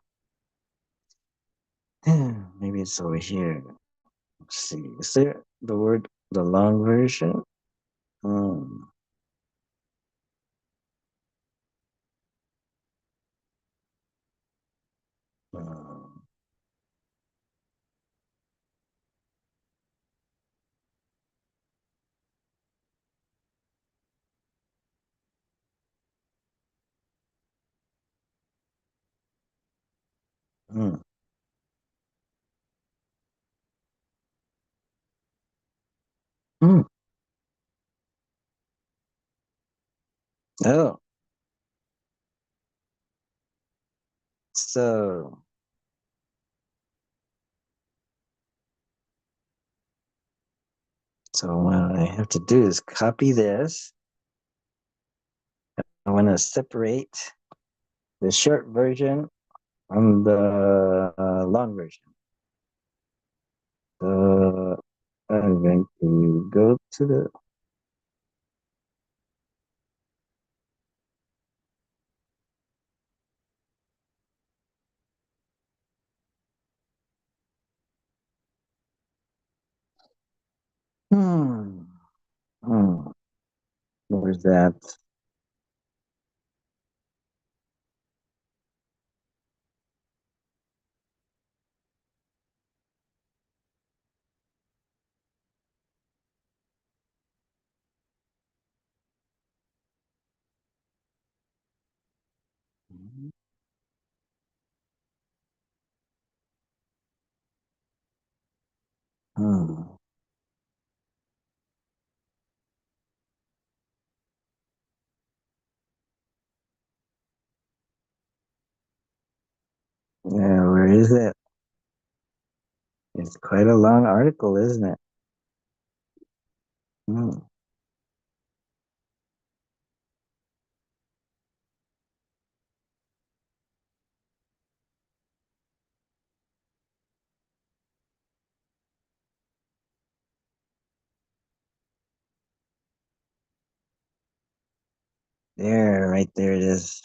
maybe it's over here. Let's see. Is there the word the long version? Hmm. Hmm. Hmm. Mm. Oh, so what I have to do is copy this. I want to separate the short version from the long version. So I'm going to go to the hmm. Hmm. Where's that? Hmm. Yeah, where is it? It's quite a long article, isn't it? Hmm. There, right there it is.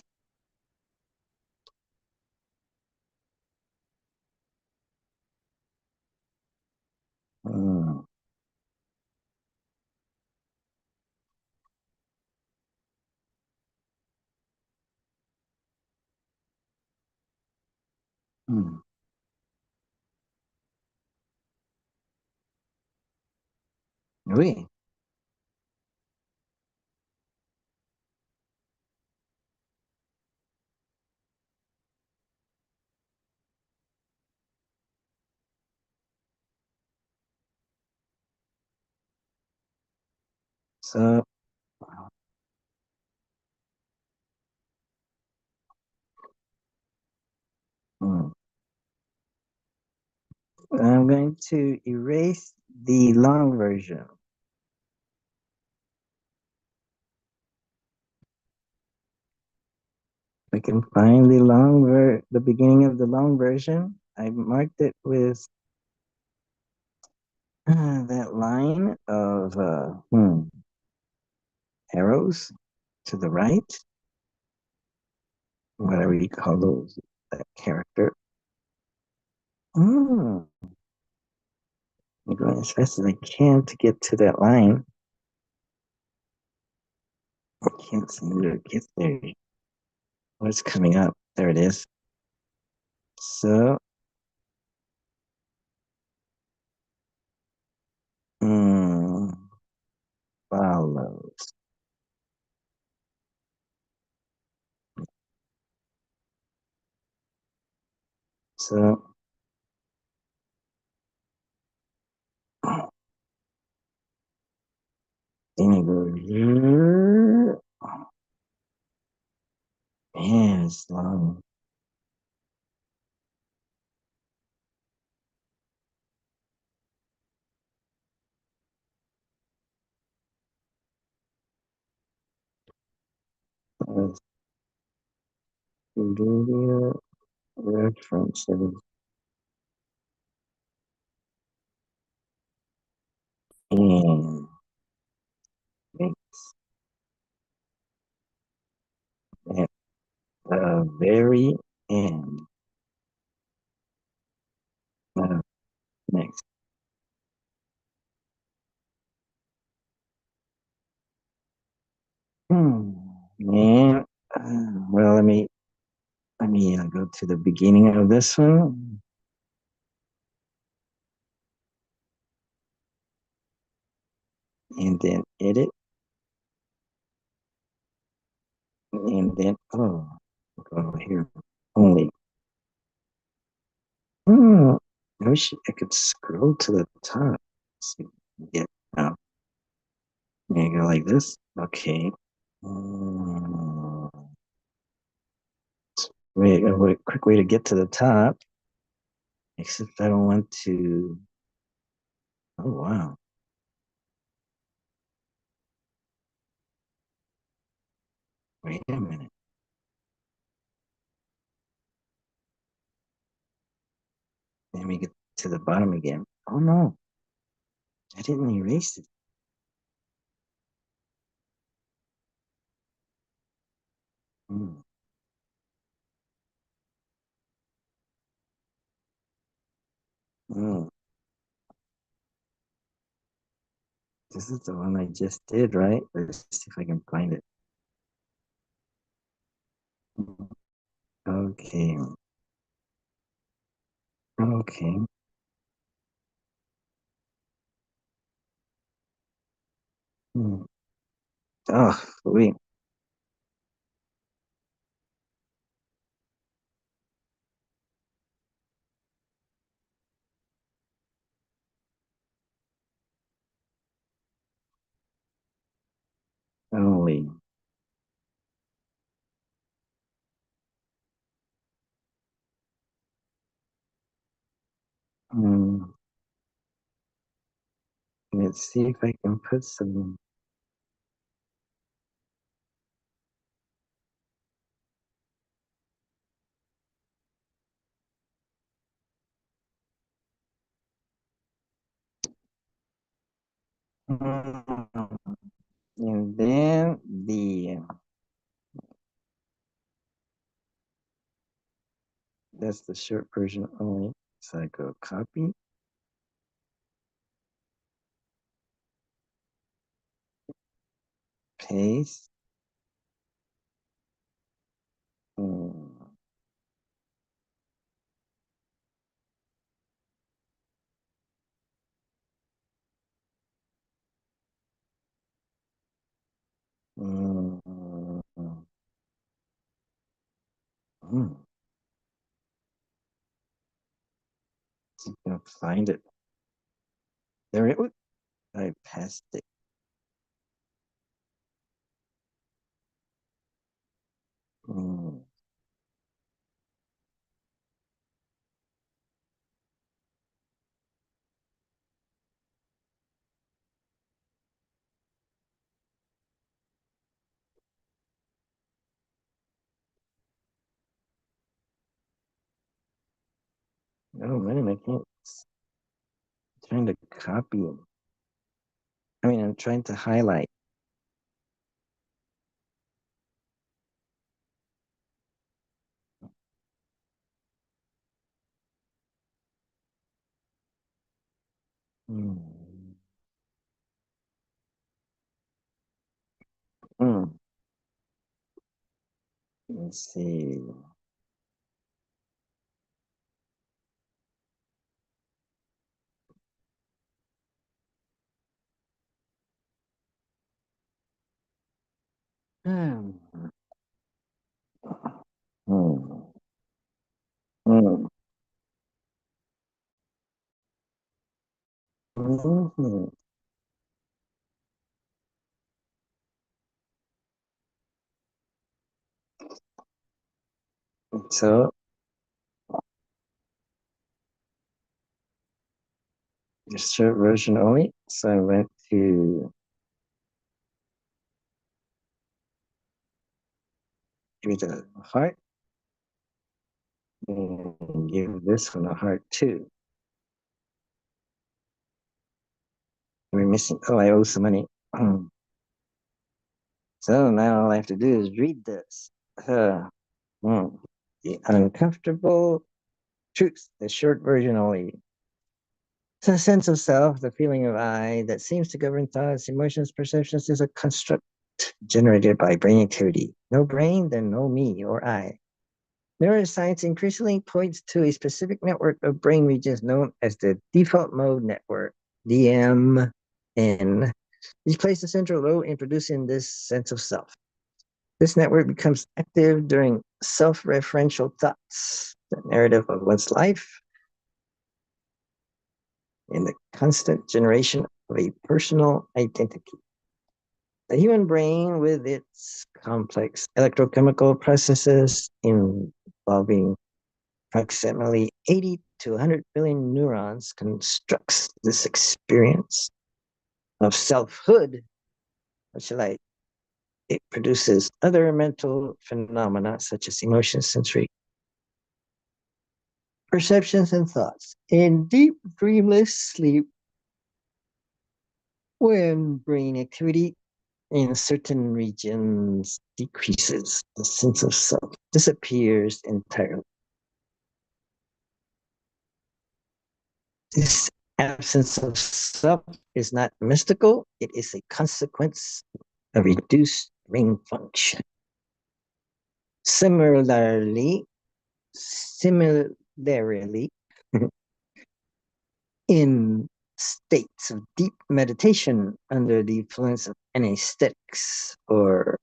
Hmm. Hmm. Oui. So, hmm. I'm going to erase the long version. I can find the beginning of the long version. I marked it with that line of arrows to the right, whatever you call those, that character. I'm going as fast as I can to get to that line. I can't seem to get there. What's coming up? There it is. So, hmm, follows. So, then I go here. Man, it's long. Video references and at the very end. Next. Hmm. And well, let me go to the beginning of this one and then edit and then go here only. I wish I could scroll to the top. See, get out. You go like this. Okay. Mm. Wait, a quick way to get to the top. Except I don't want to. Oh, wow. Wait a minute. Let me get to the bottom again. Oh, no. I didn't erase it. Hmm. Hmm. This is the one I just did, right? Let's see if I can find it. Okay. Okay. Hmm. Oh, wait. Only. Hmm. Let's see if I can put some. And then that's the short version only. So I go copy, paste. Hmm. Hmm. Hmm. See if I can find it. There it was. I passed it. Hmm. Oh man, I can't. I'm trying to copy it. I mean, I'm trying to highlight. Hmm. Hmm. Let's see. Hmm. Hmm. Hmm. Mhm. So the short version only. So I went to give it a heart and give this one a heart too. We're missing. Oh, I owe some money. So now all I have to do is read this. Hmm. The uncomfortable truth, the short version only. It's a sense of self, the feeling of I that seems to govern thoughts, emotions, perceptions is a construct generated by brain activity. No brain, then no me or I. Neuroscience increasingly points to a specific network of brain regions known as the default mode network, DMN, which plays a central role in producing this sense of self. This network becomes active during self-referential thoughts, the narrative of one's life, in the constant generation of a personal identity. The human brain, with its complex electrochemical processes involving approximately 80 to 100 billion neurons, constructs this experience of selfhood, much like it produces other mental phenomena such as emotions, sensory perceptions, and thoughts. In deep dreamless sleep, when brain activity in certain regions decreases, the sense of self disappears entirely. This absence of self is not mystical, it is a consequence of reduced brain function. Similarly, in states of deep meditation under the influence of anesthetics or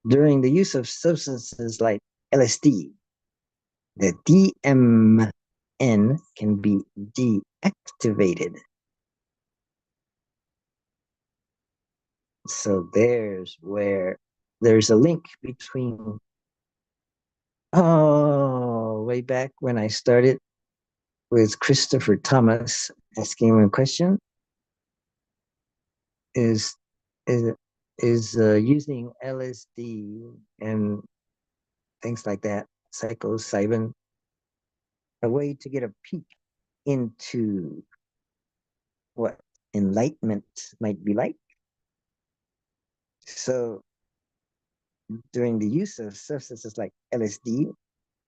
during the use of substances like LSD, the DMN can be deactivated. So there's where there's a link between, way back when I started with Christopher Thomas asking him a question, is is using LSD and things like that, psilocybin, a way to get a peek into what enlightenment might be like. So during the use of substances like LSD,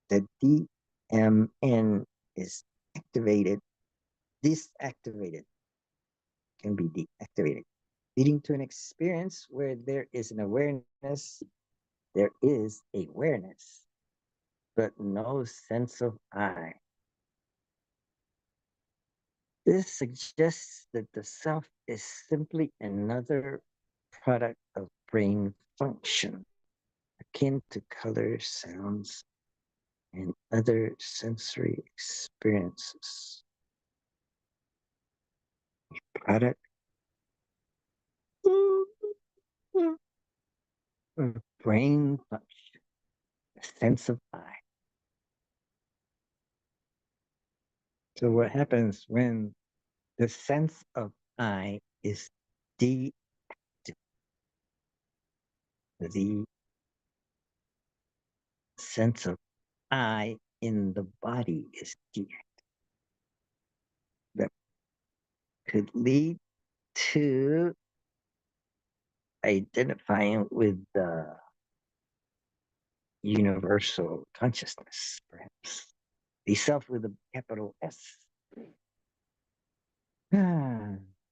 the DMN is activated, disactivated, can be deactivated, leading to an experience where there is an awareness, there is awareness, but no sense of I. This suggests that the self is simply another product of brain function, akin to color, sounds, and other sensory experiences. Product of brain function, a sense of I. So what happens when the sense of I is deactivated? The sense of I in the body is deactivated. That could lead to identifying with the universal consciousness, perhaps. The self with a capital S.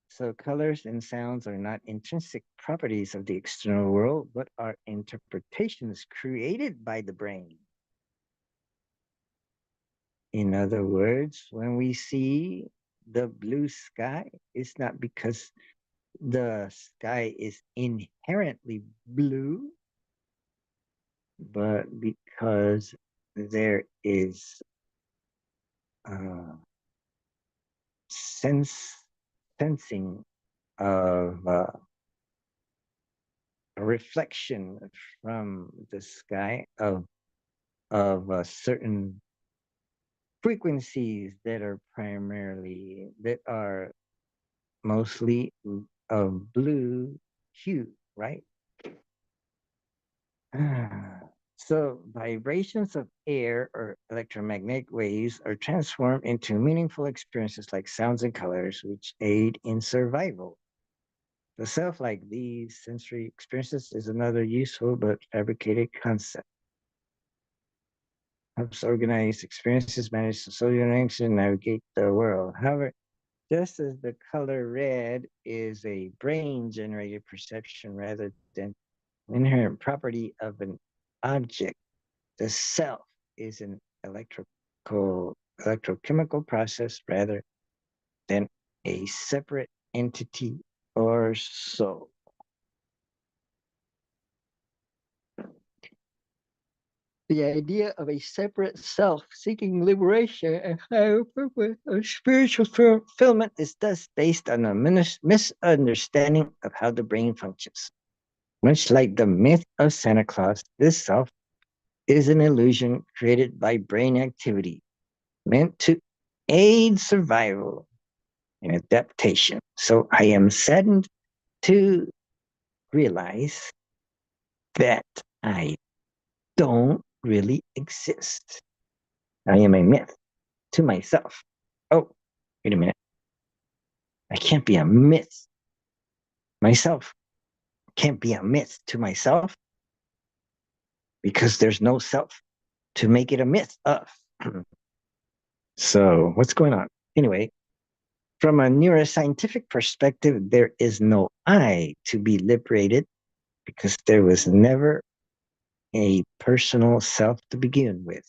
So colors and sounds are not intrinsic properties of the external world, but are interpretations created by the brain. In other words, when we see the blue sky, it's not because the sky is inherently blue, but because there is sensing of a reflection from the sky of certain frequencies that are mostly of blue hue, right? So vibrations of air or electromagnetic waves are transformed into meaningful experiences like sounds and colors, which aid in survival. The self, like these sensory experiences, is another useful but fabricated concept. Helps organize experiences, manage social dynamics, and navigate the world. However, just as the color red is a brain-generated perception rather than inherent property of an object, the self is an electrochemical process rather than a separate entity or soul. The idea of a separate self seeking liberation and higher purpose or spiritual fulfillment is thus based on a misunderstanding of how the brain functions. Much like the myth of Santa Claus, this self is an illusion created by brain activity meant to aid survival and adaptation. So I am saddened to realize that I don't really exist. I am a myth to myself. Oh, wait a minute. I can't be a myth myself. Can't be a myth to myself because there's no self to make it a myth of. So, what's going on? Anyway, from a neuroscientific perspective, there is no I to be liberated because there was never a personal self to begin with.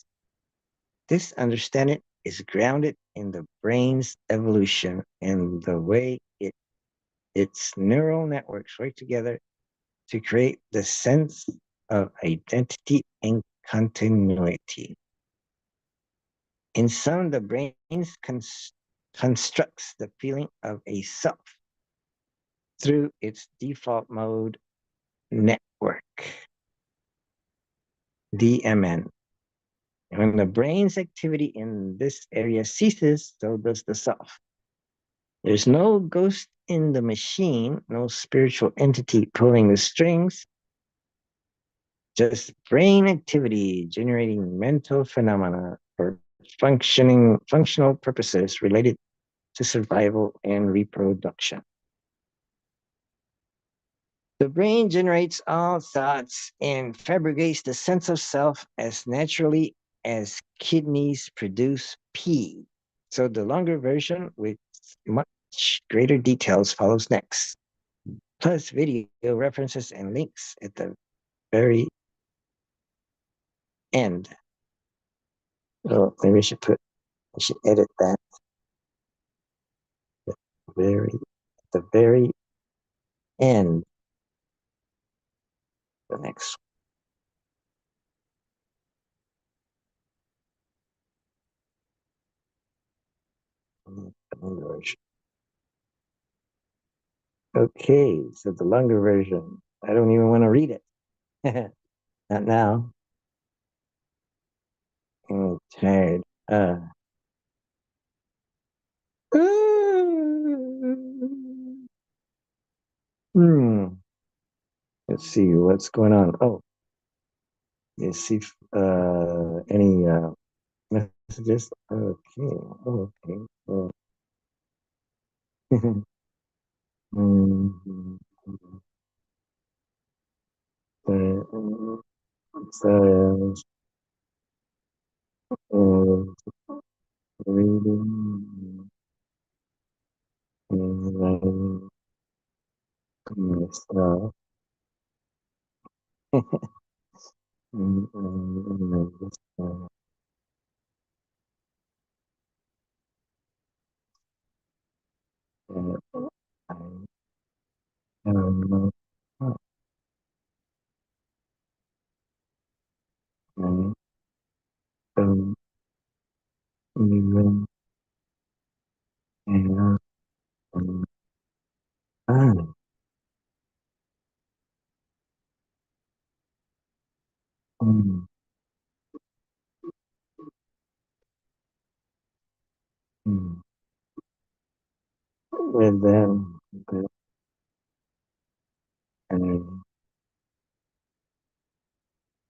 This understanding is grounded in the brain's evolution and the way its neural networks work together to create the sense of identity and continuity. In some, the brain constructs the feeling of a self through its default mode network, DMN. And when the brain's activity in this area ceases, so does the self. There's no ghost in the machine, no spiritual entity pulling the strings, just brain activity generating mental phenomena for functional purposes related to survival and reproduction. The brain generates all thoughts and fabricates the sense of self as naturally as kidneys produce pee. So the longer version with much greater details follows next, plus video references and links at the very end. Oh, maybe I should edit that. At the very end. The next version. Okay, so the longer version. I don't even want to read it. Not now. I'm tired. Hmm. Let's see what's going on. Oh, let's see any messages. Okay. Okay. Mhm. Says reading and writing myself. I don't know. I don't even have time. Mm, mm. With them, and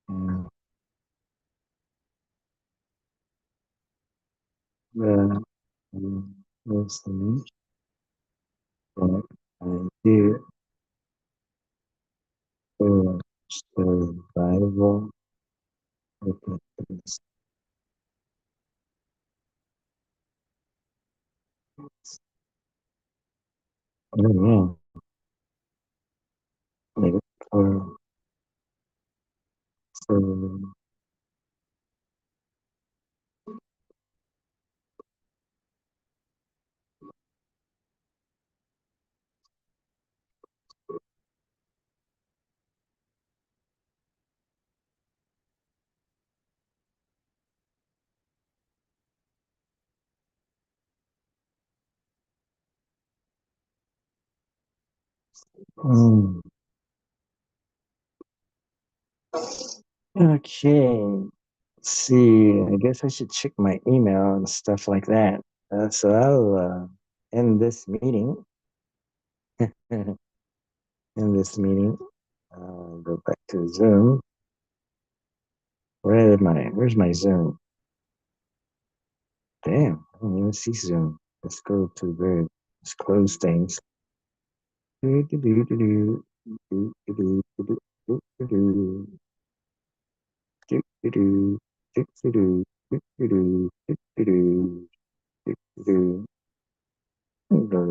uh, the listening that I do for survival purposes. Oh yeah, like for Hmm. Okay. Let's see. I guess I should check my email and stuff like that. So I'll end this meeting. In this meeting, go back to Zoom. Where's my Zoom? Damn, I don't even see Zoom. Let's go to the, let's close things. Go to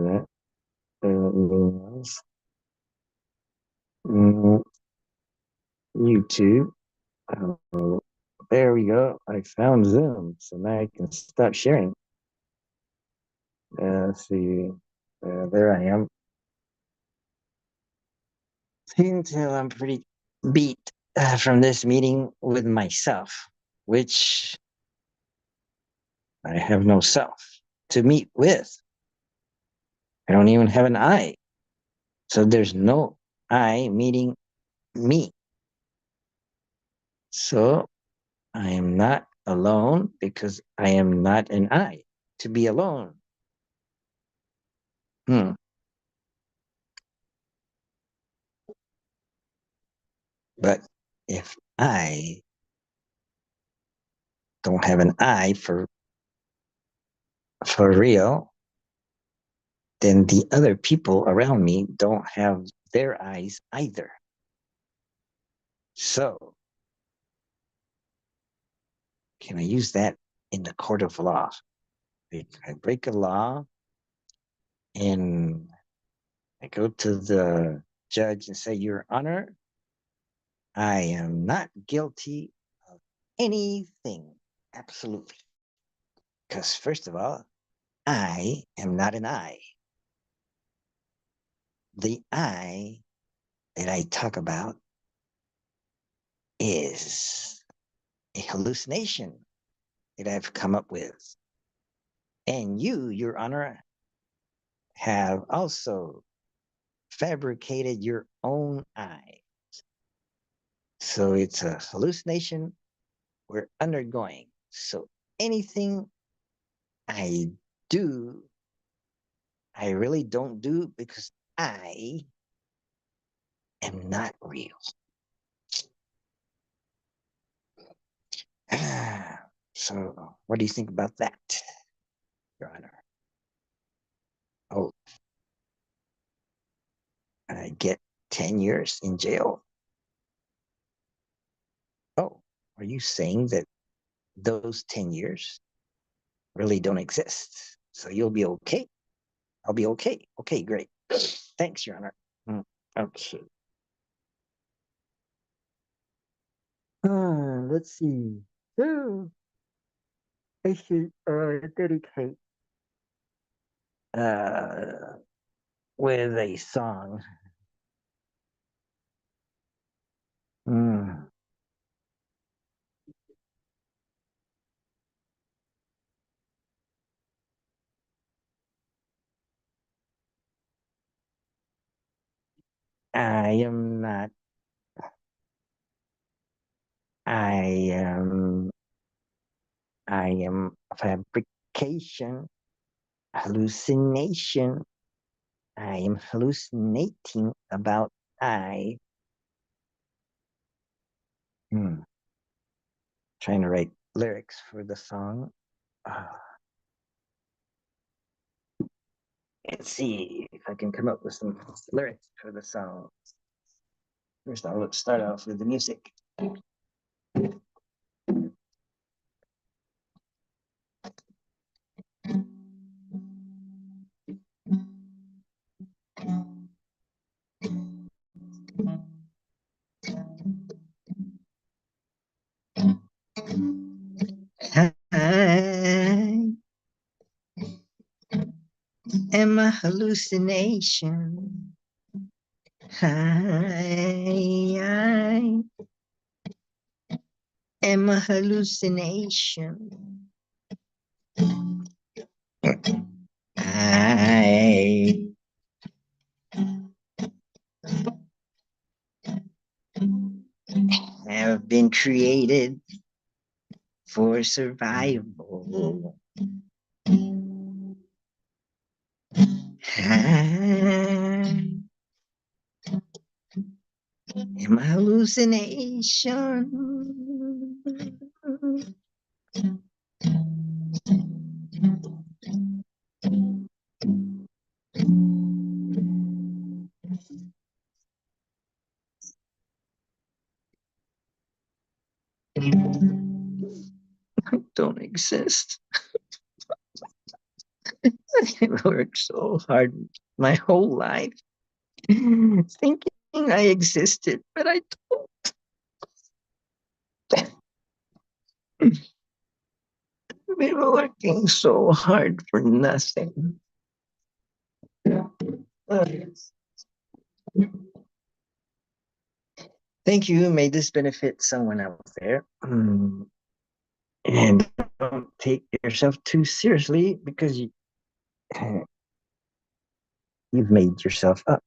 that. Emails. YouTube. Oh, there we go. I found Zoom, so now I can start sharing. Let's see. There I am. Until I'm pretty beat from this meeting with myself, which I have no self to meet with. I don't even have an I. So there's no I meeting me. So I am not alone because I am not an I to be alone. But if I don't have an I for real, then the other people around me don't have their eyes either. So can I use that in the court of law? If I break a law and I go to the judge and say, Your Honor, I am not guilty of anything. Absolutely. Because, first of all, I am not an I. The I that I talk about is a hallucination that I've come up with. And you, Your Honor, have also fabricated your own I. So it's a hallucination we're undergoing. So anything I do, I really don't do because I am not real. So what do you think about that, Your Honor? Oh, I get 10 years in jail. Oh, are you saying that those 10 years really don't exist? So you'll be okay? I'll be okay. Okay, great. Thanks, Your Honor. Okay. Let's see. So I should dedicate uh, with a song. Mm. I am not. I am. I am fabrication, hallucination. I am hallucinating about I. Trying to write lyrics for the song. Let's see if I can come up with some lyrics for the song. First, I'll start off with the music. I am a hallucination. I am a hallucination. I been created for survival. Am I hallucination? I don't exist. I worked so hard my whole life thinking I existed, but I don't. I've been working so hard for nothing. Thank you. May this benefit someone out there. And don't take yourself too seriously because you've made yourself up.